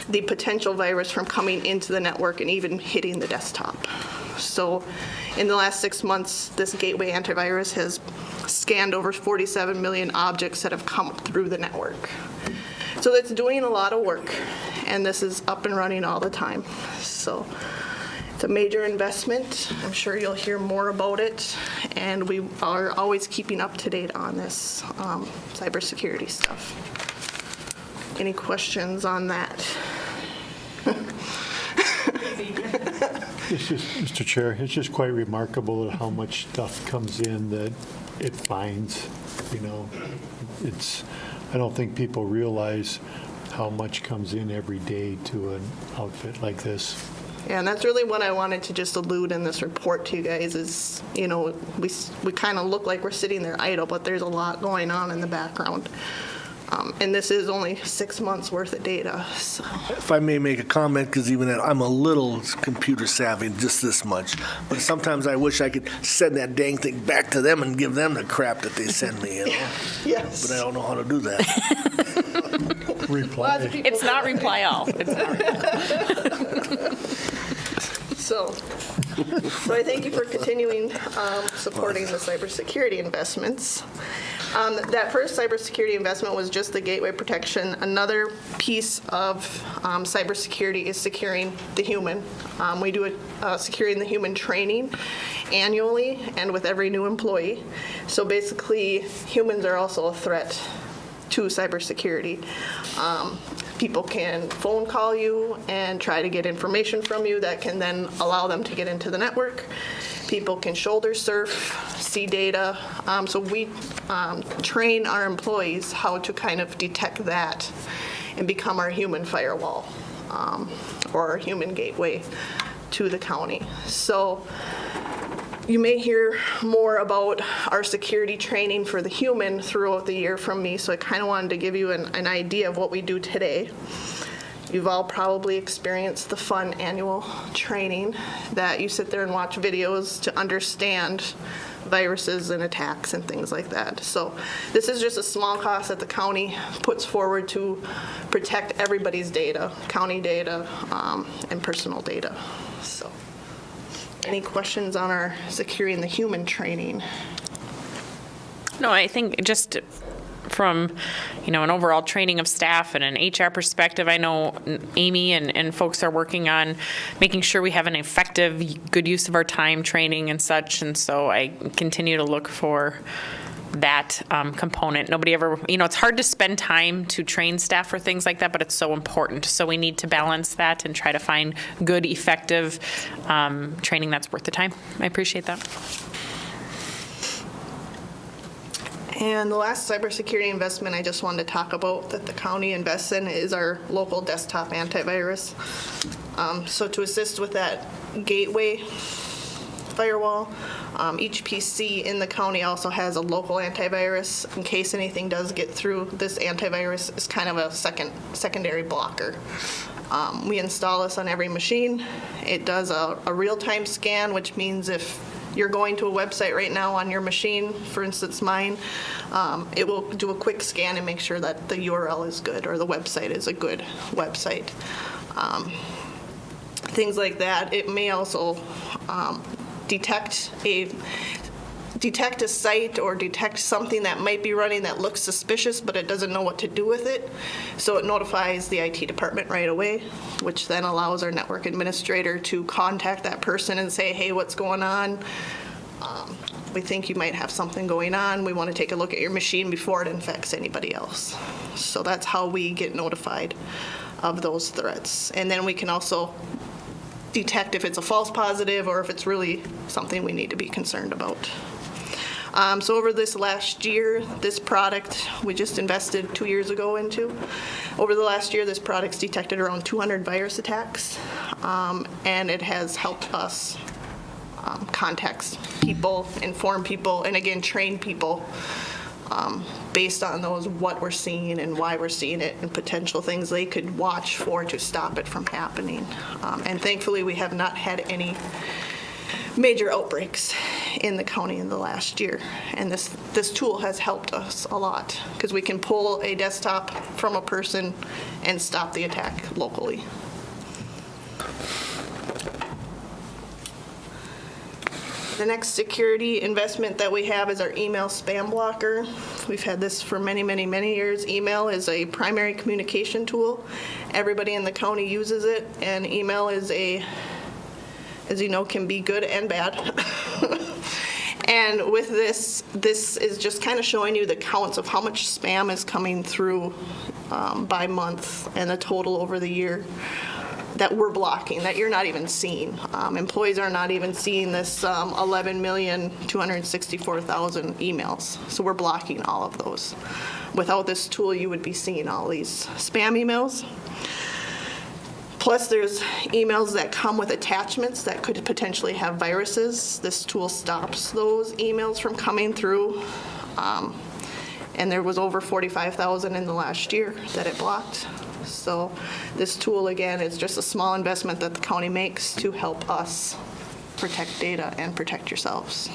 Speaker 18: the potential virus from coming into the network and even hitting the desktop. So in the last 6 months, this gateway antivirus has scanned over 47 million objects that have come through the network. So it's doing a lot of work, and this is up and running all the time. So it's a major investment. I'm sure you'll hear more about it, and we are always keeping up to date on this cybersecurity stuff. Any questions on that?
Speaker 4: It's just, Mr. Chair, it's just quite remarkable how much stuff comes in that it finds, you know. I don't think people realize how much comes in every day to an outfit like this.
Speaker 18: Yeah, and that's really what I wanted to just allude in this report to you guys is, you know, we kind of look like we're sitting there idle, but there's a lot going on in the background. And this is only 6 months worth of data. So.
Speaker 1: If I may make a comment, because even I'm a little computer savvy, just this much, but sometimes I wish I could send that dang thing back to them and give them the crap that they send me, you know?
Speaker 18: Yes.
Speaker 1: But I don't know how to do that.
Speaker 4: Reply.
Speaker 13: It's not reply all. It's not reply.
Speaker 18: So I thank you for continuing supporting the cybersecurity investments. That first cybersecurity investment was just the gateway protection. Another piece of cybersecurity is securing the human. We do securing the human training annually and with every new employee. So basically, humans are also a threat to cybersecurity. People can phone call you and try to get information from you that can then allow them to get into the network. People can shoulder surf, see data. So we train our employees how to kind of detect that and become our human firewall. or a human gateway to the county. So you may hear more about our security training for the human throughout the year from me, so I kind of wanted to give you an idea of what we do today. You've all probably experienced the fun annual training that you sit there and watch videos to understand viruses and attacks and things like that. So this is just a small cost that the county puts forward to protect everybody's data, county data, and personal data. So any questions on our securing the human training?
Speaker 13: No, I think just from, an overall training of staff and an HR perspective, I know Amy and folks are working on making sure we have an effective, good use of our time training and such, and so I continue to look for that component. Nobody ever, it's hard to spend time to train staff for things like that, but it's so important. So we need to balance that and try to find good, effective training that's worth the time. I appreciate that.
Speaker 18: And the last cybersecurity investment I just wanted to talk about that the county invests in is our local desktop antivirus. So to assist with that gateway firewall, each PC in the county also has a local antivirus in case anything does get through. This antivirus is kind of a secondary blocker. We install this on every machine. It does a real-time scan, which means if you're going to a website right now on your machine, for instance mine, it will do a quick scan and make sure that the URL is good or the website is a good website. Things like that. It may also detect a site or detect something that might be running that looks suspicious, but it doesn't know what to do with it. So it notifies the IT department right away, which then allows our network administrator to contact that person and say, hey, what's going on? We think you might have something going on. We want to take a look at your machine before it infects anybody else. So that's how we get notified of those threats. And then we can also detect if it's a false positive or if it's really something we need to be concerned about. So over this last year, this product we just invested 2 years ago into. Over the last year, this product's detected around 200 virus attacks, and it has helped us contact people, inform people, and again, train people based on those, what we're seeing and why we're seeing it, and potential things they could watch for to stop it from happening. And thankfully, we have not had any major outbreaks in the county in the last year. And this tool has helped us a lot because we can pull a desktop from a person and stop the attack locally. The next security investment that we have is our email spam blocker. We've had this for many, many, many years. Email is a primary communication tool. Everybody in the county uses it, and email is as you know, can be good and bad. And with this is just kind of showing you the counts of how much spam is coming through by month and the total over the year that we're blocking, that you're not even seeing. Employees are not even seeing this 11,264,000 emails. So we're blocking all of those. Without this tool, you would be seeing all these spam emails. Plus, there's emails that come with attachments that could potentially have viruses. This tool stops those emails from coming through. And there was over 45,000 in the last year that it blocked. So this tool, again, is just a small investment that the county makes to help us protect data and protect yourselves.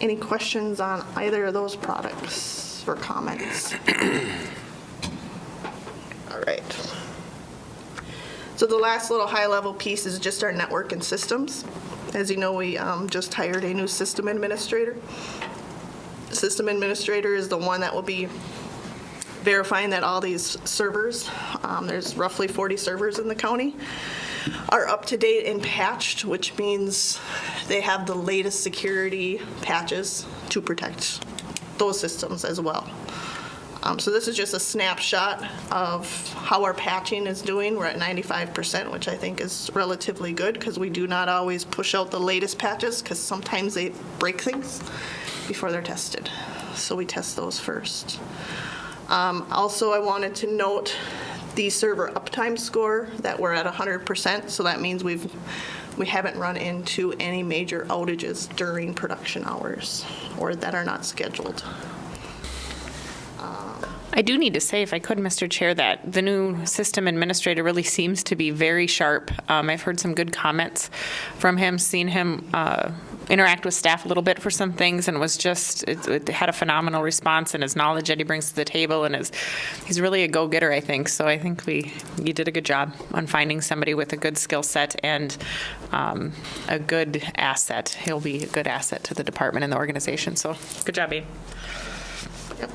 Speaker 18: Any questions on either of those products or comments? All right. So the last little high-level piece is just our network and systems. As you know, we just hired a new system administrator. The system administrator is the one that will be verifying that all these servers, there's roughly 40 servers in the county, are up to date and patched, which means they have the latest security patches to protect those systems as well. So this is just a snapshot of how our patching is doing. We're at 95%, which I think is relatively good because we do not always push out the latest patches because sometimes they break things before they're tested. So we test those first. Also, I wanted to note the server uptime score, that we're at 100%, so that means we haven't run into any major outages during production hours or that are not scheduled.
Speaker 13: I do need to say, if I could, Mr. Chair, that the new system administrator really seems to be very sharp. I've heard some good comments from him, seen him interact with staff a little bit for some things, and was just, it had a phenomenal response, and his knowledge that he brings to the table, and he's really a go-getter, I think. So I think you did a good job on finding somebody with a good skill set and a good asset. He'll be a good asset to the department and the organization. So good job, Abe.
Speaker 18: Yep.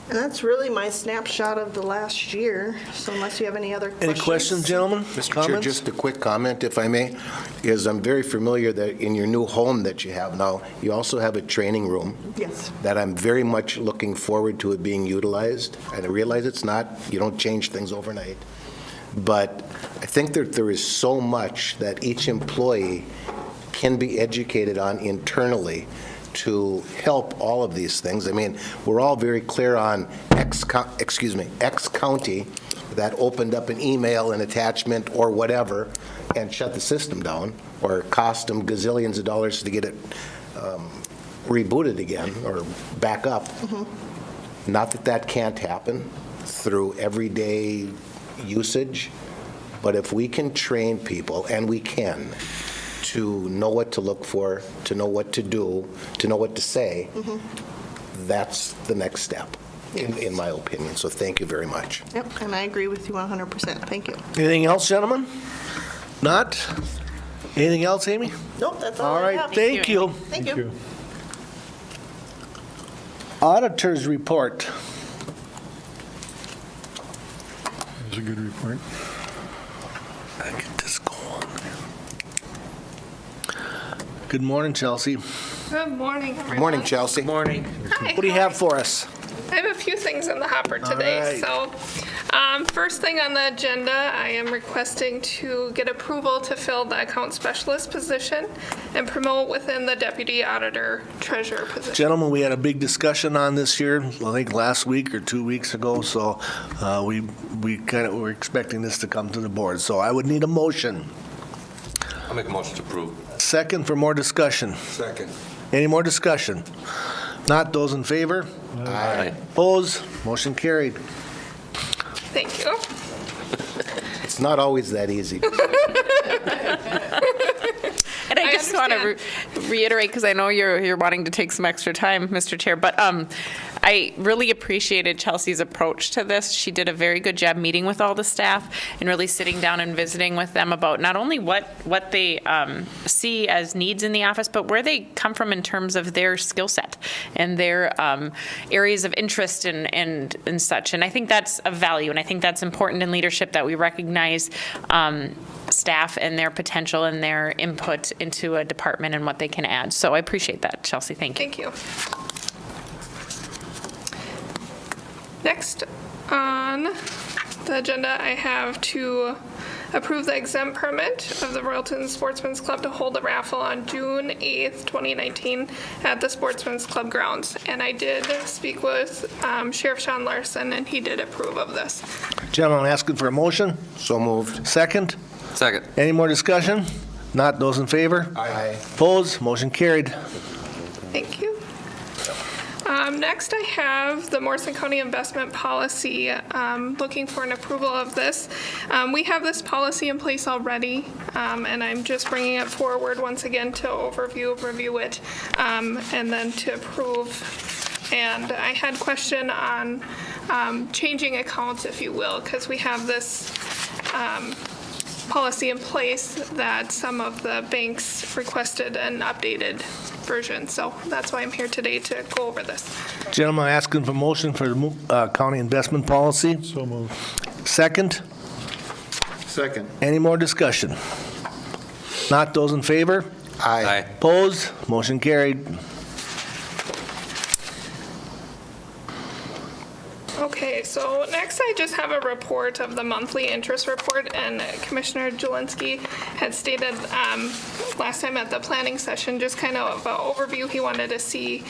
Speaker 18: And that's really my snapshot of the last year, so unless you have any other questions.
Speaker 1: Any questions, gentlemen?
Speaker 2: Mr.
Speaker 1: Comments?
Speaker 2: Chair, just a quick comment, if I may, is I'm very familiar that in your new home that you have now, you also have a training room.
Speaker 18: Yes.
Speaker 2: That I'm very much looking forward to it being utilized. And I realize it's not, you don't change things overnight. But I think that there is so much that each employee can be educated on internally to help all of these things. I mean, we're all very clear on X county that opened up an email, an attachment, or whatever, and shut the system down, or cost them gazillions of dollars to get it rebooted again or back up. Mm-hmm. Not that that can't happen through everyday usage, but if we can train people, and we can, to know what to look for, to know what to do, to know what to say, mm-hmm. That's the next step, in my opinion. So thank you very much.
Speaker 18: Yep, and I agree with you 100%. Thank you.
Speaker 1: Anything else, gentlemen? Not? Anything else, Amy?
Speaker 18: Nope, that's all
Speaker 1: All
Speaker 18: I
Speaker 1: right,
Speaker 18: have.
Speaker 1: thank you.
Speaker 18: Thank you.
Speaker 1: Auditor's report.
Speaker 4: That's a good report.
Speaker 1: I get this going. Good morning, Chelsea.
Speaker 19: Good morning, everyone.
Speaker 2: Good morning, Chelsea. Good
Speaker 1: morning.
Speaker 19: Hi.
Speaker 1: What do you have for us?
Speaker 19: I have a few things in the hopper today.
Speaker 1: All
Speaker 19: So, first thing on the agenda, I am requesting to get approval to fill the account specialist position and promote within the deputy auditor treasurer position.
Speaker 1: Gentlemen, we had a big discussion on this here, I think last week or 2 weeks ago, so we kind of were expecting this to come to the board. So I would need a motion.
Speaker 3: I'll make a motion to approve.
Speaker 1: Second for more discussion.
Speaker 3: Second.
Speaker 1: Any more discussion? Not those in favor?
Speaker 3: Aye.
Speaker 1: Opposed? Motion carried.
Speaker 19: Thank you.
Speaker 2: It's not always that easy.
Speaker 13: And I just want to reiterate, because I know you're wanting to take some extra time, Mr. Chair, but I really appreciated Chelsea's approach to this. She did a very good job meeting with all the staff and really sitting down and visiting with them about not only what they see as needs in the office, but where they come from in terms of their skill set and their areas of interest and such. And I think that's a value, and I think that's important in leadership, that we recognize staff and their potential and their input into a department and what they can add. So I appreciate that, Chelsea. Thank you.
Speaker 19: Thank you. Next on the agenda, I have to approve the exempt permit of the Royalton Sportsman's Club to hold a raffle on June 8th, 2019 at the Sportsman's Club grounds. And I did speak with Sheriff Sean Larson, and he did approve of this.
Speaker 1: Gentlemen, asking for a motion?
Speaker 2: So moved.
Speaker 1: Second?
Speaker 3: Second.
Speaker 1: Any more discussion? Not those in favor?
Speaker 2: Aye.
Speaker 1: Opposed? Motion carried.
Speaker 19: Thank you. Next, I have the Morrison County Investment Policy, looking for an approval of this. We have this policy in place already, and I'm just bringing it forward once again to review it, and then to approve. And I had a question on changing accounts, if you will, because we have this policy in place that some of the banks requested an updated version. So that's why I'm here today, to go over this.
Speaker 1: Gentlemen, asking for motion for the county investment policy.
Speaker 4: So moved.
Speaker 1: Second?
Speaker 2: Second.
Speaker 1: Any more discussion? Not those in favor?
Speaker 2: Aye.
Speaker 1: Opposed? Motion carried.
Speaker 19: Okay, so next I just have a report of the monthly interest report, and Commissioner Jelinski had stated last time at the planning session, just kind of an overview he wanted to see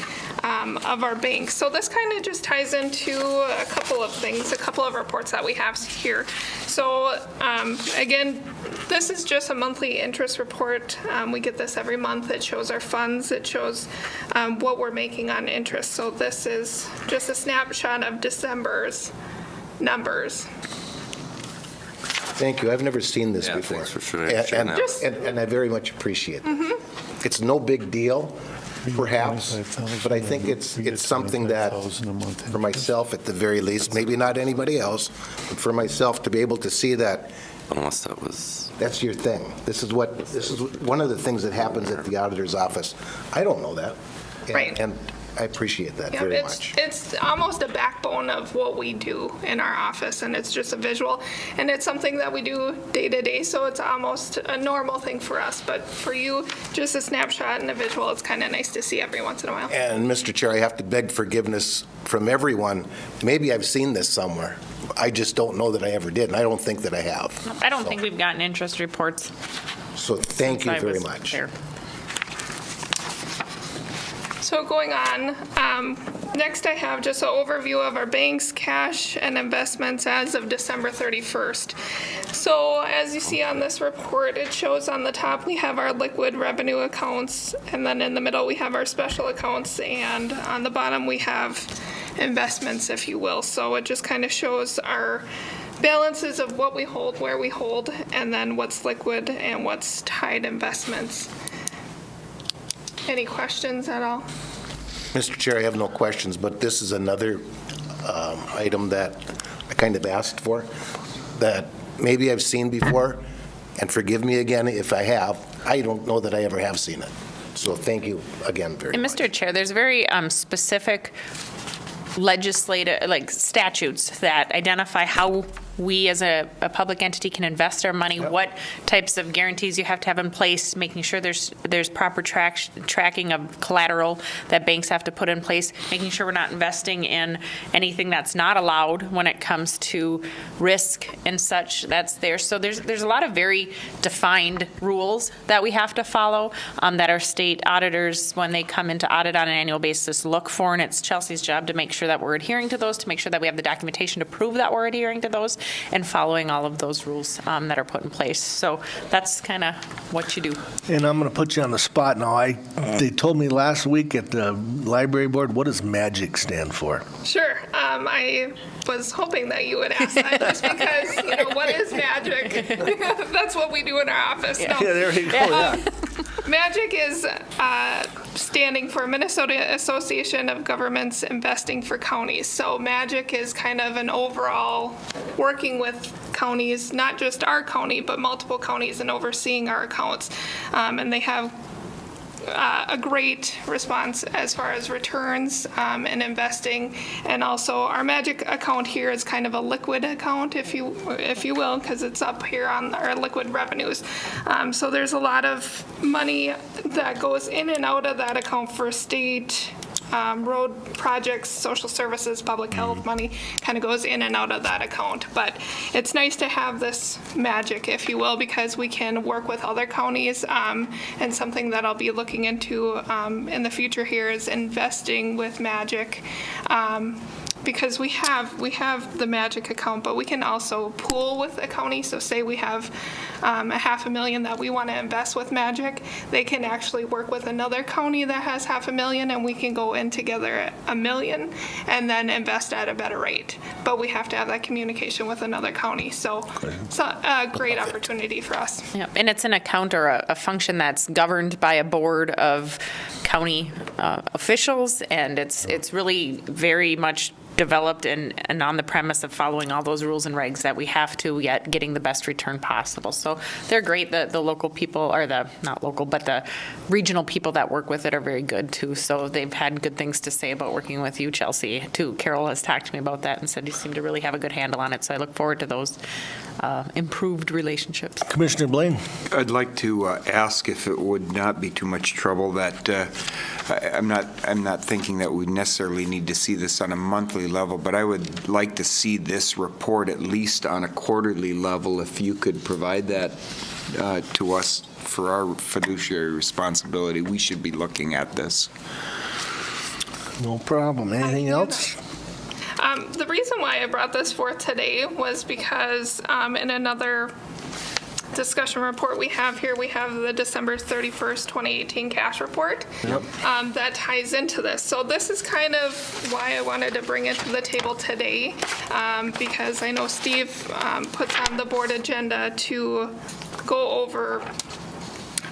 Speaker 19: of our bank. So this kind of just ties into a couple of things, a couple of reports that we have here. So again, this is just a monthly interest report. We get this every month. It shows our funds. It shows what we're making on interest. So this is just a snapshot of December's numbers.
Speaker 2: Thank you. I've never seen this
Speaker 3: Yeah,
Speaker 2: before.
Speaker 3: thanks for sharing that.
Speaker 2: And I very much appreciate it. It's no big deal, perhaps, but I think it's something that, for myself at the very least, maybe not anybody else, but for myself to be able to see that.
Speaker 3: Unless that was.
Speaker 2: That's your thing. This is one of the things that happens at the auditor's office. I don't know that.
Speaker 19: Right.
Speaker 2: And I appreciate that
Speaker 19: Yep,
Speaker 2: very much.
Speaker 19: It's almost a backbone of what we do in our office, and it's just a visual, and it's something that we do day to day, so it's almost a normal thing for us. But for you, just a snapshot and a visual, it's kind of nice to see every once in a while.
Speaker 2: And Mr. Chair, I have to beg forgiveness from everyone. Maybe I've seen this somewhere. I just don't know that I ever did, and I don't think that I have.
Speaker 13: I don't think we've gotten interest reports.
Speaker 2: So thank you
Speaker 13: since I
Speaker 2: very
Speaker 13: was
Speaker 2: much.
Speaker 13: there.
Speaker 19: So going on, next I have just an overview of our bank's cash and investments as of December 31st. So as you see on this report, it shows on the top we have our liquid revenue accounts, and then in the middle we have our special accounts, and on the bottom we have investments, if you will. So it just kind of shows our balances of what we hold, where we hold, and then what's liquid and what's tied investments. Any questions at all?
Speaker 2: Mr. Chair, I have no questions, but this is another item that I kind of asked for, that maybe I've seen before, and forgive me again if I have. I don't know that I ever have seen it. So thank you again very
Speaker 13: And
Speaker 2: much.
Speaker 13: Mr. Chair, there's very specific legislative, like statutes that identify how we as a public entity can invest our money, what types of guarantees you have to have in place, making sure there's proper tracking of collateral that banks have to put in place, making sure we're not investing in anything that's not allowed when it comes to risk and such that's there. So there's a lot of very defined rules that we have to follow that our state auditors, when they come into audit on an annual basis, look for, and it's Chelsea's job to make sure that we're adhering to those, to make sure that we have the documentation to prove that we're adhering to those, and following all of those rules that are put in place. So that's kind of what you do.
Speaker 1: And I'm going to put you on the spot now. They told me last week at the library board, what does MAGIC stand for?
Speaker 19: Sure. I was hoping that you would ask that just because, what is magic? That's what we do in our office.
Speaker 1: Yeah, there you go. Yeah.
Speaker 19: MAGIC is standing for Minnesota Association of Governments Investing for Counties. So MAGIC is kind of an overall working with counties, not just our county, but multiple counties, and overseeing our accounts. And they have a great response as far as returns and investing, and also our MAGIC account here is kind of a liquid account, if you will, because it's up here on our liquid revenues. So there's a lot of money that goes in and out of that account for state road projects, social services, public health money kind of goes in and out of that account. But it's nice to have this MAGIC, if you will, because we can work with other counties, and something that I'll be looking into in the future here is investing with MAGIC. Because we have the MAGIC account, but we can also pool with a county. So say we have $500,000 that we want to invest with MAGIC, they can actually work with another county that has $500,000, and we can go in together at $1 million and then invest at a better rate. But we have to have that communication with another county. So it's a great opportunity for us.
Speaker 13: Yeah, and it's an account or a function that's governed by a board of county officials, and it's really very much developed and on the premise of following all those rules and regs that we have to, yet getting the best return possible. So they're great. The local people, or the, not local, but the regional people that work with it are very good too. So they've had good things to say about working with you, Chelsea, too. Carol has talked to me about that and said you seem to really have a good handle on it. So I look forward to those improved relationships.
Speaker 1: Commissioner Blaine?
Speaker 12: I'd like to ask if it would not be too much trouble that I'm not thinking that we necessarily need to see this on a monthly level, but I would like to see this report at least on a quarterly level, if you could provide that to us for our fiduciary responsibility. We should be looking at this.
Speaker 1: No problem. Anything else?
Speaker 19: The reason why I brought this forth today was because in another discussion report we have here, we have the December 31st, 2018 cash report that ties into this. So this is kind of why I wanted to bring it to the table today, because I know Steve puts on the board agenda to go over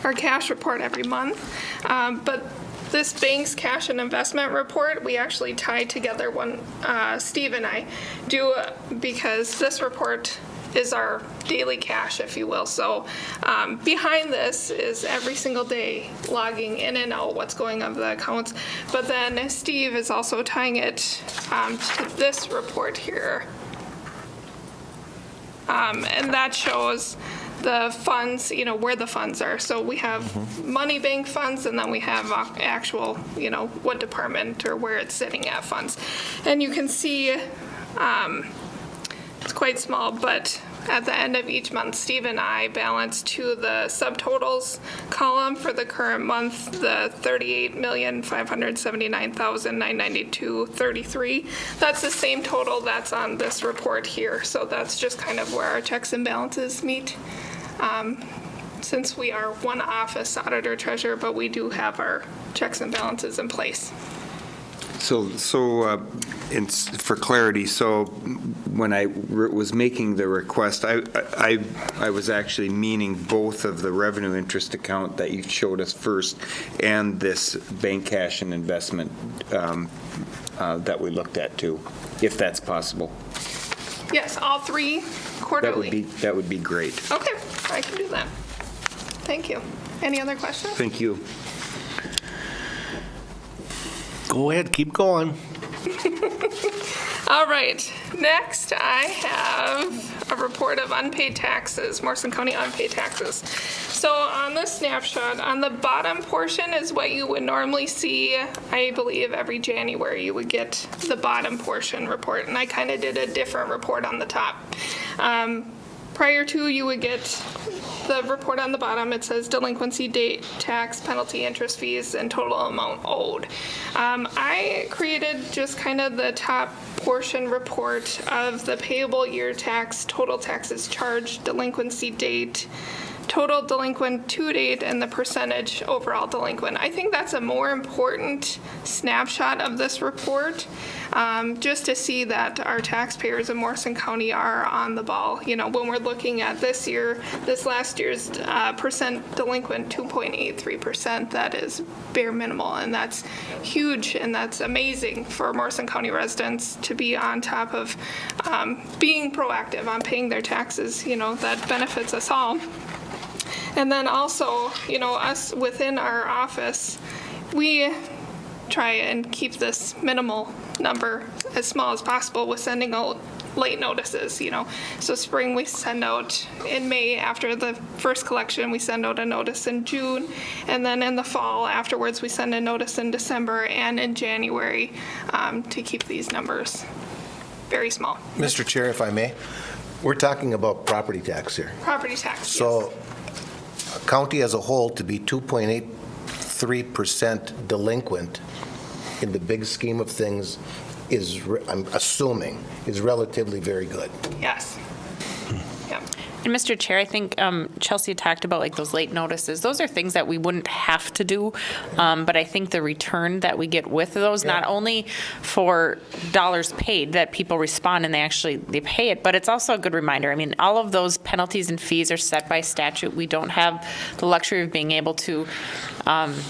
Speaker 19: our cash report every month. But this bank's cash and investment report, we actually tie together one, Steve and I do, because this report is our daily cash, if you will. So behind this is every single day logging in and out what's going on the accounts. But then Steve is also tying it to this report here. And that shows the funds, where the funds are. So we have money bank funds, and then we have actual, what department or where it's sitting at funds. And you can see it's quite small, but at the end of each month, Steve and I balance to the subtotals column for the current month, the $38,579,992.33. That's the same total that's on this report here. So that's just kind of where our checks and balances meet. Since we are one office, auditor, treasurer, but we do have our checks and balances in place.
Speaker 12: So for clarity, so when I was making the request, I was actually meaning both of the revenue interest account that you showed us first and this bank cash and investment that we looked at too, if that's possible.
Speaker 19: Yes, all three quarterly.
Speaker 12: That would be great.
Speaker 19: Okay, I can do that. Thank you. Any other questions?
Speaker 12: Thank you.
Speaker 1: Go ahead, keep going.
Speaker 19: All right, next I have a report of unpaid taxes, Morrison County unpaid taxes. So on the snapshot, on the bottom portion is what you would normally see. I believe every January you would get the bottom portion report, and I kind of did a different report on the top. Prior to, you would get the report on the bottom. It says delinquency date, tax, penalty, interest, fees, and total amount owed. I created just kind of the top portion report of the payable year tax, total taxes charged, delinquency date, total delinquent to date, and the percentage overall delinquent. I think that's a more important snapshot of this report, just to see that our taxpayers in Morrison County are on the ball. When we're looking at this last year's percent delinquent, 2.83%, that is bare minimal, and that's huge, and that's amazing for Morrison County residents to be on top of being proactive on paying their taxes. That benefits us all. And then also, us within our office, we try and keep this minimal number as small as possible with sending out late notices, So spring we send out in May after the first collection, we send out a notice in June, and then in the fall afterwards we send a notice in December and in January to keep these numbers very small.
Speaker 2: Mr. Chair, if I may, we're talking about property tax here.
Speaker 19: Property tax,
Speaker 2: So county as a whole to be 2.83% delinquent in the big scheme of things is, I'm assuming, is relatively very good.
Speaker 19: Yes.
Speaker 13: And Mr. Chair, I think Chelsea talked about those late notices. Those are things that we wouldn't have to do, but I think the return that we get with those, not only for dollars paid that people respond and they pay it, but it's also a good reminder. I mean, all of those penalties and fees are set by statute. We don't have the luxury of being able to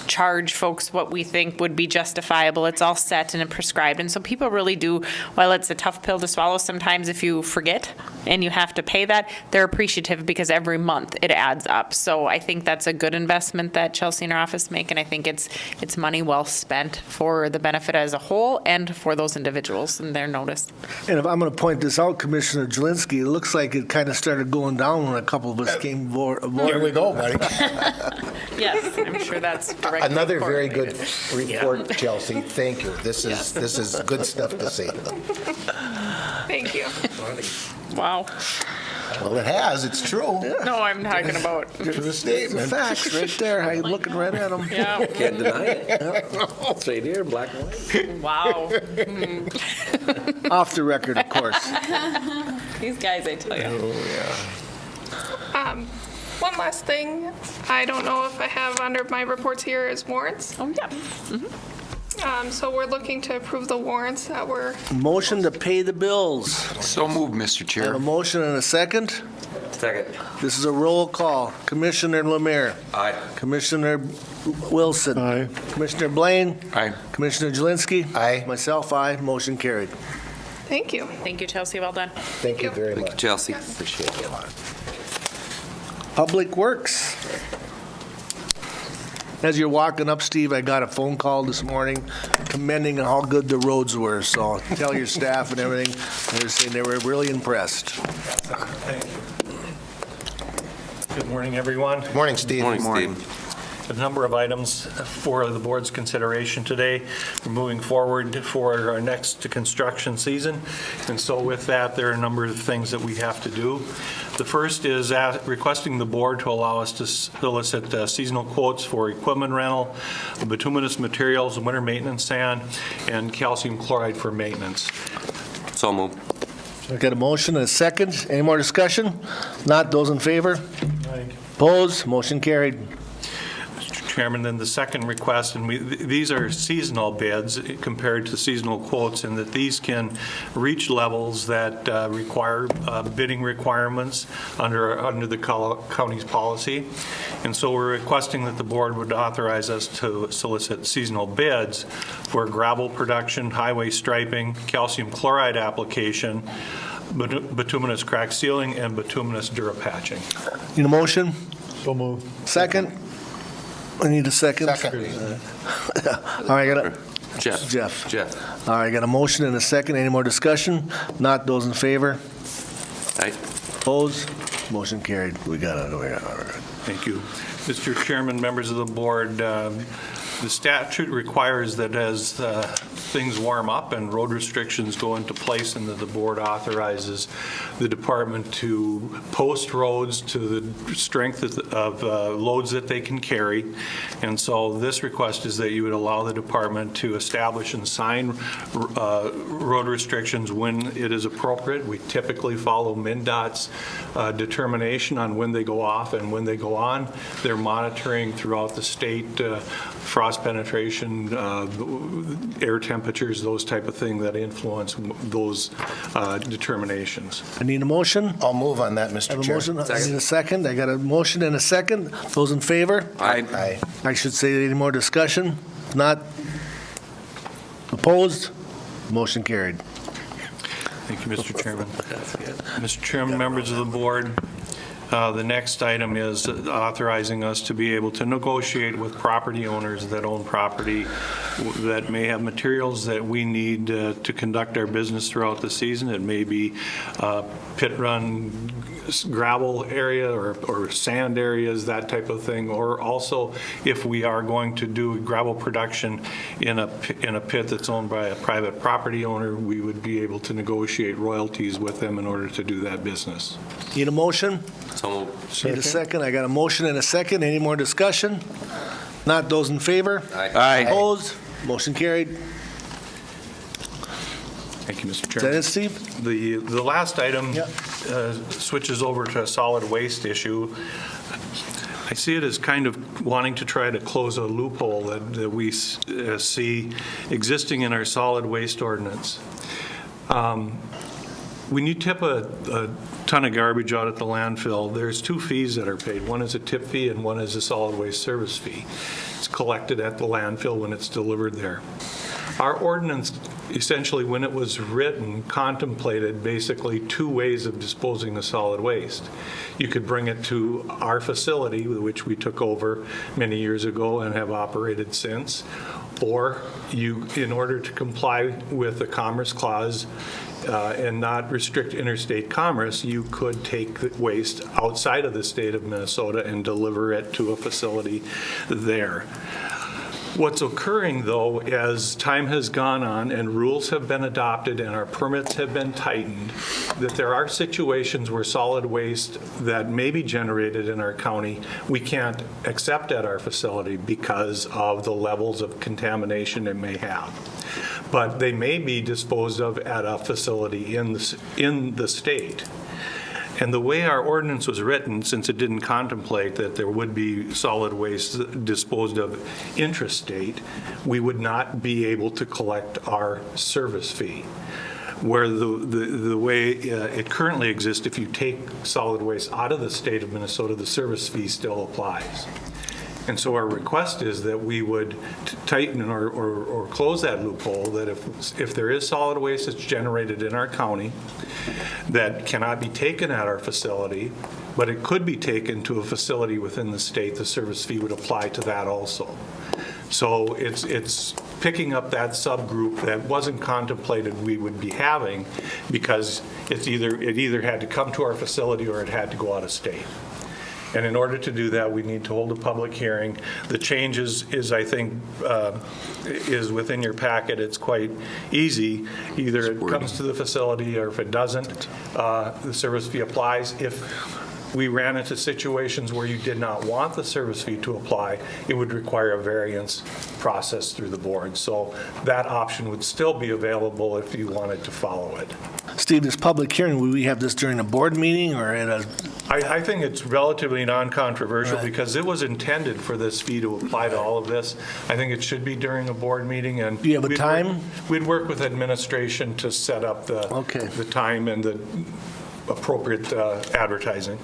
Speaker 13: charge folks what we think would be justifiable. It's all set and prescribed, and so people really do. While it's a tough pill to swallow sometimes, if you forget and you have to pay that, they're appreciative because every month it adds up. So I think that's a good investment that Chelsea and her office make, and I think it's money well spent for the benefit as a whole and for those individuals and their notice.
Speaker 1: And if I'm going to point this out, Commissioner Jelinski, it looks like it kind of started going down when a couple of us came aboard.
Speaker 2: Here we go, buddy.
Speaker 13: Yes, I'm sure that's directly
Speaker 2: Another very
Speaker 13: correlated.
Speaker 2: good report, Chelsea. Thank you. This is good stuff to see.
Speaker 19: Thank you.
Speaker 13: Wow.
Speaker 2: Well, it has, it's true.
Speaker 13: No, I'm talking about.
Speaker 2: True statement.
Speaker 1: Facts right there. I'm looking right at them.
Speaker 13: Yeah.
Speaker 3: Can't deny it. It's right here, black and white.
Speaker 13: Wow.
Speaker 1: Off the record, of course.
Speaker 13: These guys, I tell you.
Speaker 19: One last thing, I don't know if I have under my reports here is warrants.
Speaker 13: Oh, yeah.
Speaker 19: So we're looking to approve the warrants that were,
Speaker 1: Motion to pay the bills.
Speaker 12: So moved, Mr.
Speaker 1: I have
Speaker 12: Chair.
Speaker 1: a motion and a second.
Speaker 3: Second.
Speaker 1: This is a roll call. Commissioner Lemire.
Speaker 3: Aye.
Speaker 1: Commissioner Wilson.
Speaker 4: Aye.
Speaker 1: Commissioner Blaine.
Speaker 12: Aye.
Speaker 1: Commissioner Jelinski.
Speaker 2: Aye.
Speaker 1: Myself, aye. Motion carried.
Speaker 19: thank you.
Speaker 13: Thank you, Chelsea. Well done.
Speaker 2: Thank you very much.
Speaker 3: Chelsea, appreciate it.
Speaker 1: Public Works. As you're walking up, Steve, I got a phone call this morning commending how good the roads were. So tell your staff and everything. They're saying they were really impressed.
Speaker 20: Good morning, everyone.
Speaker 2: Morning, Steve.
Speaker 3: Morning, Steve.
Speaker 20: A number of items for the board's consideration today. We're moving forward for our next construction season. And so with that, there are a number of things that we have to do. The first is requesting the board to allow us to solicit seasonal quotes for equipment rental, bituminous materials, winter maintenance sand, and calcium chloride for maintenance.
Speaker 3: So moved.
Speaker 1: I got a motion and a second. Any more discussion? Not those in favor? Opposed? Motion carried.
Speaker 20: Chairman, then the second request, and these are seasonal bids compared to seasonal quotes, in that these can reach levels that require bidding requirements under the county's policy. And so we're requesting that the board would authorize us to solicit seasonal bids for gravel production, highway striping, calcium chloride application, bituminous crack sealing, and bituminous durapatching.
Speaker 1: Need a motion?
Speaker 4: So moved.
Speaker 1: Second? I need a second.
Speaker 2: Second.
Speaker 1: All right, I got a
Speaker 3: Jeff.
Speaker 1: All right, I got a motion and a second. Any more discussion? Not those in favor?
Speaker 3: Aye.
Speaker 1: Opposed? Motion carried. We got it.
Speaker 20: Thank you. Mr. Chairman, members of the board, the statute requires that as things warm up and road restrictions go into place, and that the board authorizes the department to post roads to the strength of loads that they can carry. And so this request is that you would allow the department to establish and sign road restrictions when it is appropriate. We typically follow MnDOT's determination on when they go off and when they go on. They're monitoring throughout the state frost penetration, air temperatures, those type of things that influence those determinations.
Speaker 1: I need a motion.
Speaker 2: I'll move on that, Mr.
Speaker 1: I have a
Speaker 2: Chair.
Speaker 1: motion. I need a second. I got a motion and a second. Those in favor?
Speaker 2: Aye.
Speaker 1: I should say any more discussion? Not opposed? Motion carried.
Speaker 20: Thank you, Mr. Chairman. Mr. Chairman, members of the board, the next item is authorizing us to be able to negotiate with property owners that own property that may have materials that we need to conduct our business throughout the season. It may be pit run gravel area or sand areas, that type of thing, or also if we are going to do gravel production in a pit that's owned by a private property owner, we would be able to negotiate royalties with them in order to do that business.
Speaker 1: Need a motion?
Speaker 3: So moved.
Speaker 1: Need a second. I got a motion and a second. Any more discussion? Not those in favor?
Speaker 3: Aye.
Speaker 1: Opposed? Motion carried.
Speaker 20: Thank you, Mr.
Speaker 1: Is that
Speaker 20: Chairman.
Speaker 1: it, Steve?
Speaker 20: The last item
Speaker 1: Yep.
Speaker 20: switches over to a solid waste issue. I see it as kind of wanting to try to close a loophole that we see existing in our solid waste ordinance. When you tip a ton of garbage out at the landfill, there's two fees that are paid. One is a tip fee and one is a solid waste service fee. It's collected at the landfill when it's delivered there. Our ordinance, essentially, when it was written, contemplated basically two ways of disposing of solid waste. You could bring it to our facility, which we took over many years ago and have operated since, or you, in order to comply with the Commerce Clause and not restrict interstate commerce, you could take the waste outside of the state of Minnesota and deliver it to a facility there. What's occurring, though, as time has gone on and rules have been adopted and our permits have been tightened, that there are situations where solid waste that may be generated in our county, we can't accept at our facility because of the levels of contamination it may have. But they may be disposed of at a facility in the state. And the way our ordinance was written, since it didn't contemplate that there would be solid waste disposed of intrastate, we would not be able to collect our service fee. Where the way it currently exists, if you take solid waste out of the state of Minnesota, the service fee still applies. And so our request is that we would tighten or close that loophole, that if there is solid waste that's generated in our county that cannot be taken at our facility, but it could be taken to a facility within the state, the service fee would apply to that also. So it's picking up that subgroup that wasn't contemplated we would be having, because it either had to come to our facility or it had to go out of state. And in order to do that, we need to hold a public hearing. The changes is, I think, is within your packet. It's quite easy. Either it comes to the facility, or if it doesn't, the service fee applies. If we ran into situations where you did not want the service fee to apply, it would require a variance process through the board. So that option would still be available if you wanted to follow it.
Speaker 1: Steve, this public hearing, will we have this during a board meeting or at a?
Speaker 20: I think it's relatively non-controversial because it was intended for this fee to apply to all of this. I think it should be during a board meeting. And
Speaker 1: do you have a time?
Speaker 20: We'd work with administration to set up the time and the appropriate advertising.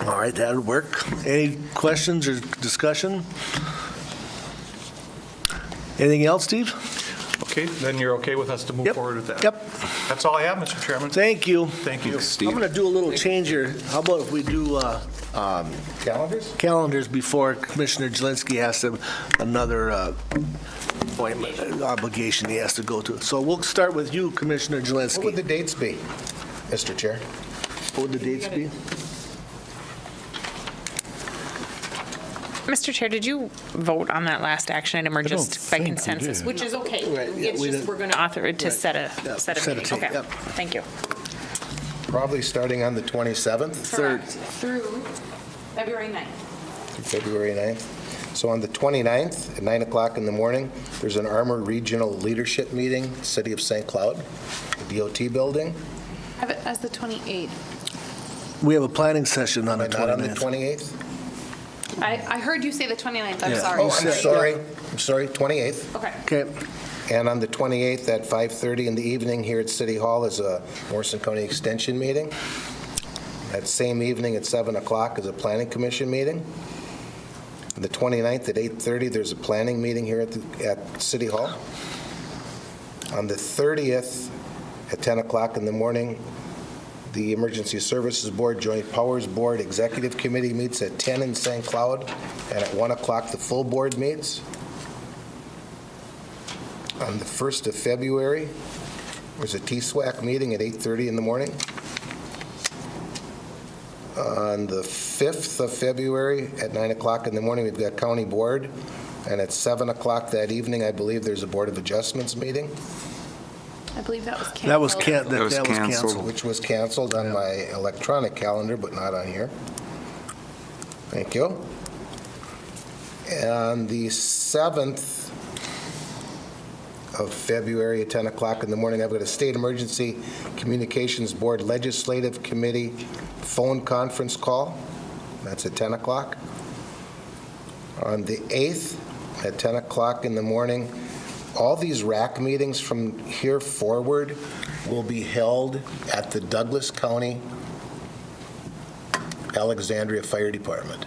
Speaker 1: All right, that'll work. Any questions or discussion? Anything else, Steve?
Speaker 20: Okay, then you're okay with us to move forward with that?
Speaker 1: Yep.
Speaker 20: That's all I have, Mr. Chairman.
Speaker 1: Thank you.
Speaker 20: Thank you.
Speaker 1: I'm going to do a little change here. How about if we do
Speaker 2: calendars?
Speaker 1: Calendars before Commissioner Jelinski has another appointment obligation he has to go to. So we'll start with you, Commissioner Jelinski.
Speaker 2: What would the dates be, Mr. Chair?
Speaker 1: What would the dates be?
Speaker 13: Mr. Chair, did you vote on that last action item or just by consensus? Which is okay.
Speaker 1: Right, yeah,
Speaker 13: It's just we're going to author it to set a meeting.
Speaker 1: date,
Speaker 13: Okay,
Speaker 1: yep.
Speaker 13: thank you.
Speaker 2: Probably starting on the 27th.
Speaker 13: Correct. Through February 9th.
Speaker 2: February 9th. So on the 29th at 9 o'clock in the morning, there's an Armor Regional Leadership Meeting, City of St. Cloud, the DOT building.
Speaker 8: I have it as the 28th.
Speaker 1: We have a planning session on the 29th.
Speaker 2: Not on the 28th?
Speaker 8: I heard you say the 29th. I'm
Speaker 1: Yeah.
Speaker 8: sorry.
Speaker 2: Oh, I'm sorry, 28th.
Speaker 8: Okay.
Speaker 1: Okay.
Speaker 2: And on the 28th at 5:30 in the evening here at City Hall is a Morrison County Extension meeting. That same evening at 7 o'clock is a Planning Commission meeting. On the 29th at 8:30, there's a planning meeting here at City Hall. On the 30th at 10 o'clock in the morning, the Emergency Services Board, Joint Powers Board, Executive Committee meets at 10 in St. Cloud, and at 1 o'clock the full board meets. On the 1st of February, there's a TSWAC meeting at 8:30 in the morning. On the 5th of February at 9 o'clock in the morning, we've got County Board, and at 7 o'clock that evening, I believe there's a Board of Adjustments meeting.
Speaker 8: I believe that was canceled.
Speaker 1: That was canceled.
Speaker 2: Which was canceled on my electronic calendar, but not on here. Thank you. And the 7th of February at 10 o'clock in the morning, I've got a State Emergency Communications Board Legislative Committee phone conference call. That's at 10 o'clock. On the 8th at 10 o'clock in the morning, all these RAC meetings from here forward will be held at the Douglas County Alexandria Fire Department.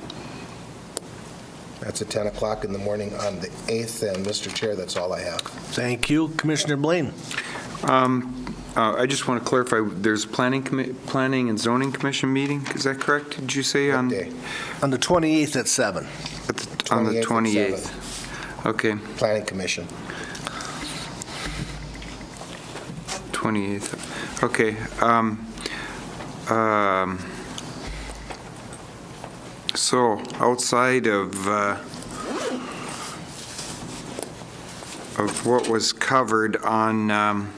Speaker 2: That's at 10 o'clock in the morning on the 8th, and Mr. Chair, that's all I have.
Speaker 1: Thank you. Commissioner Blaine.
Speaker 12: I just want to clarify, there's Planning and Zoning Commission meeting, is that correct? Did you say on?
Speaker 2: Day.
Speaker 1: On the 28th at 7.
Speaker 12: On the
Speaker 2: 28th.
Speaker 12: 28th. Okay.
Speaker 2: Planning Commission.
Speaker 12: 28th. Okay. So outside of of what was covered on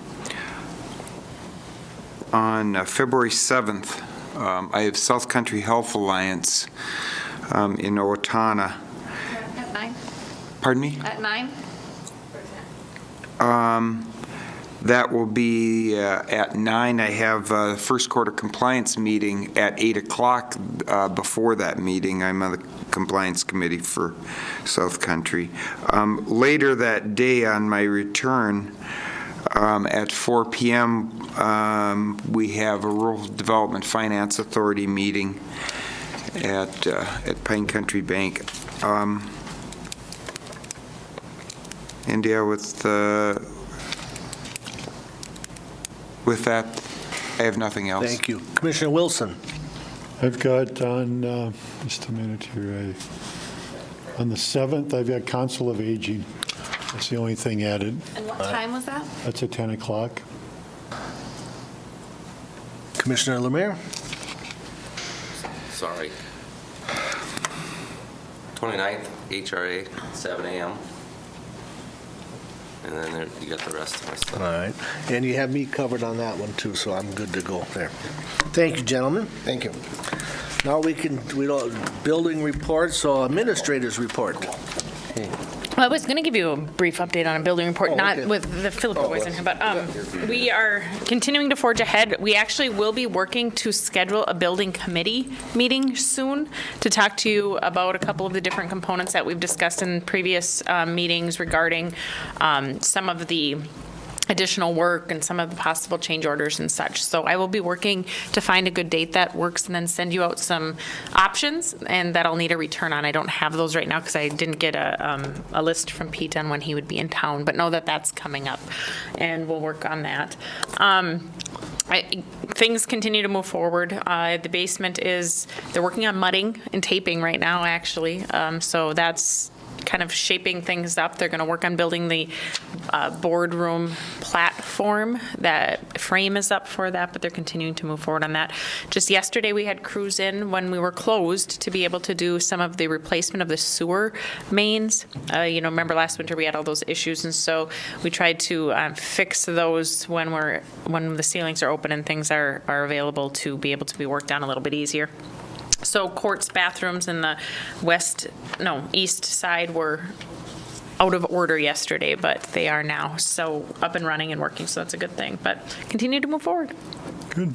Speaker 12: February 7th. I have South Country Health Alliance in Owatonna.
Speaker 8: At 9?
Speaker 12: Pardon me?
Speaker 8: At 9?
Speaker 12: That will be at 9. I have a first quarter compliance meeting at 8 o'clock. Before that meeting, I'm on the compliance committee for South Country. Later that day on my return, at 4 p.m., we have a Rural Development Finance Authority meeting at Pine Country Bank. And yeah, with that, I have nothing else.
Speaker 1: Thank you. Commissioner Wilson.
Speaker 4: I've got on, just a minute here, on the 7th, I've got Council of Aging. That's the only thing added.
Speaker 8: And what time was that?
Speaker 4: That's at 10 o'clock.
Speaker 1: Commissioner Lemire.
Speaker 3: Sorry. 29th, HRA, 7 a.m. And then you got the rest of my stuff.
Speaker 1: All right. And you have me covered on that one, too, so I'm good to go there. Thank you, gentlemen.
Speaker 2: Thank you.
Speaker 1: Now we don't, building reports, so administrators report.
Speaker 13: Well, I was going to give you a brief update on a building report, not
Speaker 1: okay.
Speaker 13: with the Philippa boys in here, but we are continuing to forge ahead. We actually will be working to schedule a building committee meeting soon to talk to you about a couple of the different components that we've discussed in previous meetings regarding some of the additional work and some of the possible change orders and such. So I will be working to find a good date that works and then send you out some options, and that I'll need a return on. I don't have those right now because I didn't get a list from Pete on when he would be in town, but know that that's coming up, and we'll work on that. Things continue to move forward. The basement they're working on mudding and taping right now, actually. So that's kind of shaping things up. They're going to work on building the boardroom platform. That frame is up for that, but they're continuing to move forward on that. Just yesterday, we had crews in when we were closed to be able to do some of the replacement of the sewer mains. Remember last winter we had all those issues, and so we tried to fix those when the ceilings are open and things are available to be able to be worked on a little bit easier. So courts, bathrooms in the east side were out of order yesterday, but they are now so up and running and working, so that's a good thing. But continue to move forward.
Speaker 4: Good.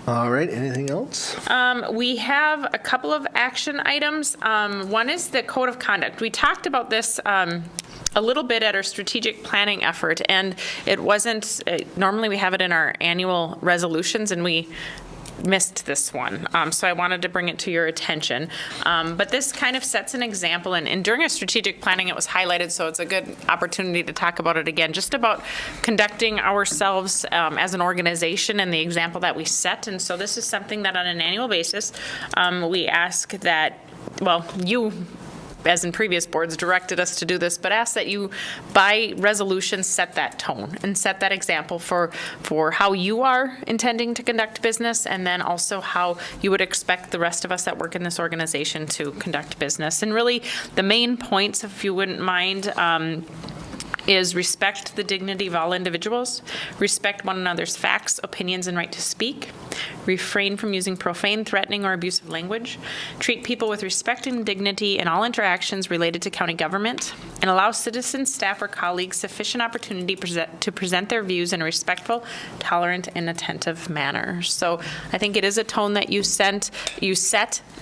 Speaker 1: All right, anything else?
Speaker 13: We have a couple of action items. One is the code of conduct. We talked about this a little bit at our strategic planning effort, and it wasn't, normally we have it in our annual resolutions, and we missed this one, so I wanted to bring it to your attention. But this kind of sets an example, and during our strategic planning it was highlighted, so it's a good opportunity to talk about it again, just about conducting ourselves as an organization and the example that we set. And so this is something that on an annual basis we ask that, you, as in previous boards, directed us to do this, but ask that you, by resolution, set that tone and set that example for how you are intending to conduct business, and then also how you would expect the rest of us that work in this organization to conduct business. And really, the main points, if you wouldn't mind, is respect the dignity of all individuals, respect one another's facts, opinions, and right to speak, refrain from using profane, threatening, or abusive language, treat people with respect and dignity in all interactions related to county government, and allow citizens, staff, or colleagues sufficient opportunity to present their views in a respectful, tolerant, and attentive manner. So I think it is a tone that you set,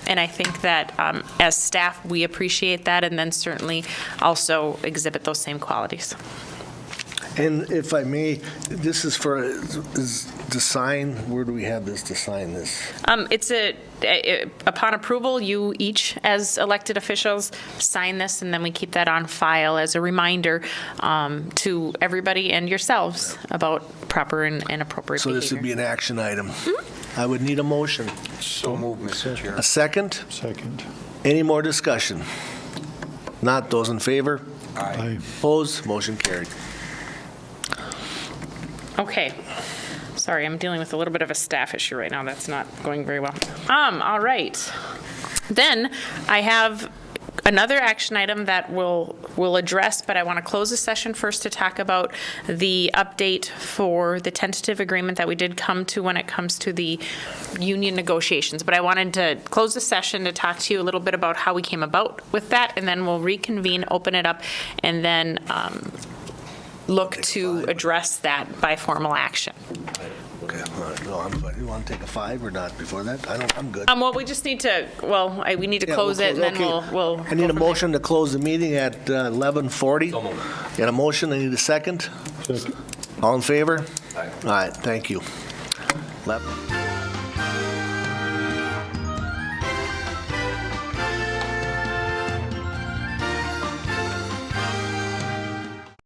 Speaker 13: and I think that as staff, we appreciate that, and then certainly also exhibit those same qualities.
Speaker 1: And if I may, this is to sign, where do we have this to sign this?
Speaker 13: It's upon approval, you each, as elected officials, sign this, and then we keep that on file as a reminder to everybody and yourselves about proper and appropriate
Speaker 1: So
Speaker 13: behavior.
Speaker 1: this would be an action item. Mm-hmm. I would need a motion.
Speaker 12: So moved, Mr. Chair.
Speaker 1: A second?
Speaker 4: Second.
Speaker 1: Any more discussion? Not those in favor?
Speaker 12: Aye.
Speaker 1: Opposed? Motion carried.
Speaker 13: Okay. Sorry, I'm dealing with a little bit of a staff issue right now. That's not going very well. All right. Then I have Another action item that we'll address, but I want to close the session first to talk about the update for the tentative agreement that we did come to when it comes to the union negotiations. But I wanted to close the session to talk to you a little bit about how we came about with that, and then we'll reconvene, open it up, and then look to address that by formal action.
Speaker 1: Okay, all right, no, I'm fine. You want to take a 5 or not before that? I'm good.
Speaker 13: Well, we just need to, we need to close it, and then we'll.
Speaker 1: I need a motion to close the meeting at 11:40. Got a motion, I need a second. All in favor? Aye. All right, thank you.